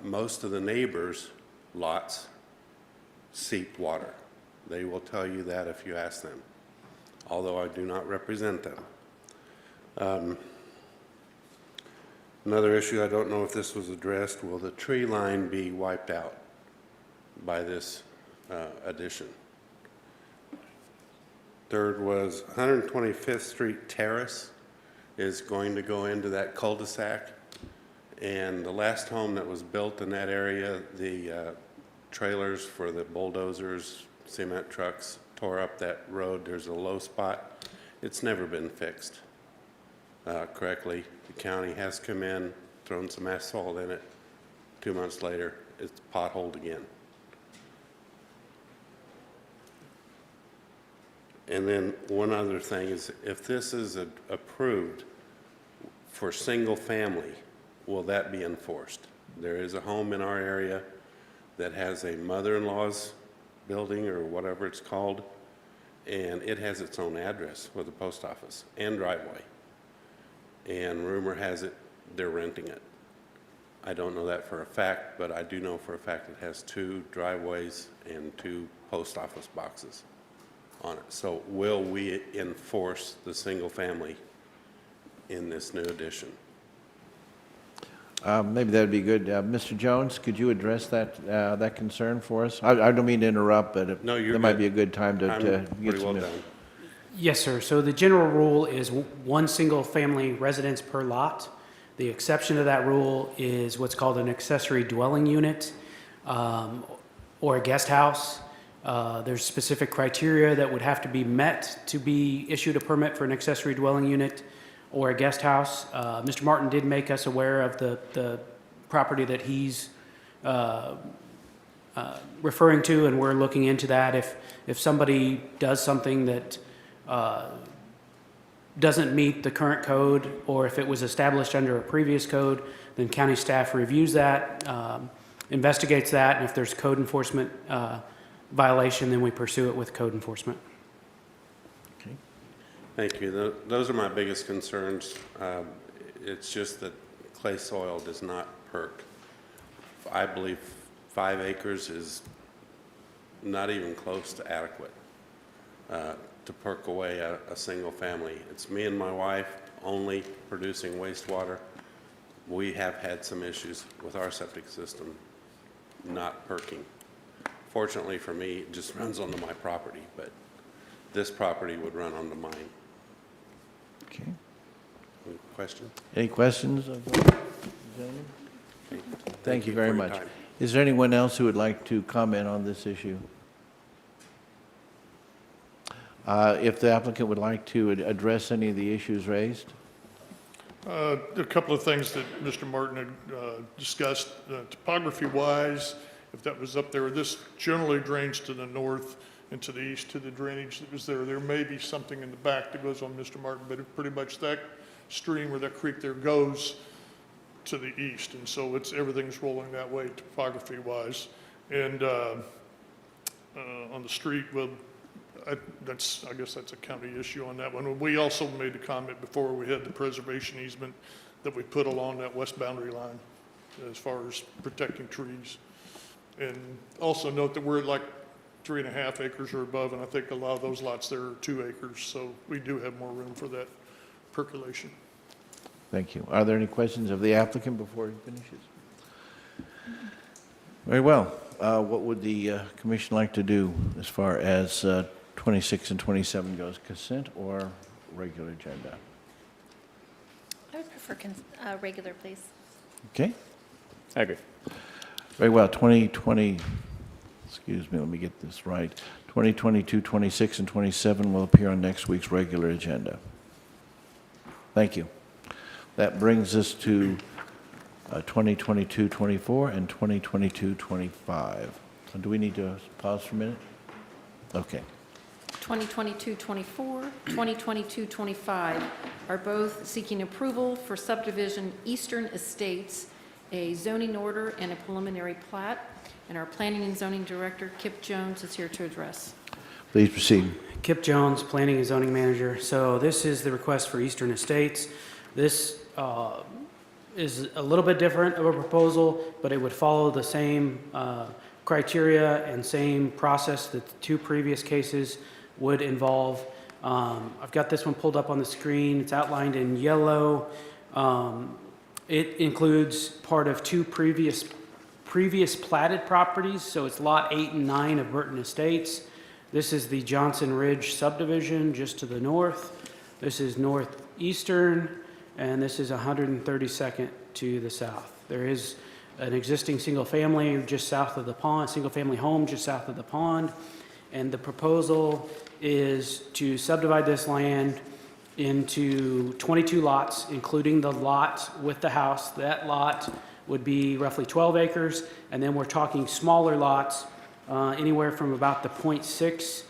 Most of the neighbors' lots seep water. They will tell you that if you ask them, although I do not represent them. Another issue, I don't know if this was addressed, will the tree line be wiped out by this addition? Third was 125th Street Terrace is going to go into that cul-de-sac, And the last home that was built in that area, the trailers for the bulldozers, cement trucks tore up that road. There's a low spot. It's never been fixed correctly. The county has come in, thrown some asphalt in it. 2 months later, it's potholed again. And then one other thing is, if this is approved for single family, will that be enforced? There is a home in our area that has a mother-in-law's building or whatever it's called, and it has its own address with a post office and driveway. And rumor has it they're renting it. I don't know that for a fact, but I do know for a fact it has 2 driveways and 2 post office boxes on it. So will we enforce the single family in this new addition? Maybe that'd be good. Mr. Jones, could you address that concern for us? I don't mean to interrupt, but No, you're that might good. be a good time to I'm get pretty some. well done. Yes, sir. So the general rule is one single-family residence per lot. The exception to that rule is what's called an accessory dwelling unit or a guest house. There's specific criteria that would have to be met to be issued a permit for an accessory dwelling unit or a guest house. Mr. Martin did make us aware of the property that he's referring to, and we're looking into that. If somebody does something that doesn't meet the current code, or if it was established under a previous code, then county staff reviews that, investigates that, and if there's code enforcement violation, then we pursue it with code enforcement. Okay. Thank you. Those are my biggest concerns. It's just that clay soil does not perk. I believe 5 acres is not even close to adequate to perk away a single family. It's me and my wife only producing wastewater. We have had some issues with our septic system not perking. Fortunately for me, it just runs onto my property, but this property would run onto mine. Okay. Any question? Any questions of the gentleman? Okay. Thank you for very your much. time. Is there anyone else who would like to comment on this issue? If the applicant would like to address any of the issues raised? A couple of things that Mr. Martin had discussed, topography-wise, if that was up there, this generally drains to the north and to the east to the drainage that was there. There may be something in the back that goes on Mr. Martin, but pretty much that stream or that creek there goes to the east, and so everything's rolling that way topography-wise. And on the street, well, I guess that's a county issue on that one. We also made a comment before we had the preservation easement that we put along that west boundary line as far as protecting trees. And also note that we're at like 3.5 acres or above, and I think a lot of those lots there are 2 acres, so we do have more room for that percolation. Thank you. Are there any questions of the applicant before he finishes? Very well. What would the commission like to do as far as 26 and 27 goes? Consent or regular agenda? I would prefer regular, please. Okay. I agree. Very well. 2020, excuse me, let me get this right. 2022, 26, and 27 will appear on next week's regular agenda. Thank you. That brings us to 2022-24 and 2022-25. Do we need to pause for a minute? Okay. 2022-24, 2022-25 are both seeking approval for subdivision Eastern Estates, a zoning order and a preliminary plat, and our Planning and Zoning Director, Kip Jones, is here to address. Please proceed. Kip Jones, Planning and Zoning Manager. So this is the request for Eastern Estates. This is a little bit different of a proposal, but it would follow the same criteria and same process that the 2 previous cases would involve. I've got this one pulled up on the screen. It's outlined in yellow. It includes part of 2 previous platted properties, so it's lot 8 and 9 of Burton Estates. This is the Johnson Ridge subdivision just to the north. This is northeastern, and this is 132nd to the south. There is an existing single-family just south of the pond, single-family home just south of the pond, and the proposal is to subdivide this land into 22 lots, including the lot with the house. That lot would be roughly 12 acres, and then we're talking smaller lots, anywhere from about the 0.6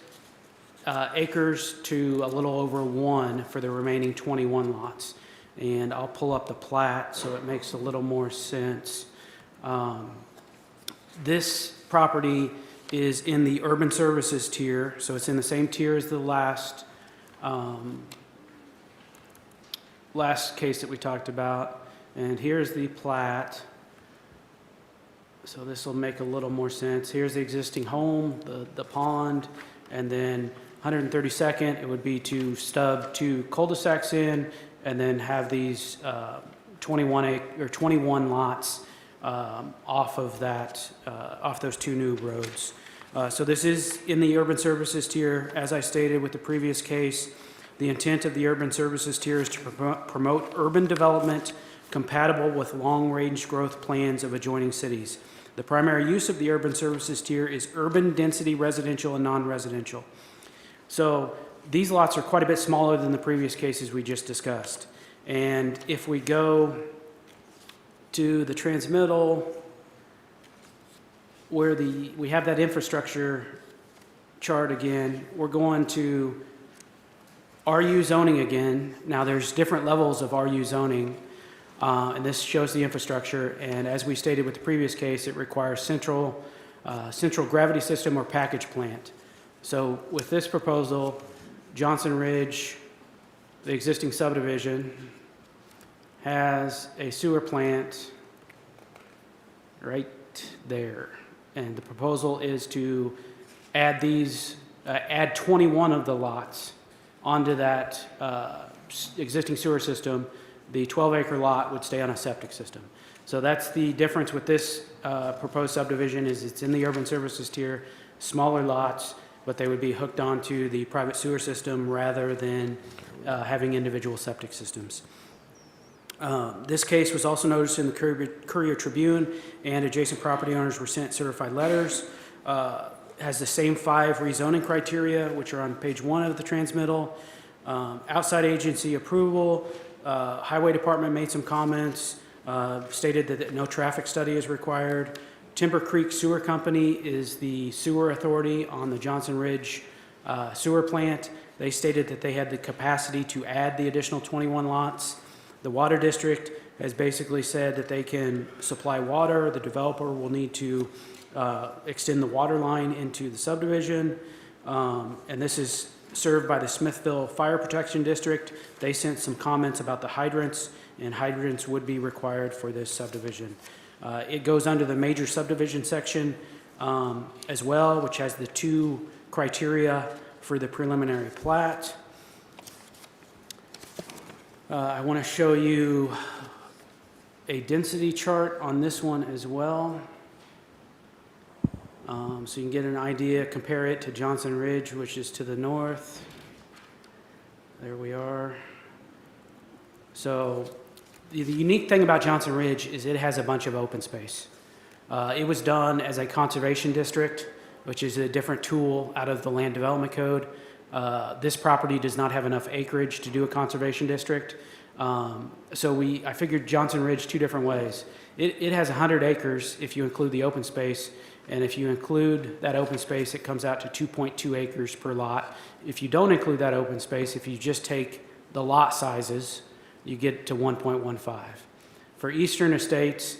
acres to a little over 1 for the remaining 21 lots. And I'll pull up the plat so it makes a little more sense. This property is in the urban services tier, so it's in the same tier as the last case that we talked about. And here's the plat. So this will make a little more sense. Here's the existing home, the pond, and then 132nd, it would be to stub 2 cul-de-sacs in, and then have these 21 lots off of that, off those 2 new roads. So this is in the urban services tier. As I stated with the previous case, the intent of the urban services tier is to promote urban development compatible with long-range growth plans of adjoining cities. The primary use of the urban services tier is urban density residential and non-residential. So these lots are quite a bit smaller than the previous cases we just discussed. And if we go to the transmittal, where we have that infrastructure chart again, we're going to RU zoning again. Now there's different levels of RU zoning, and this shows the infrastructure. And as we stated with the previous case, it requires central gravity system or package plant. So with this proposal, Johnson Ridge, the existing subdivision, has a sewer plant right there. And the proposal is to add add 21 of the lots onto that existing sewer system. The 12-acre lot would stay on a septic system. So that's the difference with this proposed subdivision, is it's in the urban services tier, smaller lots, but they would be hooked onto the private sewer system rather than having individual septic systems. This case was also noticed in the Courier Tribune, and adjacent property owners were sent certified letters. Has the same 5 rezoning criteria, which are on page 1 of the transmittal. Outside agency approval. Highway Department made some comments, stated that no traffic study is required. Timber Creek Sewer Company is the sewer authority on the Johnson Ridge sewer plant. They stated that they had the capacity to add the additional 21 lots. The Water District has basically said that they can supply water. The developer will need to extend the water line into the subdivision. And this is served by the Smithville Fire Protection District. They sent some comments about the hydrants, and hydrants would be required for this subdivision. It goes under the major subdivision section as well, which has the 2 criteria for the preliminary plat. I want to show you a density chart on this one as well. So you can get an idea, compare it to Johnson Ridge, which is to the north. There we are. So the unique thing about Johnson Ridge is it has a bunch of open space. It was done as a conservation district, which is a different tool out of the Land Development Code. This property does not have enough acreage to do a conservation district. So I figured Johnson Ridge 2 different ways. It has 100 acres if you include the open space. And if you include that open space, it comes out to 2.2 acres per lot. If you don't include that open space, if you just take the lot sizes, you get to 1.15. For Eastern Estates,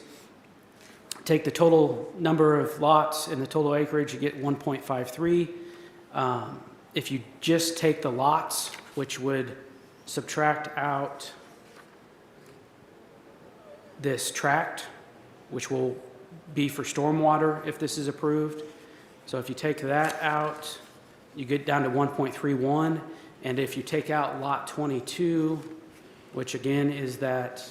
take the total number of lots and the total acreage, you get 1.53. If you just take the lots, which would subtract out this tract, which will be for stormwater if this is approved. So if you take that out, you get down to 1.31. And if you take out lot 22, which again is that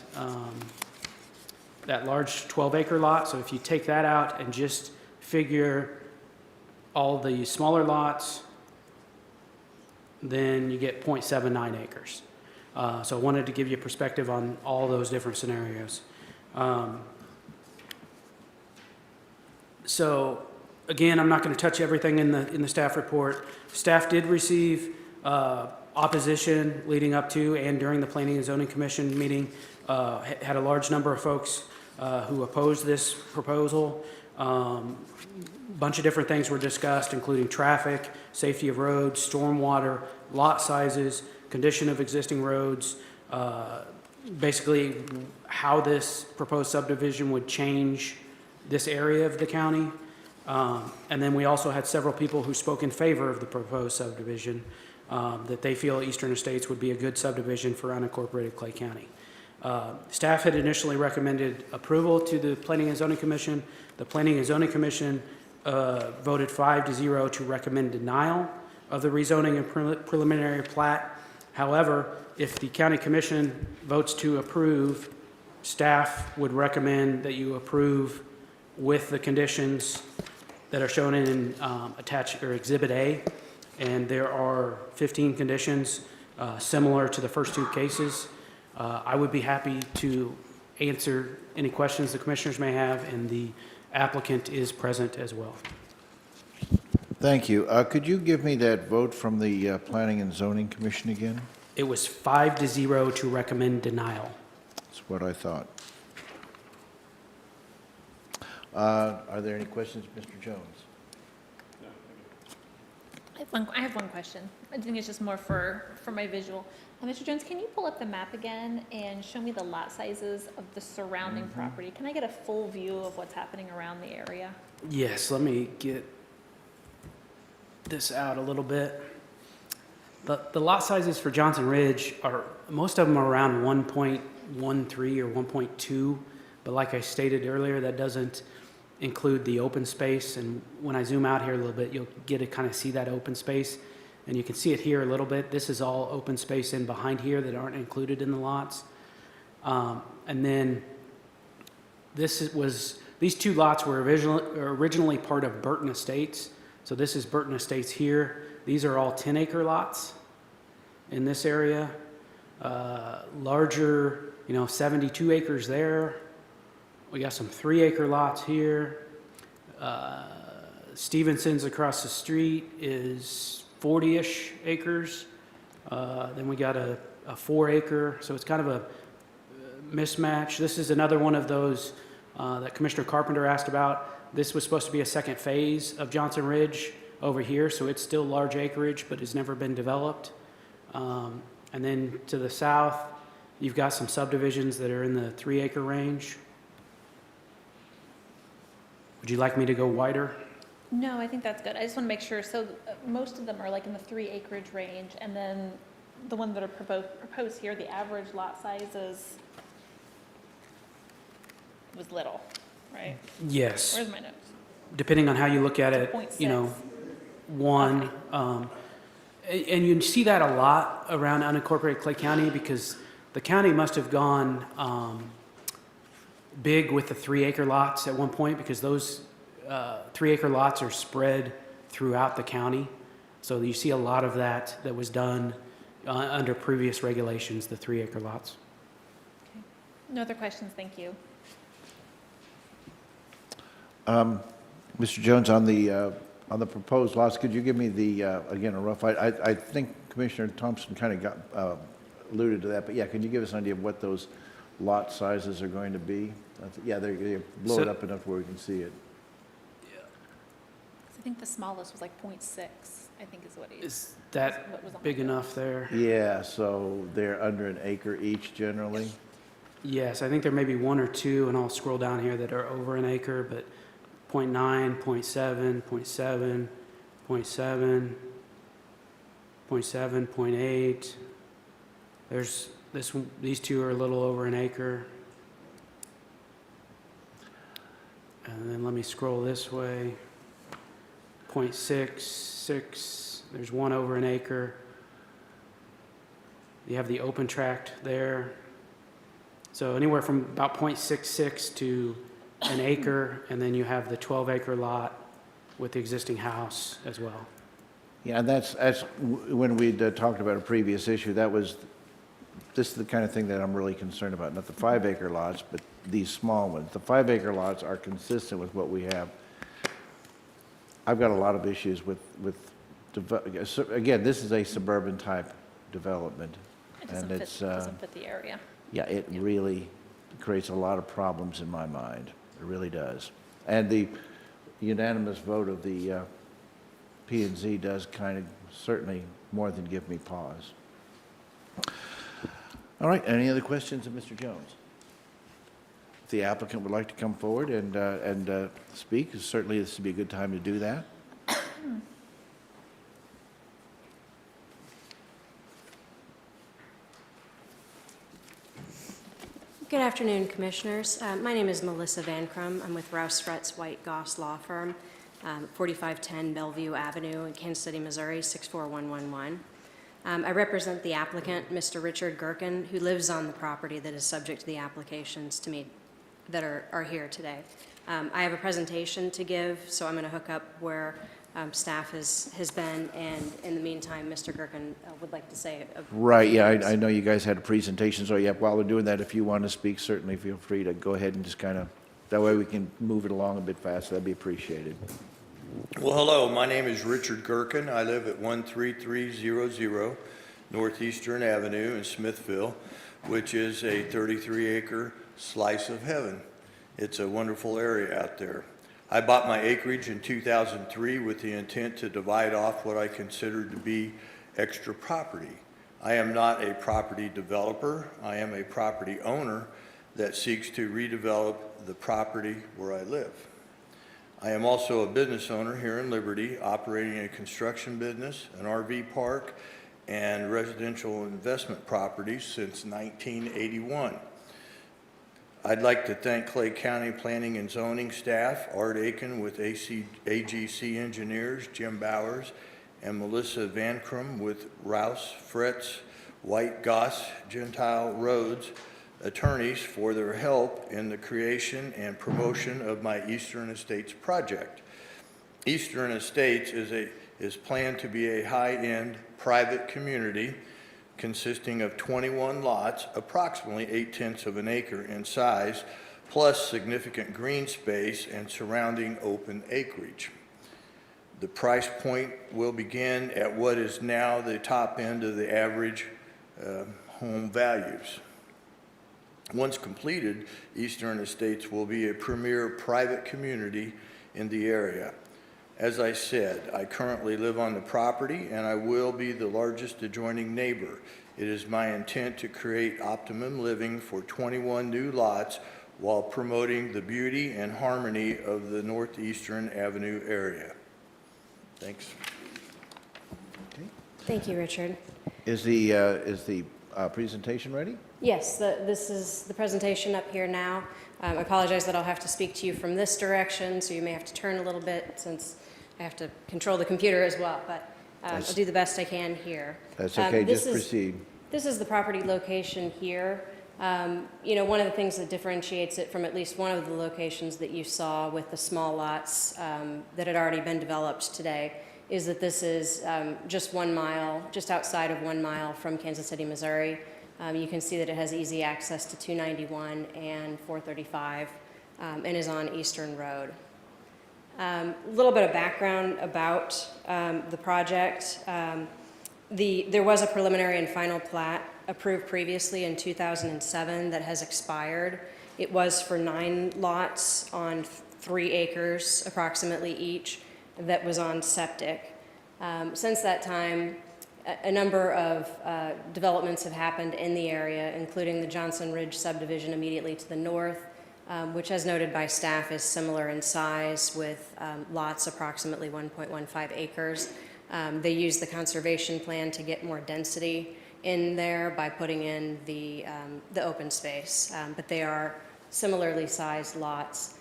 large 12-acre lot, so if you take that out and just figure all the smaller lots, then you get 0.79 acres. So I wanted to give you a perspective on all those different scenarios. So, again, I'm not going to touch everything in the staff report. Staff did receive opposition leading up to and during the Planning and Zoning Commission meeting. Had a large number of folks who opposed this proposal. Bunch of different things were discussed, including traffic, safety of roads, stormwater, lot sizes, condition of existing roads, basically how this proposed subdivision would change this area of the county. And then we also had several people who spoke in favor of the proposed subdivision, that they feel Eastern Estates would be a good subdivision for unincorporated Clay County. Staff had initially recommended approval to the Planning and Zoning Commission. The Planning and Zoning Commission voted 5-0 to recommend denial of the rezoning and preliminary plat. However, if the County Commission votes to approve, staff would recommend that you approve with the conditions that are shown in attached or Exhibit A. And there are 15 conditions similar to the first two cases. I would be happy to answer any questions the commissioners may have, and the applicant is present as well. Thank you. Could you give me that vote from the Planning and Zoning Commission again? It was 5-0 to recommend denial. That's what I thought. Are there any questions, Mr. Jones? I have one question. I think it's just more for my visual. Mr. Jones, can you pull up the map again and show me the lot sizes of the surrounding property? Can I get a full view of what's happening around the area? Yes, let me get this out a little bit. The lot sizes for Johnson Ridge are, most of them are around 1.13 or 1.2, but like I stated earlier, that doesn't include the open space. And when I zoom out here a little bit, you'll get to kind of see that open space. And you can see it here a little bit. This is all open space in behind here that aren't included in the lots. And then these two lots were originally part of Burton Estates. So this is Burton Estates here. These are all 10-acre lots in this area. Larger, 72 acres there. We got some 3-acre lots here. Stevenson's across the street is 40-ish acres. Then we got a 4-acre, so it's kind of a mismatch. This is another one of those that Commissioner Carpenter asked about. This was supposed to be a second phase of Johnson Ridge over here, so it's still large acreage, but has never been developed. And then to the south, you've got some subdivisions that are in the 3-acre range. Would you like me to go wider? No, I think that's good. I just want to make sure. So most of them are like in the 3 acreage range, and then the ones that are proposed here, the average lot size was little, right? Yes. Where's my notes? Depending on how you look at it, 0.6. one. And you see that a lot around unincorporated Clay County because the county must have gone big with the 3-acre lots at one point because those 3-acre lots are spread throughout the county. So you see a lot of that was done under previous regulations, the 3-acre lots. Okay. No other questions, thank you. Mr. Jones, on the proposed lots, could you give me again, a rough, I think Commissioner Thompson kind of got alluded to that, but yeah, can you give us an idea of what those lot sizes are going to be? Yeah, they blow it up enough where we can see it. I think the smallest was like 0.6, I think is what it is. Is that big enough there? Yeah, so they're under an acre each generally? Yes, I think there may be 1 or 2, and I'll scroll down here that are over an acre, but 0.9, 0.7, 0.7, 0.7, 0.7, 0.8. There's these two are a little over an acre. And then let me scroll this way. 0.66, there's one over an acre. You have the open tract there. So anywhere from about 0.66 to an acre, and then you have the 12-acre lot with the existing house as well. Yeah, and that's when we talked about a previous issue, this is the kind of thing that I'm really concerned about, not the 5-acre lots, but these small ones. The 5-acre lots are consistent with what we have. I've got a lot of issues with again, this is a suburban type development. It doesn't And fit, it's, doesn't fit the area. yeah, it really creates a lot of problems in my mind. It really does. And the unanimous vote of the P&Z does kind of certainly more than give me pause. All right, any other questions of Mr. Jones? If the applicant would like to come forward and speak, certainly this would be a good time to do that. Good afternoon, Commissioners. My name is Melissa Van Crum. I'm with Rouse Fretz White Goss Law Firm, 4510 Bellevue Avenue in Kansas City, Missouri, 64111. I represent the applicant, Mr. Richard Gherkin, who lives on the property that is subject to the applications to me that are here today. I have a presentation to give, so I'm going to hook up where staff has been, and in the meantime, Mr. Gherkin would like to say a Right, few yeah, words. I know you guys had a presentation, so yeah, while we're doing that, if you want to speak, certainly feel free to go ahead and just kind of, that way we can move it along a bit faster, that'd be appreciated. Well, hello, my name is Richard Gherkin. I live at 13300 Northeastern Avenue in Smithville, which is a 33-acre slice of heaven. It's a wonderful area out there. I bought my acreage in 2003 with the intent to divide off what I considered to be extra property. I am not a property developer. I am a property owner that seeks to redevelop the property where I live. I am also a business owner here in Liberty, operating a construction business, an RV park, and residential investment properties since 1981. I'd like to thank Clay County Planning and Zoning staff, Art Aiken with AGC Engineers, Jim Bowers, and Melissa Van Crum with Rouse, Fretz, White Goss, Gentile Roads, attorneys for their help in the creation and promotion of my Eastern Estates project. Eastern Estates is planned to be a high-end private community consisting of 21 lots, approximately 0.8 of an acre in size, plus significant green space and surrounding open acreage. The price point will begin at what is now the top end of the average home values. Once completed, Eastern Estates will be a premier private community in the area. As I said, I currently live on the property and I will be the largest adjoining neighbor. It is my intent to create optimum living for 21 new lots while promoting the beauty and harmony of the Northeastern Avenue area. Thanks. Thank you, Richard. Is the presentation ready? Yes, this is the presentation up here now. I apologize that I'll have to speak to you from this direction, so you may have to turn a little bit since I have to control the computer as well, but I'll do the best I can here. That's okay, just proceed. This is the property location here. You know, one of the things that differentiates it from at least one of the locations that you saw with the small lots that had already been developed today is that this is just 1 mile, just outside of 1 mile from Kansas City, Missouri. You can see that it has easy access to 291 and 435 and is on Eastern Road. A little bit of background about the project. There was a preliminary and final plat approved previously in 2007 that has expired. It was for 9 lots on 3 acres approximately each that was on septic. Since that time, a number of developments have happened in the area, including the Johnson Ridge subdivision immediately to the north, which as noted by staff is similar in size with lots approximately 1.15 acres. They use the conservation plan to get more density in there by putting in the open space, but they are similarly sized lots.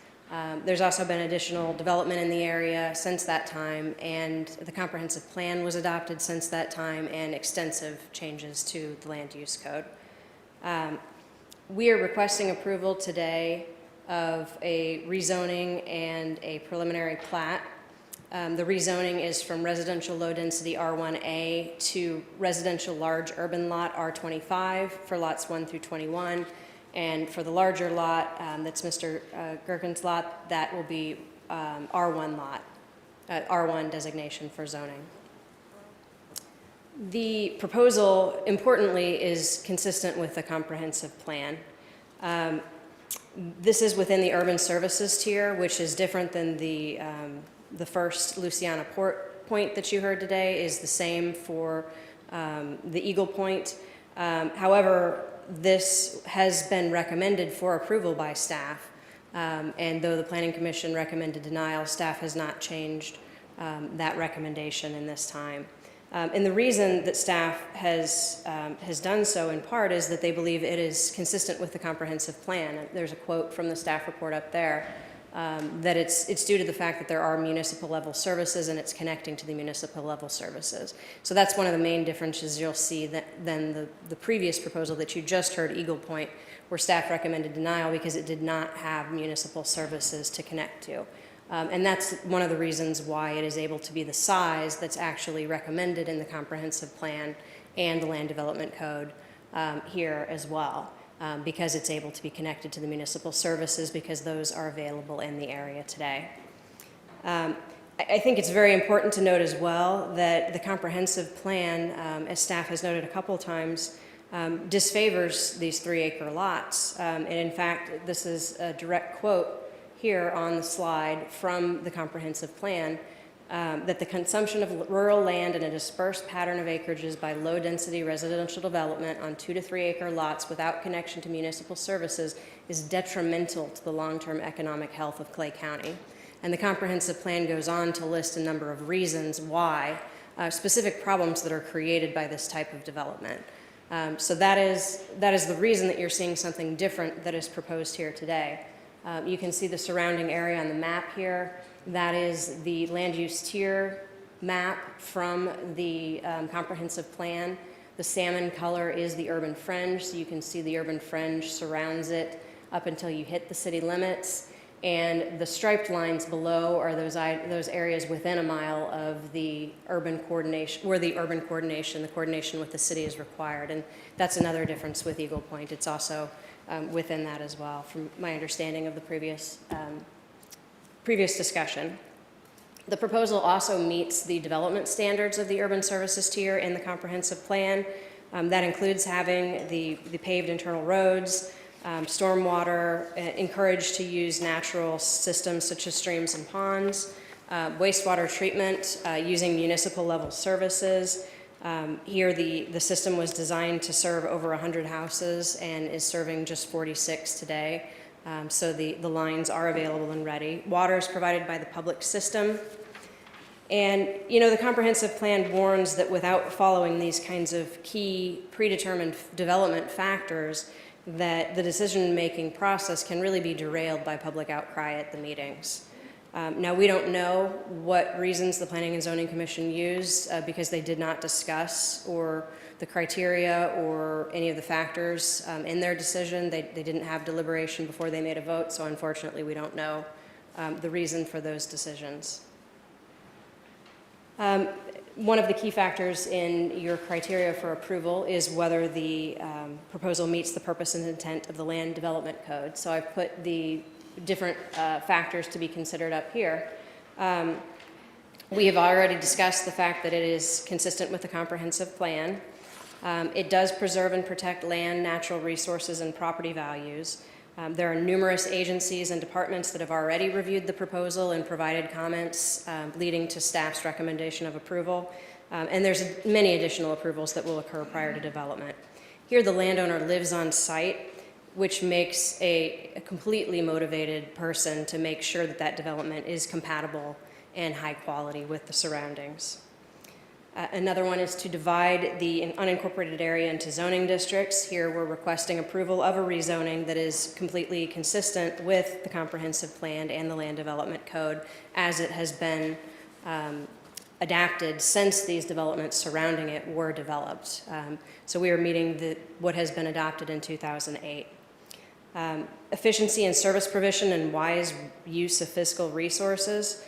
There's also been additional development in the area since that time, and the comprehensive plan was adopted since that time, and extensive changes to the land use code. We are requesting approval today of a rezoning and a preliminary plat. The rezoning is from residential low density R1A to residential large urban lot R25 for lots 1 through 21, And for the larger lot, that's Mr. Gerken's lot, that will be R1 lot, R1 designation for zoning. The proposal, importantly, is consistent with the comprehensive plan. This is within the urban services tier, which is different than the first Luciana Point that you heard today, is the same for the Eagle Point. However, this has been recommended for approval by staff, and though the Planning Commission recommended denial, staff has not changed that recommendation in this time. And the reason that staff has done so in part is that they believe it is consistent with the comprehensive plan. There's a quote from the staff report up there that it's due to the fact that there are municipal level services and it's connecting to the municipal level services. So that's one of the main differences you'll see than the previous proposal that you just heard, Eagle Point, where staff recommended denial because it did not have municipal services to connect to. And that's one of the reasons why it is able to be the size that's actually recommended in the comprehensive plan and the land development code here as well, because it's able to be connected to the municipal services because those are available in the area today. I think it's very important to note as well that the comprehensive plan, as staff has noted a couple of times, disfavors these 3-acre lots. And in fact, this is a direct quote here on the slide from the comprehensive plan, that the consumption of rural land in a dispersed pattern of acreages by low-density residential development on 2 to 3 acre lots without connection to municipal services is detrimental to the long-term economic health of Clay County. And the comprehensive plan goes on to list a number of reasons why, specific problems that are created by this type of development. So that is the reason that you're seeing something different that is proposed here today. You can see the surrounding area on the map here. That is the land use tier map from the comprehensive plan. The salmon color is the urban fringe, so you can see the urban fringe surrounds it up until you hit the city limits. And the striped lines below are those areas within a mile of the urban coordination, where the urban coordination, the coordination with the city is required. And that's another difference with Eagle Point. It's also within that as well, from my understanding of the previous discussion. The proposal also meets the development standards of the urban services tier in the comprehensive plan. That includes having the paved internal roads, stormwater, encouraged to use natural systems such as streams and ponds, wastewater treatment using municipal level services. Here the system was designed to serve over 100 houses and is serving just 46 today. So the lines are available and ready. Water is provided by the public system. And, you know, the comprehensive plan warns that without following these kinds of key predetermined development factors, that the decision-making process can really be derailed by public outcry at the meetings. Now, we don't know what reasons the Planning and Zoning Commission used because they did not discuss or the criteria or any of the factors in their decision. They didn't have deliberation before they made a vote, so unfortunately we don't know the reason for those decisions. One of the key factors in your criteria for approval is whether the proposal meets the purpose and intent of the Land Development Code. So I've put the different factors to be considered up here. We have already discussed the fact that it is consistent with the comprehensive plan. It does preserve and protect land, natural resources, and property values. There are numerous agencies and departments that have already reviewed the proposal and provided comments leading to staff's recommendation of approval. And there's many additional approvals that will occur prior to development. Here the landowner lives on site, which makes a completely motivated person to make sure that that development is compatible and high quality with the surroundings. Another one is to divide the unincorporated area into zoning districts. Here we're requesting approval of a rezoning that is completely consistent with the comprehensive plan and the land development code as it has been adapted since these developments surrounding it were developed. So we are meeting what has been adopted in 2008. Efficiency and service provision and wise use of fiscal resources.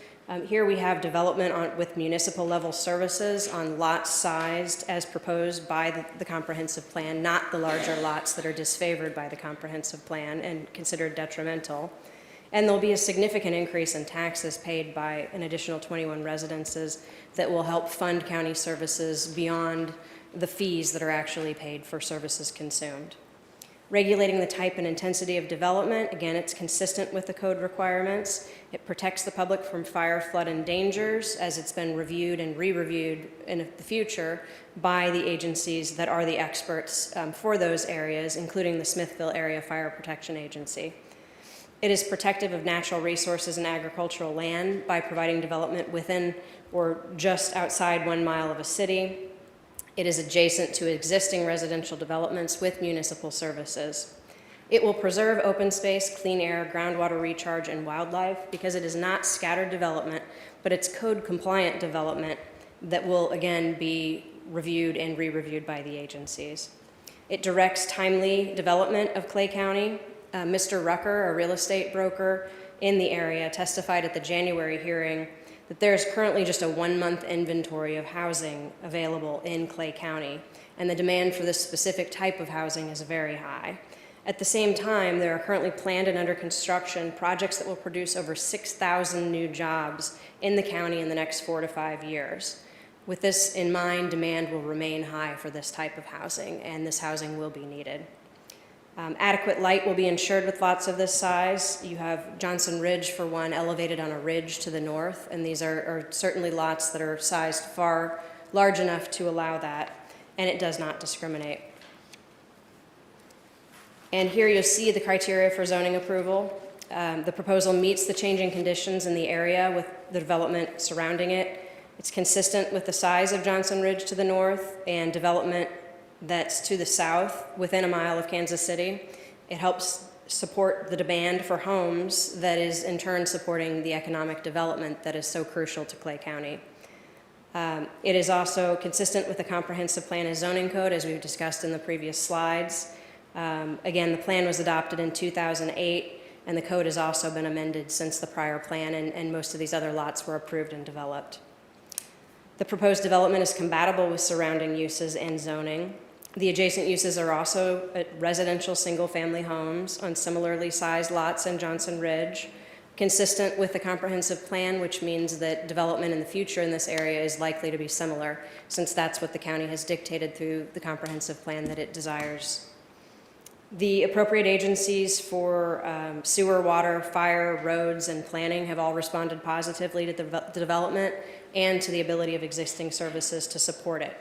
Here we have development with municipal level services on lots sized as proposed by the comprehensive plan, not the larger lots that are disfavored by the comprehensive plan and considered detrimental. And there'll be a significant increase in taxes paid by an additional 21 residences that will help fund county services beyond the fees that are actually paid for services consumed. Regulating the type and intensity of development, again, it's consistent with the code requirements. It protects the public from fire, flood, and dangers as it's been reviewed and re-reviewed in the future by the agencies that are the experts for those areas, including the Smithville Area Fire Protection Agency. It is protective of natural resources and agricultural land by providing development within or just outside 1 mile of a city. It is adjacent to existing residential developments with municipal services. It will preserve open space, clean air, groundwater recharge, and wildlife because it is not scattered development, but it's code-compliant development that will, again, be reviewed and re-reviewed by the agencies. It directs timely development of Clay County. Mr. Rucker, a real estate broker in the area, testified at the January hearing that there's currently just a 1-month inventory of housing available in Clay County, and the demand for this specific type of housing is very high. At the same time, there are currently planned and under construction projects that will produce over 6,000 new jobs in the county in the next 4 to 5 years. With this in mind, demand will remain high for this type of housing, and this housing will be needed. Adequate light will be ensured with lots of this size. You have Johnson Ridge, for one, elevated on a ridge to the north, and these are certainly lots that are sized far large enough to allow that, and it does not discriminate. And here you'll see the criteria for zoning approval. The proposal meets the changing conditions in the area with the development surrounding it. It's consistent with the size of Johnson Ridge to the north and development that's to the south within 1 mile of Kansas City. It helps support the demand for homes that is in turn supporting the economic development that is so crucial to Clay County. It is also consistent with the comprehensive plan and zoning code as we've discussed in the previous slides. Again, the plan was adopted in 2008 and the code has also been amended since the prior plan, and most of these other lots were approved and developed. The proposed development is compatible with surrounding uses and zoning. The adjacent uses are also residential single-family homes on similarly sized lots in Johnson Ridge, consistent with the comprehensive plan, which means that development in the future in this area is likely to be similar, since that's what the county has dictated through the comprehensive plan that it desires. The appropriate agencies for sewer, water, fire, roads, and planning have all responded positively to the development and to the ability of existing services to support it.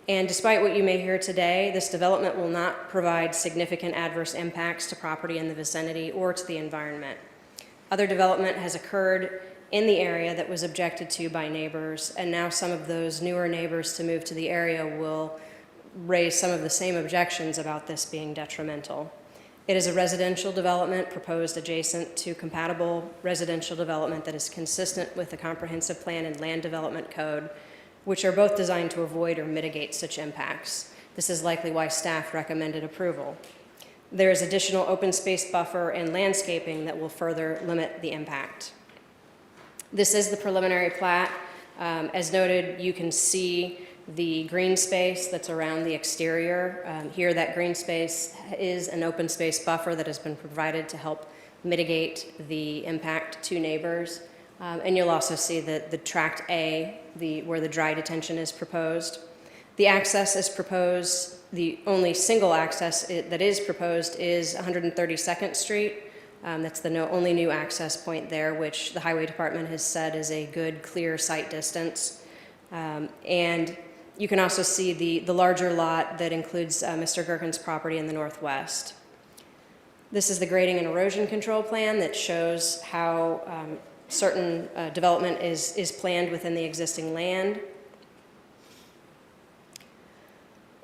And despite what you may hear today, this development will not provide significant adverse impacts to property in the vicinity or to the environment. Other development has occurred in the area that was objected to by neighbors, and now some of those newer neighbors to move to the area will raise some of the same objections about this being detrimental. It is a residential development proposed adjacent to compatible residential development that is consistent with the comprehensive plan and land development code, which are both designed to avoid or mitigate such impacts. This is likely why staff recommended approval. There is additional open space buffer and landscaping that will further limit the impact. This is the preliminary plat. As noted, you can see the green space that's around the exterior. Here, that green space is an open space buffer that has been provided to help mitigate the impact to neighbors. And you'll also see that the tract A, where the dry detention is proposed. The access is proposed, the only single access that is proposed is 132nd Street. That's the only new access point there, which the Highway Department has said is a good, clear sight distance. And you can also see the larger lot that includes Mr. Gherkin's property in the northwest. This is the grading and erosion control plan that shows how certain development is planned within the existing land.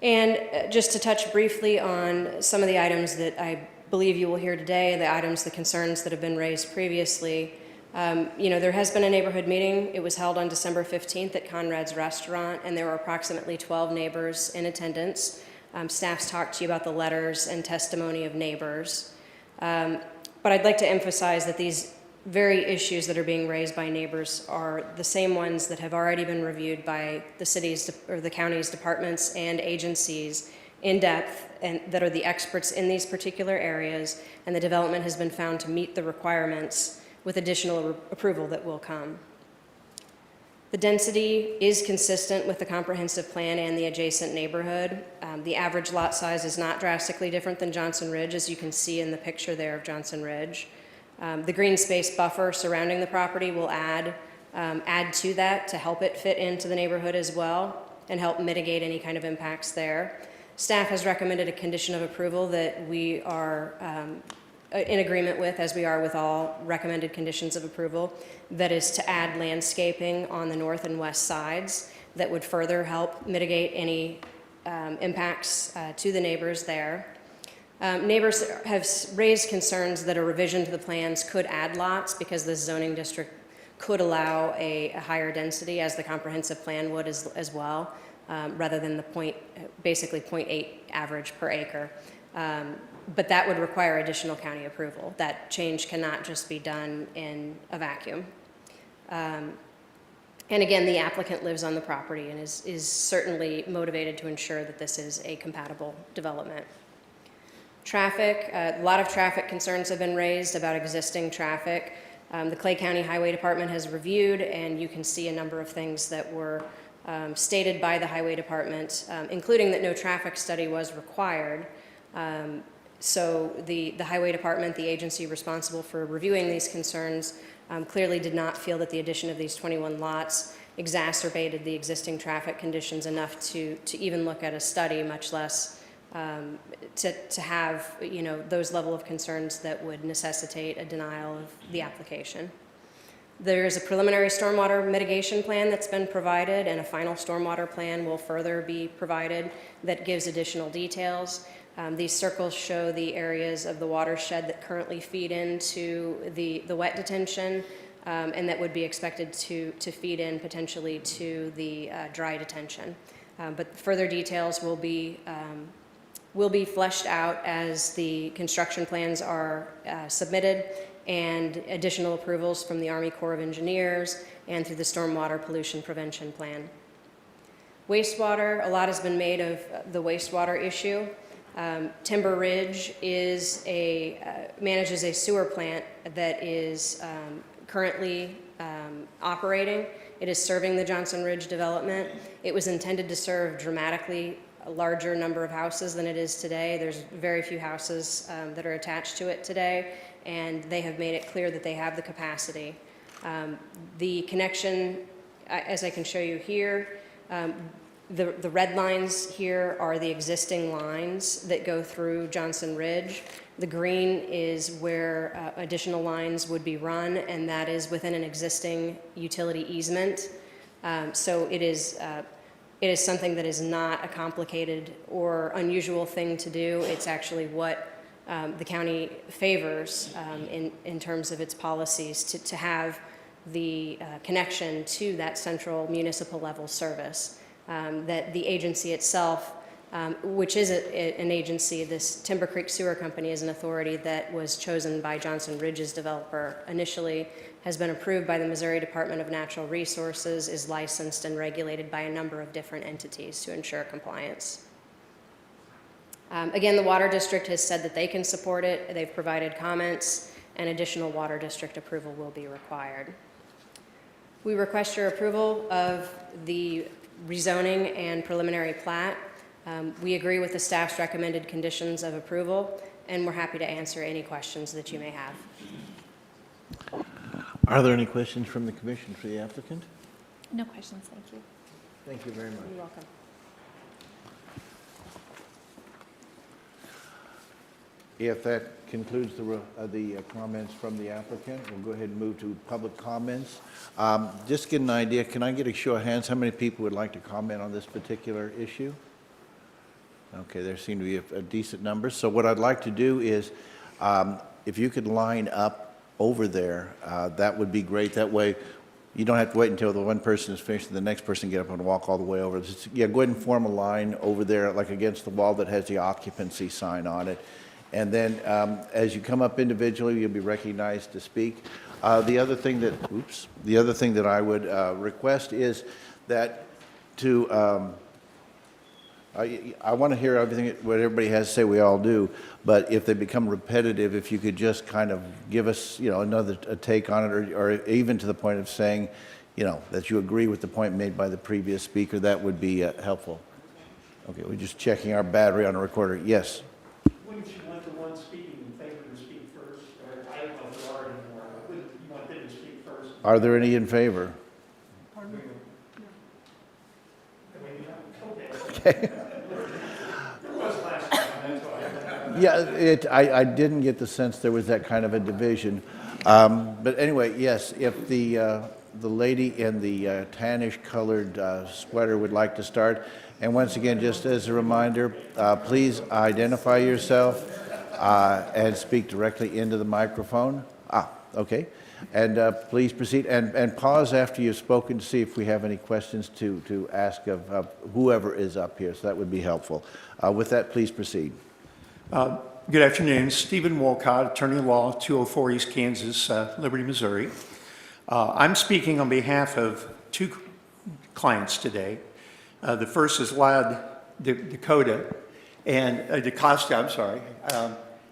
And just to touch briefly on some of the items that I believe you will hear today, the concerns that have been raised previously. There has been a neighborhood meeting. It was held on December 15th at Conrad's Restaurant, and there were approximately 12 neighbors in attendance. Staff's talked to you about the letters and testimony of neighbors. But I'd like to emphasize that these very issues that are being raised by neighbors are the same ones that have already been reviewed by the city's or the county's departments and agencies in depth, and that are the experts in these particular areas, and the development has been found to meet the requirements with additional approval that will come. The density is consistent with the comprehensive plan and the adjacent neighborhood. The average lot size is not drastically different than Johnson Ridge, as you can see in the picture there of Johnson Ridge. The green space buffer surrounding the property will add to that to help it fit into the neighborhood as well and help mitigate any kind of impacts there. Staff has recommended a condition of approval that we are in agreement with, as we are with all recommended conditions of approval, that is to add landscaping on the north and west sides that would further help mitigate any impacts to the neighbors there. Neighbors have raised concerns that a revision to the plans could add lots because the zoning district could allow a higher density, as the comprehensive plan would as well, rather than the basically 0.8 average per acre. But that would require additional county approval. That change cannot just be done in a vacuum. And again, the applicant lives on the property and is certainly motivated to ensure that this is a compatible development. Traffic, a lot of traffic concerns have been raised about existing traffic. The Clay County Highway Department has reviewed, and you can see a number of things that were stated by the Highway Department, including that no traffic study was required. So the Highway Department, the agency responsible for reviewing these concerns, clearly did not feel that the addition of these 21 lots exacerbated the existing traffic conditions enough to even look at a study, much less to have, those level of concerns that would necessitate a denial of the application. There is a preliminary stormwater mitigation plan that's been provided, and a final stormwater plan will further be provided that gives additional details. These circles show the areas of the watershed that currently feed into the wet detention, and that would be expected to feed in potentially to the dry detention. But further details will be fleshed out as the construction plans are submitted, and additional approvals from the Army Corps of Engineers and through the Stormwater Pollution Prevention Plan. Wastewater, a lot has been made of the wastewater issue. Timber Ridge manages a sewer plant that is currently operating. It is serving the Johnson Ridge development. It was intended to serve dramatically a larger number of houses than it is today. There's very few houses that are attached to it today, and they have made it clear that they have the capacity. The connection, as I can show you here, the red lines here are the existing lines that go through Johnson Ridge. The green is where additional lines would be run, and that is within an existing utility easement. So it is something that is not a complicated or unusual thing to do. It's actually what the county favors in terms of its policies to have the connection to that central municipal level service. That the agency itself, which is an agency, this Timber Creek Sewer Company is an authority that was chosen by Johnson Ridge's developer initially, has been approved by the Missouri Department of Natural Resources, is licensed and regulated by a number of different entities to ensure compliance. Again, the Water District has said that they can support it. They've provided comments, and additional Water District approval will be required. We request your approval of the rezoning and preliminary plat. We agree with the staff's recommended conditions of approval, and we're happy to answer any questions that you may have. Are there any questions from the commission for the applicant? No questions, thank you. Thank you very much. You're welcome. If that concludes the comments from the applicant, we'll go ahead and move to public comments. Just to get an idea, can I get a show of hands? How many people would like to comment on this particular issue? Okay, there seem to be a decent number. So what I'd like to do is, if you could line up over there, that would be great. That way, you don't have to wait until the one person is finished and the next person get up and walk all the way over. Just, go ahead and form a line over there, like against the wall that has the occupancy sign on it. And then as you come up individually, you'll be recognized to speak. The other thing that I would request is that I want to hear everything, what everybody has to say, we all do, but if they become repetitive, if you could just kind of give us, another take on it, or even to the point of saying, that you agree with the point made by the previous speaker, that would be helpful. Okay, we're just checking our battery on the recorder. Yes? Wouldn't you want the one speaking in favor to speak first? Or I don't know if there are anymore. Wouldn't you want them to speak first? Are there any in favor? Pardon me? Okay. Yeah, I didn't get the sense there was that kind of a division. But anyway, yes, if the lady in the tannish colored sweater would like to start. And once again, just as a reminder, please identify yourself and speak directly into the microphone. Okay. And please proceed, and pause after you've spoken to see if we have any questions to ask of whoever is up here, so that would be helpful. With that, please proceed. Good afternoon. Stephen Wolcott, attorney at law, 204 East Kansas, Liberty, Missouri. I'm speaking on behalf of two clients today. The first is Lad DaCosta, I'm sorry.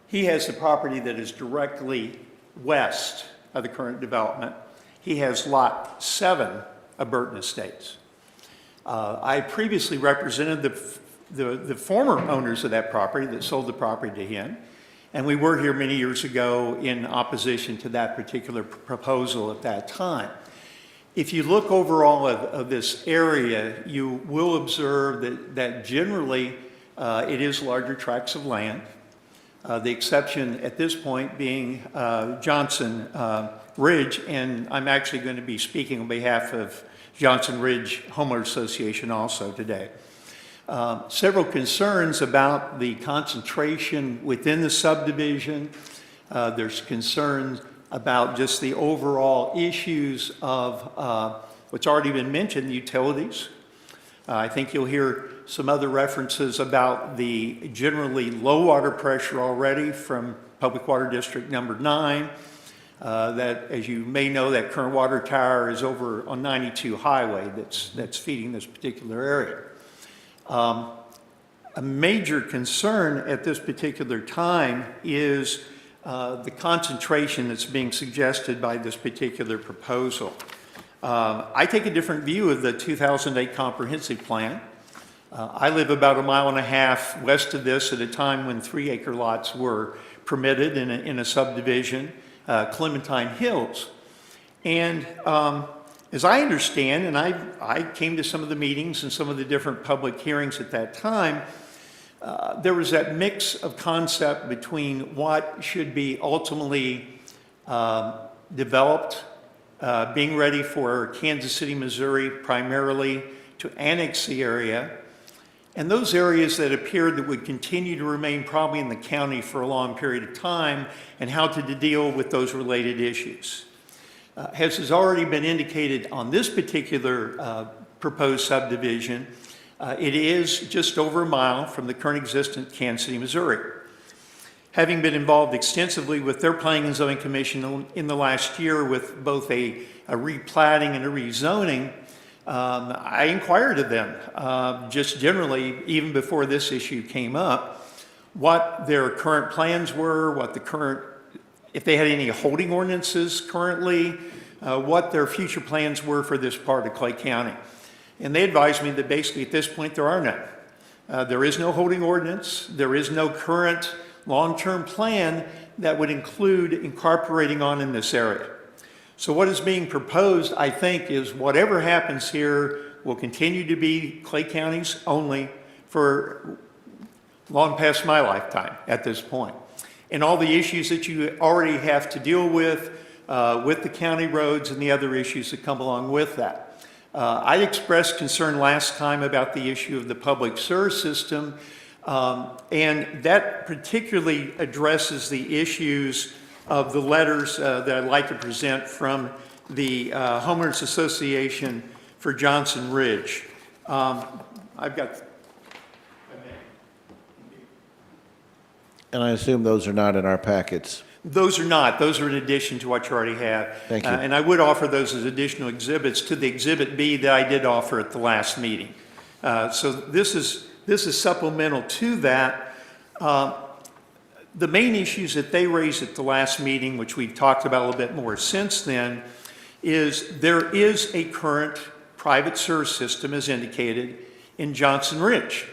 He has the property that is directly west of the current development. He has lot 7 of Burton Estates. I previously represented the former owners of that property that sold the property to him, and we were here many years ago in opposition to that particular proposal at that time. If you look overall of this area, you will observe that generally it is larger tracts of land. The exception at this point being Johnson Ridge, and I'm actually going to be speaking on behalf of Johnson Ridge Homeowners Association also today. Several concerns about the concentration within the subdivision. There's concerns about just the overall issues of what's already been mentioned, utilities. I think you'll hear some other references about the generally low water pressure already from Public Water District number 9. That, as you may know, that current water tower is over on 92 Highway that's feeding this particular area. A major concern at this particular time is the concentration that's being suggested by this particular proposal. I take a different view of the 2008 comprehensive plan. I live about 1.5 miles west of this at a time when 3-acre lots were permitted in a subdivision, Clementine Hills. And as I understand, and I came to some of the meetings and some of the different public hearings at that time, there was that mix of concept between what should be ultimately developed, being ready for Kansas City, Missouri, primarily to annex the area, and those areas that appeared that would continue to remain probably in the county for a long period of time, and how to deal with those related issues. As has already been indicated on this particular proposed subdivision, it is just over 1 mile from the current existent Kansas City, Missouri. Having been involved extensively with their Planning and Zoning Commission in the last year with both a replatting and a rezoning, I inquired of them, just generally, even before this issue came up, what their current plans were, if they had any holding ordinances currently, what their future plans were for this part of Clay County. And they advised me that basically at this point there are none. There is no holding ordinance. There is no current long-term plan that would include incorporating on in this area. So what is being proposed, I think, is whatever happens here will continue to be Clay County's only for long past my lifetime at this point. And all the issues that you already have to deal with the county roads and the other issues that come along with that. I expressed concern last time about the issue of the public sewer system, and that particularly addresses the issues of the letters that I'd like to present from the Homeowners Association for Johnson Ridge. I've got And I assume those are not in our packets. Those are not. Those are in addition to what you already have. Thank you. And I would offer those as additional exhibits to the Exhibit B that I did offer at the last meeting. So this is supplemental to that. The main issues that they raised at the last meeting, which we've talked about a little bit more since then, is there is a current private sewer system, as indicated, in Johnson Ridge.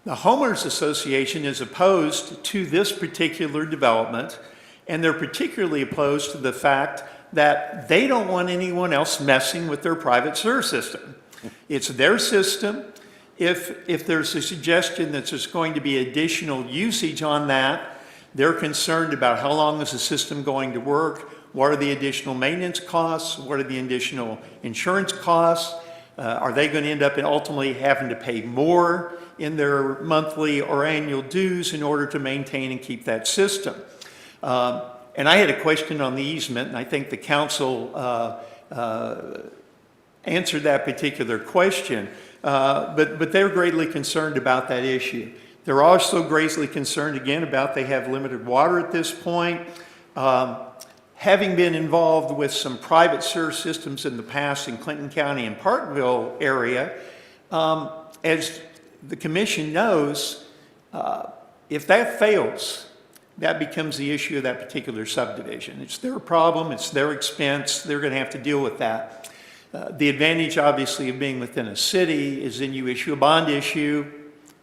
The Homeowners Association is opposed to this particular development, and they're particularly opposed to the fact that they don't want anyone else messing with their private sewer system. It's their system. If there's a suggestion that there's going to be additional usage on that, they're concerned about how long is the system going to work, what are the additional maintenance costs, what are the additional insurance costs, are they going to end up ultimately having to pay more in their monthly or annual dues in order to maintain and keep that system. And I had a question on the easement, and I think the council answered that particular question. But they're greatly concerned about that issue. They're also greatly concerned, again, about they have limited water at this point. Having been involved with some private sewer systems in the past in Clinton County and Parkville area, as the commission knows, if that fails, that becomes the issue of that particular subdivision. It's their problem, it's their expense, they're going to have to deal with that. The advantage, obviously, of being within a city is then you issue a bond issue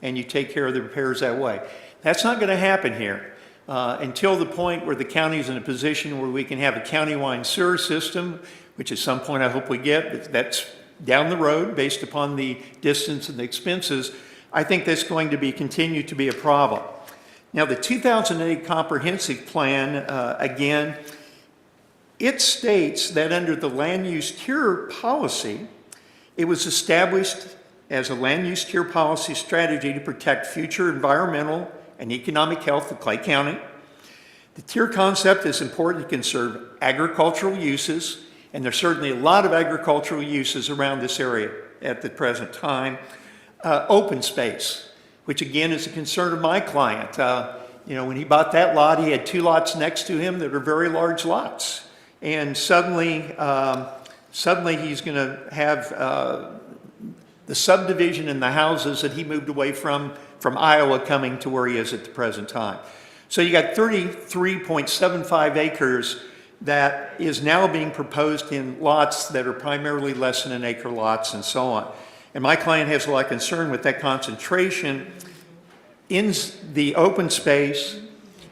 and you take care of the repairs that way. That's not going to happen here until the point where the county is in a position where we can have a county-wide sewer system, which at some point I hope we get, but that's down the road based upon the distance and the expenses. I think that's going to continue to be a problem. Now, the 2008 comprehensive plan, again, it states that under the land use tier policy, it was established as a land use tier policy strategy to protect future environmental and economic health of Clay County. The tier concept is important to conserve agricultural uses, and there's certainly a lot of agricultural uses around this area at the present time. Open space, which again is a concern of my client. When he bought that lot, he had two lots next to him that are very large lots. And suddenly he's going to have the subdivision and the houses that he moved away from Iowa coming to where he is at the present time. So you got 33.75 acres that is now being proposed in lots that are primarily less than an acre lots and so on. And my client has a lot of concern with that concentration in the open space.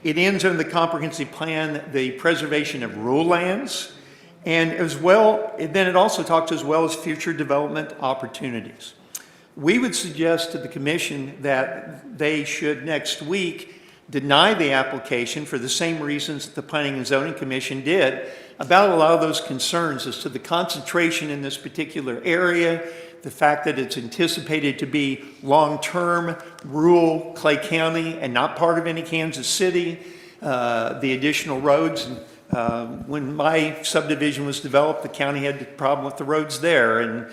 It ends in the comprehensive plan, the preservation of rural lands, and as well, then it also talks as well as future development opportunities. We would suggest to the commission that they should next week deny the application for the same reasons that the Planning and Zoning Commission did about a lot of those concerns as to the concentration in this particular area, the fact that it's anticipated to be long-term rural Clay County and not part of any Kansas City, the additional roads. When my subdivision was developed, the county had a problem with the roads there, and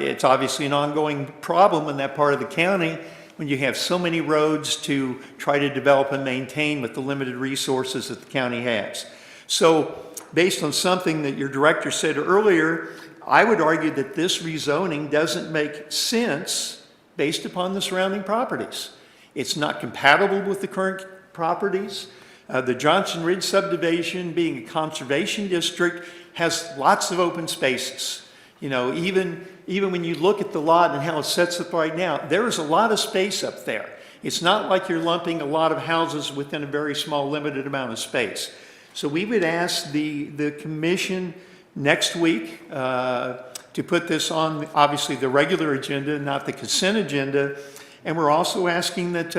it's obviously an ongoing problem in that part of the county when you have so many roads to try to develop and maintain with the limited resources that the county has. So based on something that your director said earlier, I would argue that this rezoning doesn't make sense based upon the surrounding properties. It's not compatible with the current properties. The Johnson Ridge subdivision, being a conservation district, has lots of open spaces. Even when you look at the lot and how it sets up right now, there is a lot of space up there. It's not like you're lumping a lot of houses within a very small, limited amount of space. So we would ask the commission next week to put this on, obviously, the regular agenda, not the consent agenda. And we're also asking that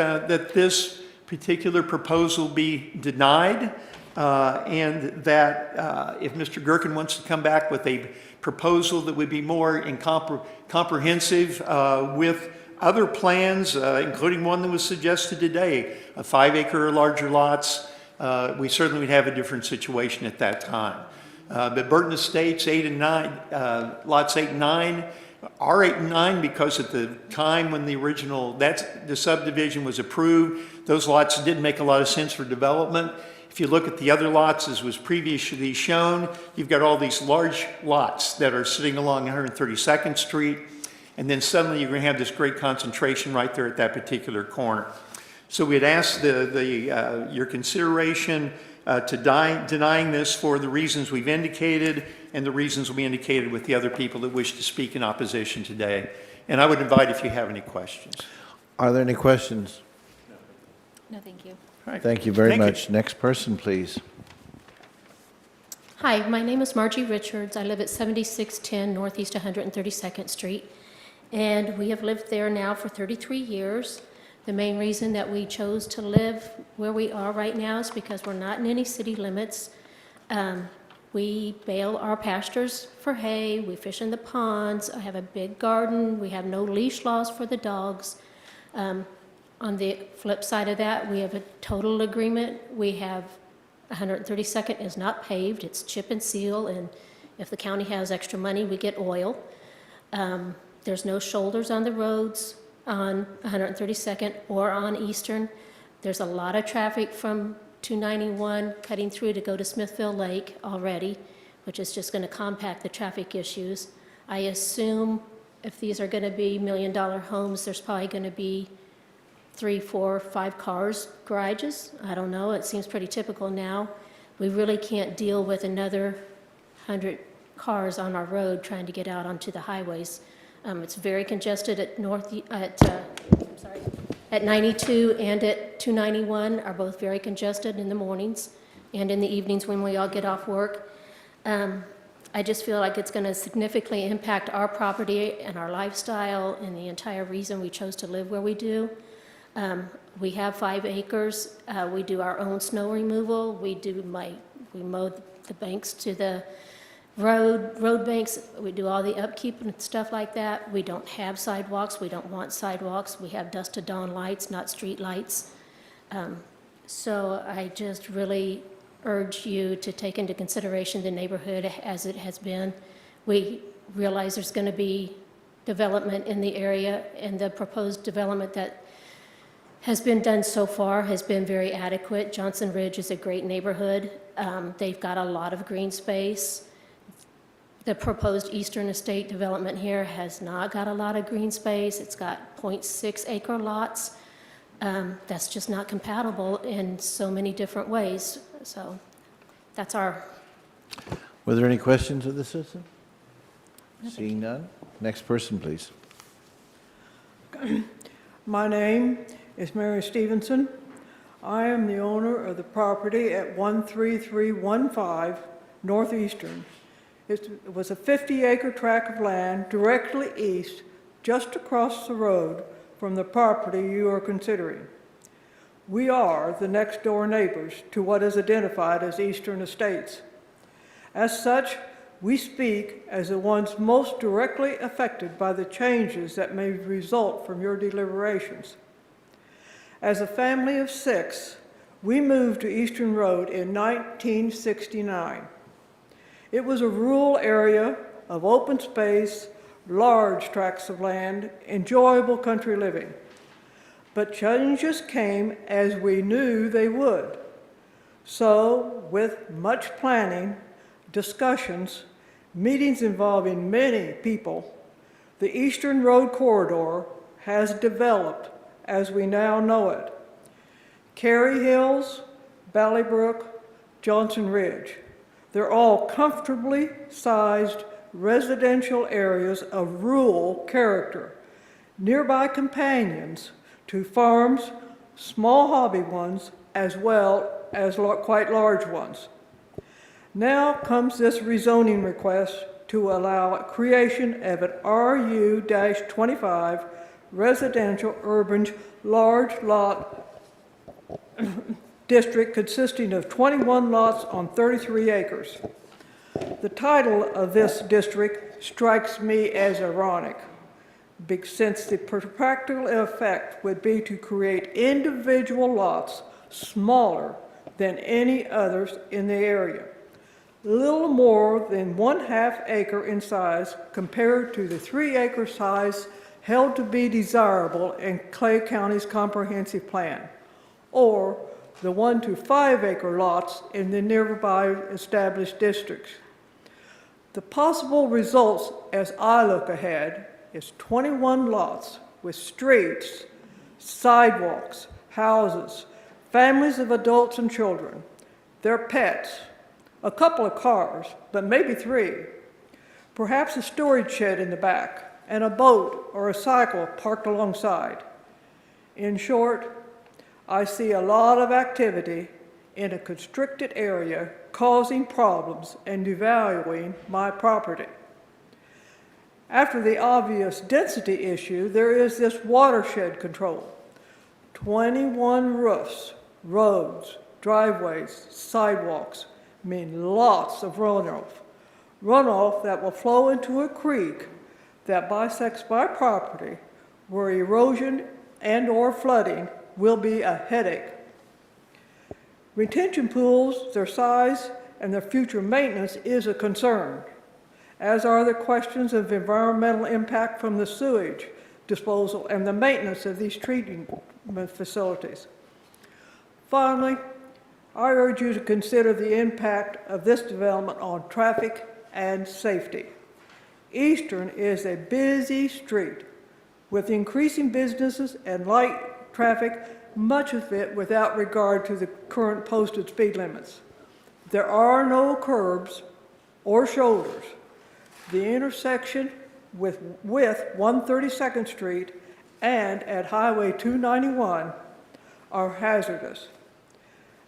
this particular proposal be denied, and that if Mr. Gerken wants to come back with a proposal that would be more comprehensive with other plans, including one that was suggested today, 5-acre or larger lots, we certainly would have a different situation at that time. But Burton Estates 8 and 9, lots 8 and 9 R8 and 9, because at the time when the subdivision was approved, those lots didn't make a lot of sense for development. If you look at the other lots, as was previously shown, you've got all these large lots that are sitting along 132nd Street, and then suddenly you're going to have this great concentration right there at that particular corner. So we'd ask your consideration to denying this for the reasons we've indicated and the reasons we indicated with the other people that wish to speak in opposition today. And I would invite if you have any questions. Are there any questions? No, thank you. All right. Thank you very Thank you. much. Next person, please. Hi, my name is Margie Richards. I live at 7610 Northeast 132nd Street, and we have lived there now for 33 years. The main reason that we chose to live where we are right now is because we're not in any city limits. We bale our pastures for hay, we fish in the ponds, I have a big garden, we have no leash laws for the dogs. On the flip side of that, we have a total agreement. We have 132nd is not paved, it's chip and seal, and if the county has extra money, we get oil. There's no shoulders on the roads on 132nd or on Eastern. There's a lot of traffic from 291 cutting through to go to Smithville Lake already, which is just going to compact the traffic issues. I assume if these are going to be million-dollar homes, there's probably going to be 3, 4, 5 cars, garages. I don't know. It seems pretty typical now. We really can't deal with another 100 cars on our road trying to get out onto the highways. It's very congested at at 92 and at 291 are both very congested in the mornings and in the evenings when we all get off work. I just feel like it's going to significantly impact our property and our lifestyle and the entire reason we chose to live where we do. We have 5 acres. We do our own snow removal. We mow the banks to the road banks. We do all the upkeep and stuff like that. We don't have sidewalks. We don't want sidewalks. We have dusk to dawn lights, not street lights. So I just really urge you to take into consideration the neighborhood as it has been. We realize there's going to be development in the area, and the proposed development that has been done so far has been very adequate. Johnson Ridge is a great neighborhood. They've got a lot of green space. The proposed Eastern Estate development here has not got a lot of green space. It's got 0.6 acre lots. That's just not compatible in so many different ways. So that's our... Were there any questions of the citizen? Seeing none. Next person, please. My name is Mary Stevenson. I am the owner of the property at 13315 Northeastern. It was a 50-acre tract of land directly east, just across the road from the property you are considering. We are the next-door neighbors to what is identified as Eastern Estates. As such, we speak as the ones most directly affected by the changes that may result from your deliberations. As a family of 6, we moved to Eastern Road in 1969. It was a rural area of open space, large tracts of land, enjoyable country living. But changes came as we knew they would. So, with much planning, discussions, meetings involving many people, the Eastern Road Corridor has developed as we now know it. Cary Hills, Ballybrook, Johnson Ridge. They're all comfortably sized residential areas of rural character, nearby companions to farms, small hobby ones, as well as quite large ones. Now comes this rezoning request to allow creation of an RU-25 residential urban large lot district consisting of 21 lots on 33 acres. The title of this district strikes me as ironic, since the practical effect would be to create individual lots smaller than any others in the area. little more than 1/2 acre in size compared to the 3-acre size held to be desirable in Clay County's comprehensive plan, or the 1 to 5 acre lots in the nearby established districts. The possible results as I look ahead is 21 lots with streets, sidewalks, houses, families of adults and children, their pets, a couple of cars, but maybe 3, perhaps a storage shed in the back, and a boat or a cycle parked alongside. In short, I see a lot of activity in a constricted area causing problems and devaluing my property. After the obvious density issue, there is this watershed control. 21 roofs, roads, driveways, sidewalks mean lots of runoff. Runoff that will flow into a creek that bisects my property, where erosion and/or flooding will be a headache. Retention pools, their size, and their future maintenance is a concern, as are the questions of environmental impact from the sewage disposal and the maintenance of these treatment facilities. Finally, I urge you to consider the impact of this development on traffic and safety. Eastern is a busy street with increasing businesses and light traffic, much of it without regard to the current posted speed limits. There are no curbs or shoulders. The intersection with 132nd Street and at Highway 291 are hazardous.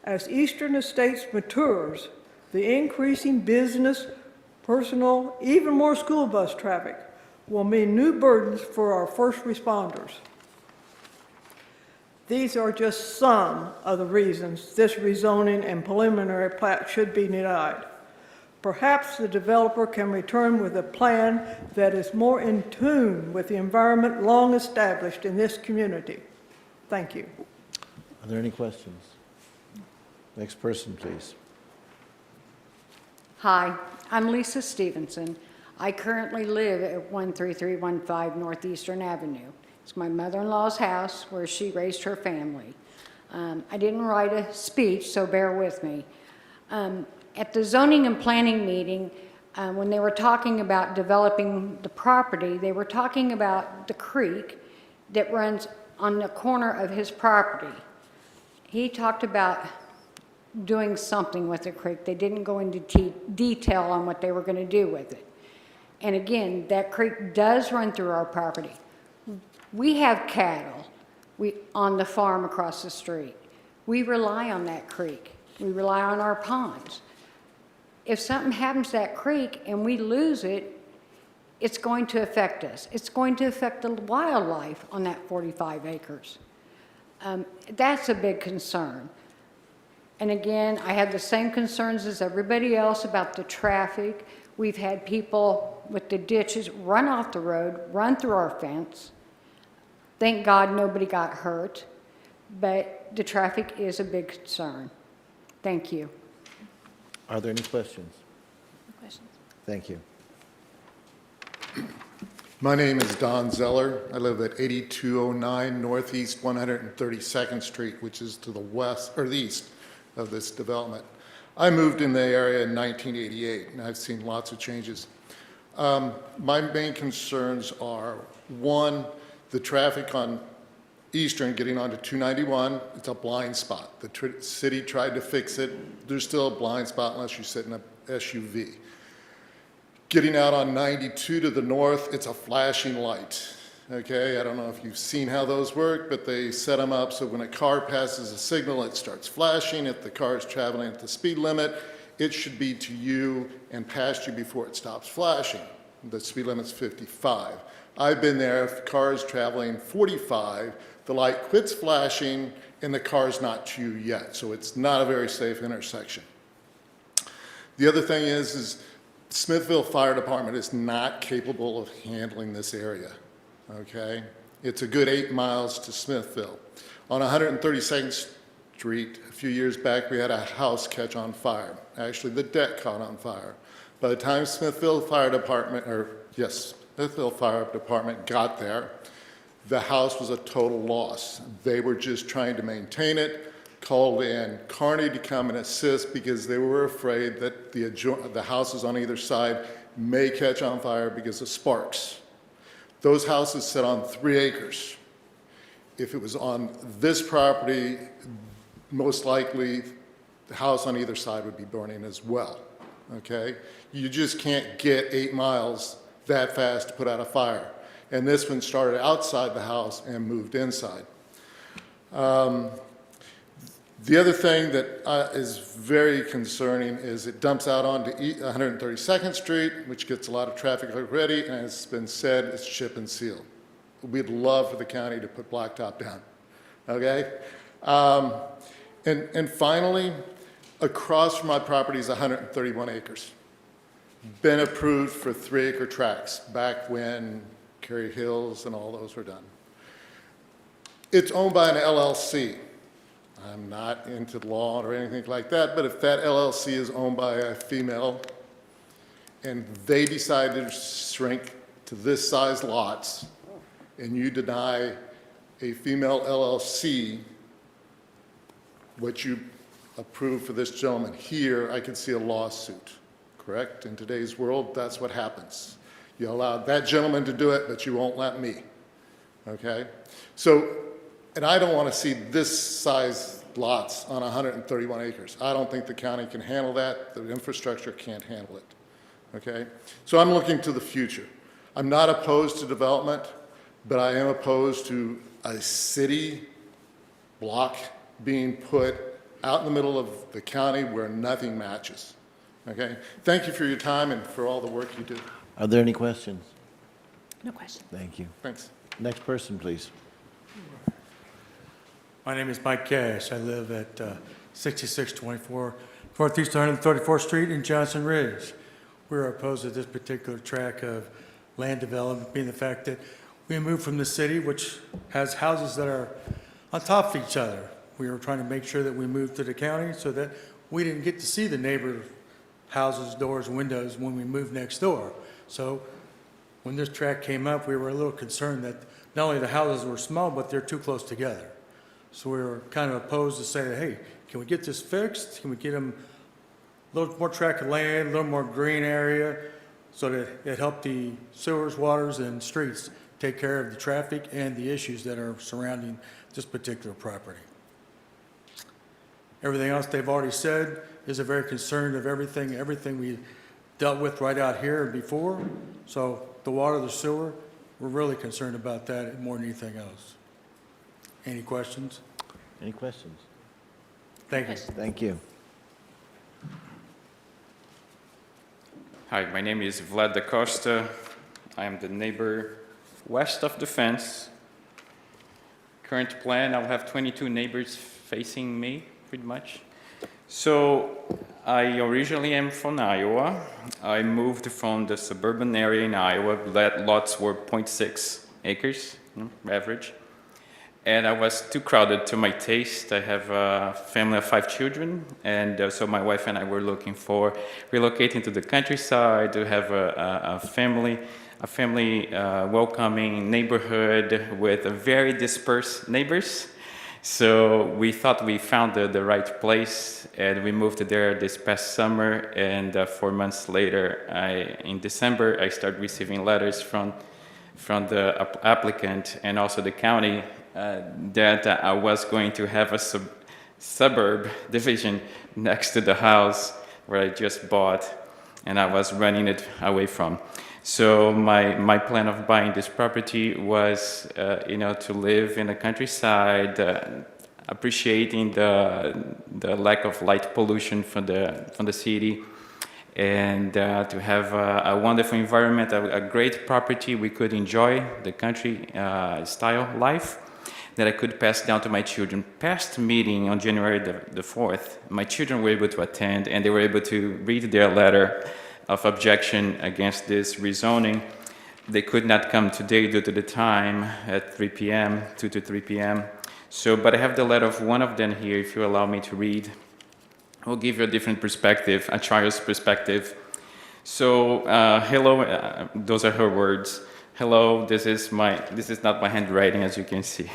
As Eastern Estates matures, the increasing business, personal, even more school bus traffic will mean new burdens for our first responders. These are just some of the reasons this rezoning and preliminary plat should be denied. Perhaps the developer can return with a plan that is more in tune with the environment long established in this community. Thank you. Are there any questions? Next person, please. Hi, I'm Lisa Stevenson. I currently live at 13315 Northeastern Avenue. It's my mother-in-law's house where she raised her family. I didn't write a speech, so bear with me. At the zoning and planning meeting, when they were talking about developing the property, they were talking about the creek that runs on the corner of his property. He talked about doing something with the creek. They didn't go into detail on what they were going to do with it. And again, that creek does run through our property. We have cattle on the farm across the street. We rely on that creek. We rely on our ponds. If something happens to that creek and we lose it, it's going to affect us. It's going to affect the wildlife on that 45 acres. That's a big concern. And again, I have the same concerns as everybody else about the traffic. We've had people with the ditches run off the road, run through our fence. Thank God nobody got hurt, but the traffic is a big concern. Thank you. Are there any questions? No questions. Thank you. My name is Don Zeller. I live at 8209 Northeast 132nd Street, which is to the west or the east of this development. I moved in the area in 1988, and I've seen lots of changes. My main concerns are, one, the traffic on Eastern getting onto 291, it's a blind spot. The city tried to fix it. There's still a blind spot unless you sit in a SUV. Getting out on 92 to the north, it's a flashing light. Okay, I don't know if you've seen how those work, but they set them up so when a car passes a signal, it starts flashing. If the car is traveling at the speed limit, it should be to you and past you before it stops flashing. The speed limit's 55. I've been there, if the car is traveling 45, the light quits flashing and the car's not to you yet. So it's not a very safe intersection. The other thing is Smithville Fire Department is not capable of handling this area, okay? It's a good 8 miles to Smithville. On 132nd Street, a few years back, we had a house catch on fire. Actually, the deck caught on fire. By the time Smithville Fire Department got there, the house was a total loss. They were just trying to maintain it, called in Kearney to come and assist because they were afraid that the houses on either side may catch on fire because of sparks. Those houses sit on 3 acres. If it was on this property, most likely the house on either side would be burning as well, okay? You just can't get 8 miles that fast to put out a fire. And this one started outside the house and moved inside. The other thing that is very concerning is it dumps out onto 132nd Street, which gets a lot of traffic already, and as it's been said, it's chip and seal. We'd love for the county to put blacktop down, okay? And finally, across from my property is 131 acres. Been approved for 3-acre tracts back when Cary Hills and all those were done. It's owned by an LLC. I'm not into law or anything like that, but if that LLC is owned by a female and they decide to shrink to this size lots and you deny a female LLC what you approved for this gentleman here, I could see a lawsuit, correct? In today's world, that's what happens. You allowed that gentleman to do it, but you won't let me, okay? So, and I don't want to see this size lots on 131 acres. I don't think the county can handle that. The infrastructure can't handle it, okay? So I'm looking to the future. I'm not opposed to development, but I am opposed to a city block being put out in the middle of the county where nothing matches, okay? Thank you for your time and for all the work you do. Are there any questions? No question. Thank you. Thanks. Next person, please. My name is Mike Cash. I live at 6624 Northeast 134th Street in Johnson Ridge. We're opposed to this particular tract of land development, being the fact that we moved from the city, which has houses that are on top of each other. We were trying to make sure that we moved to the county so that we didn't get to see the neighbor houses, doors, and windows when we moved next door. So when this tract came up, we were a little concerned that not only the houses were small, but they're too close together. So we were kind of opposed to saying, hey, can we get this fixed? Can we get them a little more tract of land, a little more green area, so that it helped the sewers, waters, and streets take care of the traffic and the issues that are surrounding this particular property. Everything else they've already said is a very concerned of everything we dealt with right out here before. So the water, the sewer, we're really concerned about that more than anything else. Any questions? Any questions? Thank you. Thank you. Hi, my name is Vlad da Costa. I am the neighbor west of the fence. Current plan, I'll have 22 neighbors facing me, pretty much. So I originally am from Iowa. I moved from the suburban area in Iowa. Lots were 0.6 acres, average. And I was too crowded to my taste. I have a family of 5 children, and so my wife and I were looking for relocating to the countryside to have a family welcoming neighborhood with a very dispersed neighbors. So we thought we found the right place, and we moved there this past summer. And 4 months later, in December, I started receiving letters from the applicant and also the county that I was going to have a suburb division next to the house where I just bought, and I was running it away from. So my plan of buying this property was, to live in the countryside, appreciating the lack of light pollution from the city, and to have a wonderful environment, a great property we could enjoy, the country style life that I could pass down to my children. Past meeting on January the 4th, my children were able to attend, and they were able to read their letter of objection against this rezoning. They could not come today due to the time at 3 p.m., 2 to 3 p.m. So, but I have the letter of one of them here, if you allow me to read. I'll give you a different perspective, a child's perspective. So, hello, those are her words. Hello, this is not my handwriting, as you can see.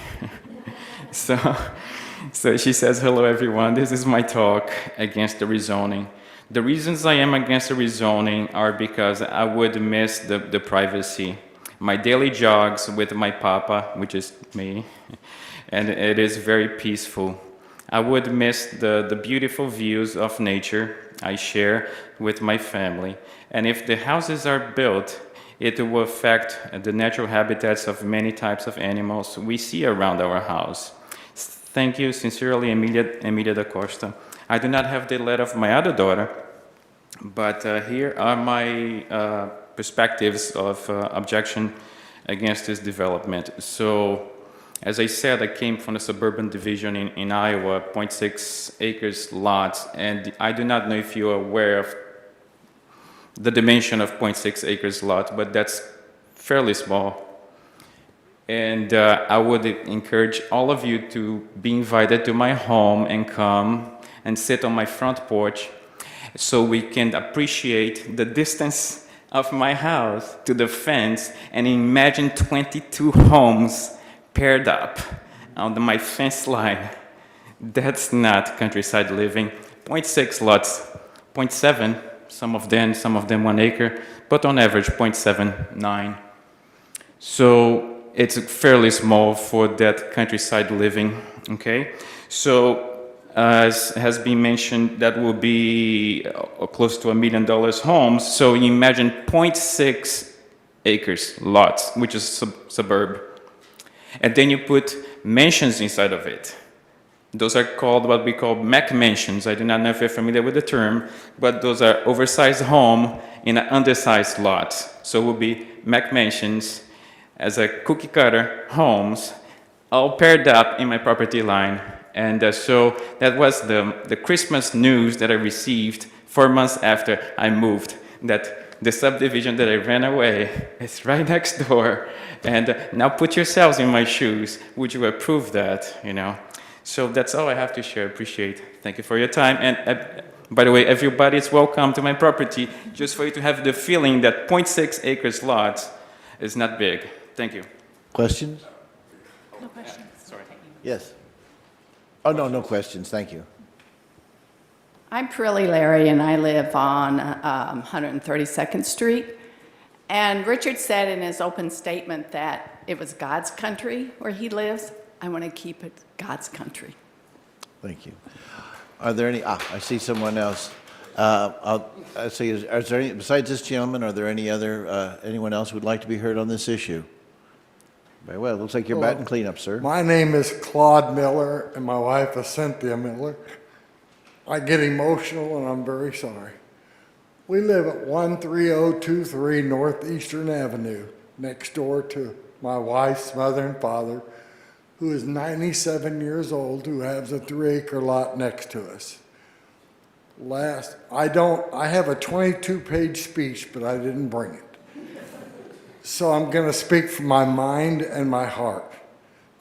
So she says, hello everyone, this is my talk against the rezoning. The reasons I am against the rezoning are because I would miss the privacy. My daily jogs with my papa, which is me, and it is very peaceful. I would miss the beautiful views of nature I share with my family. And if the houses are built, it will affect the natural habitats of many types of animals we see around our house. Thank you, sincerely, Emilia da Costa. I do not have the letter of my other daughter, but here are my perspectives of objection against this development. So, as I said, I came from the suburban division in Iowa, 0.6 acres lots, and I do not know if you are aware of the dimension of 0.6 acres lot, but that's fairly small. And I would encourage all of you to be invited to my home and come and sit on my front porch so we can appreciate the distance of my house to the fence and imagine 22 homes paired up on my fence line. That's not countryside living. 0.6 lots, 0.7, some of them 1 acre, but on average 0.79. So it's fairly small for that countryside living, okay? So as has been mentioned, that will be close to $1 million homes. So you imagine 0.6 acres lots, which is suburb. And then you put mansions inside of it. Those are called what we call Mac mansions. I do not know if you're familiar with the term, but those are oversized home in an undersized lot. So it will be Mac mansions as a cookie cutter homes, all paired up in my property line. And so that was the Christmas news that I received 4 months after I moved, that the subdivision that I ran away is right next door. And now put yourselves in my shoes. Would you approve that, you know? So that's all I have to share. Appreciate. Thank you for your time. And by the way, everybody is welcome to my property, just for you to have the feeling that 0.6 acres lot is not big. Thank you. Questions? No questions. Sorry. Yes. Oh, no, no questions. Thank you. I'm Prilly Larry, and I live on 132nd Street. And Richard said in his open statement that it was God's country where he lives. I want to keep it God's country. Thank you. Are there any, I see someone else. I see, is there any, besides this gentleman, are there any other, anyone else who would like to be heard on this issue? Very well, looks like you're batting cleanup, sir. My name is Claude Miller, and my wife is Cynthia Miller. I get emotional, and I'm very sorry. We live at 13023 Northeastern Avenue, next door to my wife's mother and father, who is 97 years old, who has a 3-acre lot next to us. I have a 22-page speech, but I didn't bring it. So I'm going to speak from my mind and my heart.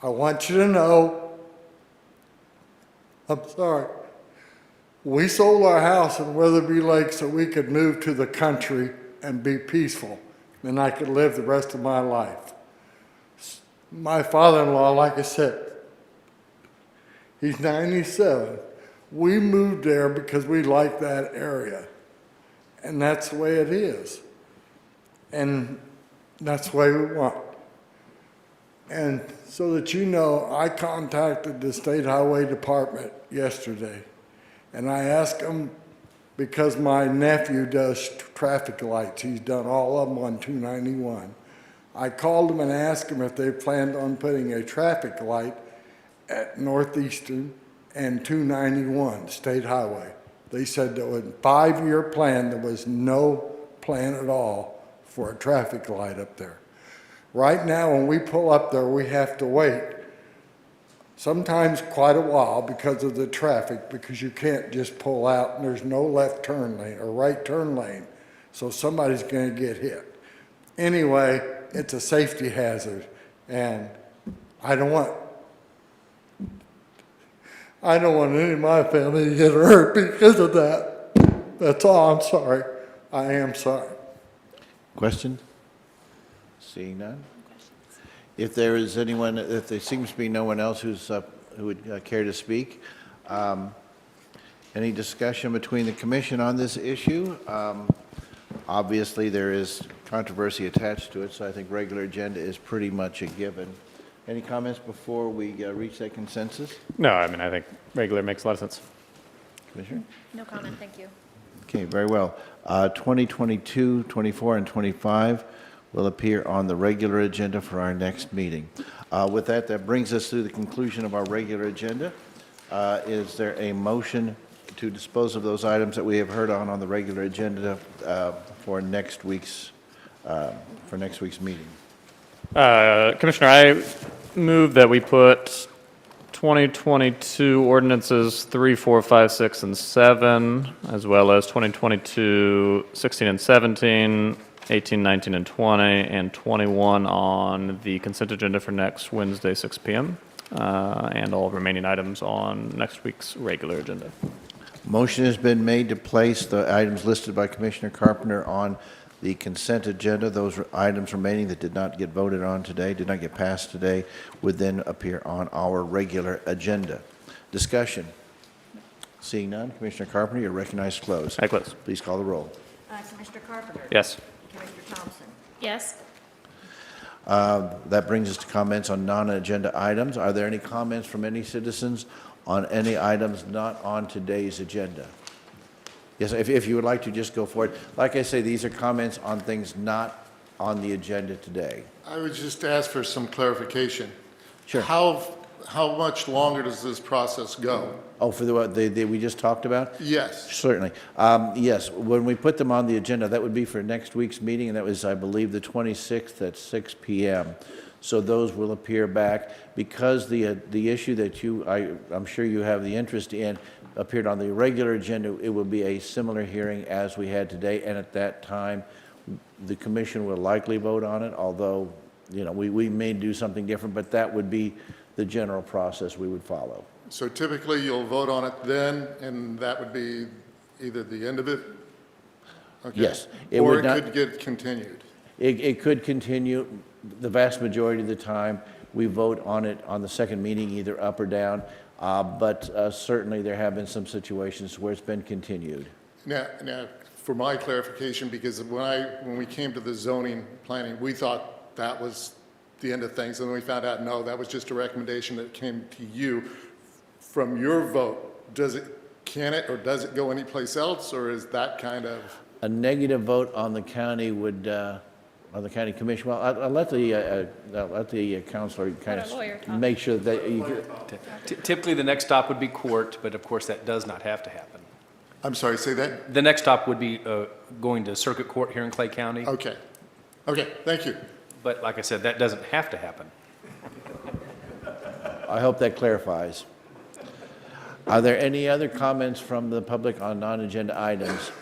I want you to know, I'm sorry, we sold our house in Weatherby Lake so we could move to the country and be peaceful, and I could live the rest of my life. My father-in-law, like I said, he's 97. We moved there because we like that area, and that's the way it is. And that's the way we want. And so that you know, I contacted the State Highway Department yesterday, and I asked them, because my nephew does traffic lights, he's done all of them on 291. I called them and asked them if they planned on putting a traffic light at Northeastern and 291 State Highway. They said that with a 5-year plan, there was no plan at all for a traffic light up there. Right now, when we pull up there, we have to wait, sometimes quite a while because of the traffic, because you can't just pull out and there's no left turn lane or right turn lane, so somebody's going to get hit. Anyway, it's a safety hazard, and I don't want I don't want any of my family to get hurt because of that. That's all. I'm sorry. I am sorry. Questions? Seeing none? If there is anyone, if there seems to be no one else who would care to speak, any discussion between the commission on this issue? Obviously, there is controversy attached to it, so I think regular agenda is pretty much a given. Any comments before we reach that consensus? No, I mean, I think regular makes a lot of sense. Commissioner? No comment, thank you. Okay, very well. 2022, 24, and 25 will appear on the regular agenda for our next meeting. With that, that brings us to the conclusion of our regular agenda. Is there a motion to dispose of those items that we have heard on the regular agenda for next week's meeting? Commissioner, I move that we put 2022 ordinances 3, 4, 5, 6, and 7, as well as 2022 16 and 17, 18, 19, and 20, and 21 on the consent agenda for next Wednesday, 6 p.m., and all remaining items on next week's regular agenda. Motion has been made to place the items listed by Commissioner Carpenter on the consent agenda. Those items remaining that did not get voted on today, did not get passed today, would then appear on our regular agenda. Discussion. Seeing none, Commissioner Carpenter, you're recognized to close. I close. Please call the roll. Commissioner Carpenter? Yes. Commissioner Thompson? Yes. That brings us to comments on non-agenda items. Are there any comments from any citizens on any items not on today's agenda? Yes, if you would like to just go for it. Like I say, these are comments on things not on the agenda today. I would just ask for some clarification. Sure. How much longer does this process go? Oh, for the what we just talked about? Yes. Certainly. Yes, when we put them on the agenda, that would be for next week's meeting, and that was, I believe, the 26th at 6 p.m. So those will appear back. Because the issue that I'm sure you have the interest in appeared on the regular agenda, it will be a similar hearing as we had today, and at that time, the commission will likely vote on it, although, you know, we may do something different, but that would be the general process we would follow. So typically you'll vote on it then, and that would be either the end of it? Okay. Yes. Or it could get continued? It could continue. The vast majority of the time, we vote on it on the second meeting, either up or down, but certainly there have been some situations where it's been continued. Now, for my clarification, because when we came to the zoning planning, we thought that was the end of things, and then we found out, no, that was just a recommendation that came to you. From your vote, can it or does it go anyplace else, or is that kind of? A negative vote on the county would, on the county commission, well, I'll let the counselor kind of make sure that Typically, the next stop would be court, but of course, that does not have to happen. I'm sorry, say that? The next stop would be going to circuit court here in Clay County. Okay. Okay, thank you. But like I said, that doesn't have to happen. I hope that clarifies. Are there any other comments from the public on non-agenda items?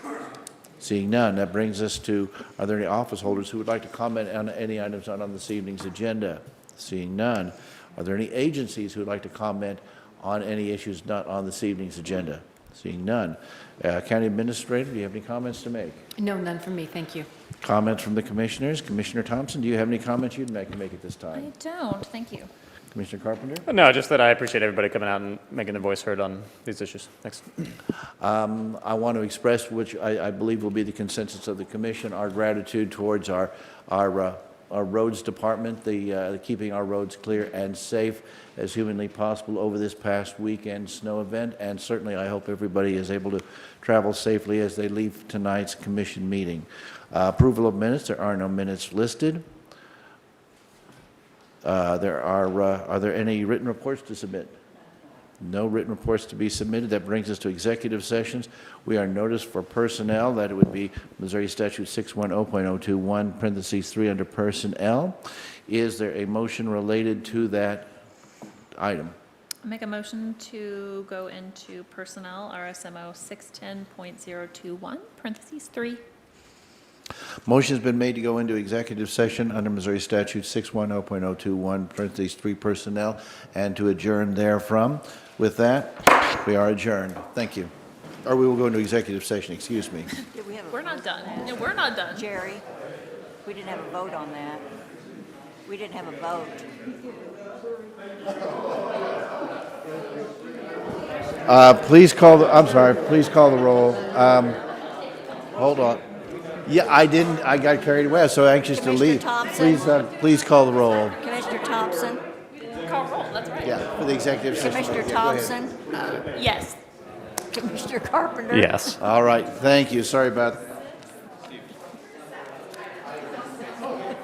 Seeing none, that brings us to, are there any office holders who would like to comment on any items not on this evening's agenda? Seeing none. Are there any agencies who would like to comment on any issues not on this evening's agenda? Seeing none. County Administrator, do you have any comments to make? No, none from me, thank you. Comments from the commissioners? Commissioner Thompson, do you have any comments you'd make at this time? I don't, thank you. Commissioner Carpenter? No, just that I appreciate everybody coming out and making their voice heard on these issues. Thanks. I want to express, which I believe will be the consensus of the commission, our gratitude towards our roads department, keeping our roads clear and safe as humanly possible over this past weekend snow event, and certainly I hope everybody is able to travel safely as they leave tonight's commission meeting. Approval of minutes. There are no minutes listed. Are there any written reports to submit? No written reports to be submitted. That brings us to executive sessions. We are noticed for personnel that it would be Missouri Statute 610.021, parentheses 3 under personnel. Is there a motion related to that item? I'll make a motion to go into personnel, RSMO 610.021, parentheses 3. Motion's been made to go into executive session under Missouri Statute 610.021, parentheses 3 personnel, and to adjourn therefrom. With that, we are adjourned. Thank you. Or we will go into executive session, excuse me. Did we have a We're not vote done. on that? No, we're not done. Jerry, we didn't have a vote on that. We didn't have a vote. Please call the, I'm sorry, please call the roll. Hold on. Yeah, I didn't, I got carried away, I was so anxious to Commissioner leave. Thompson? Please call the roll. Commissioner Thompson? Call roll, that's right. Yeah, for the executive session. Commissioner Yeah, go ahead. Thompson? Yes. Commissioner Carpenter? Yes. All right, thank you, sorry about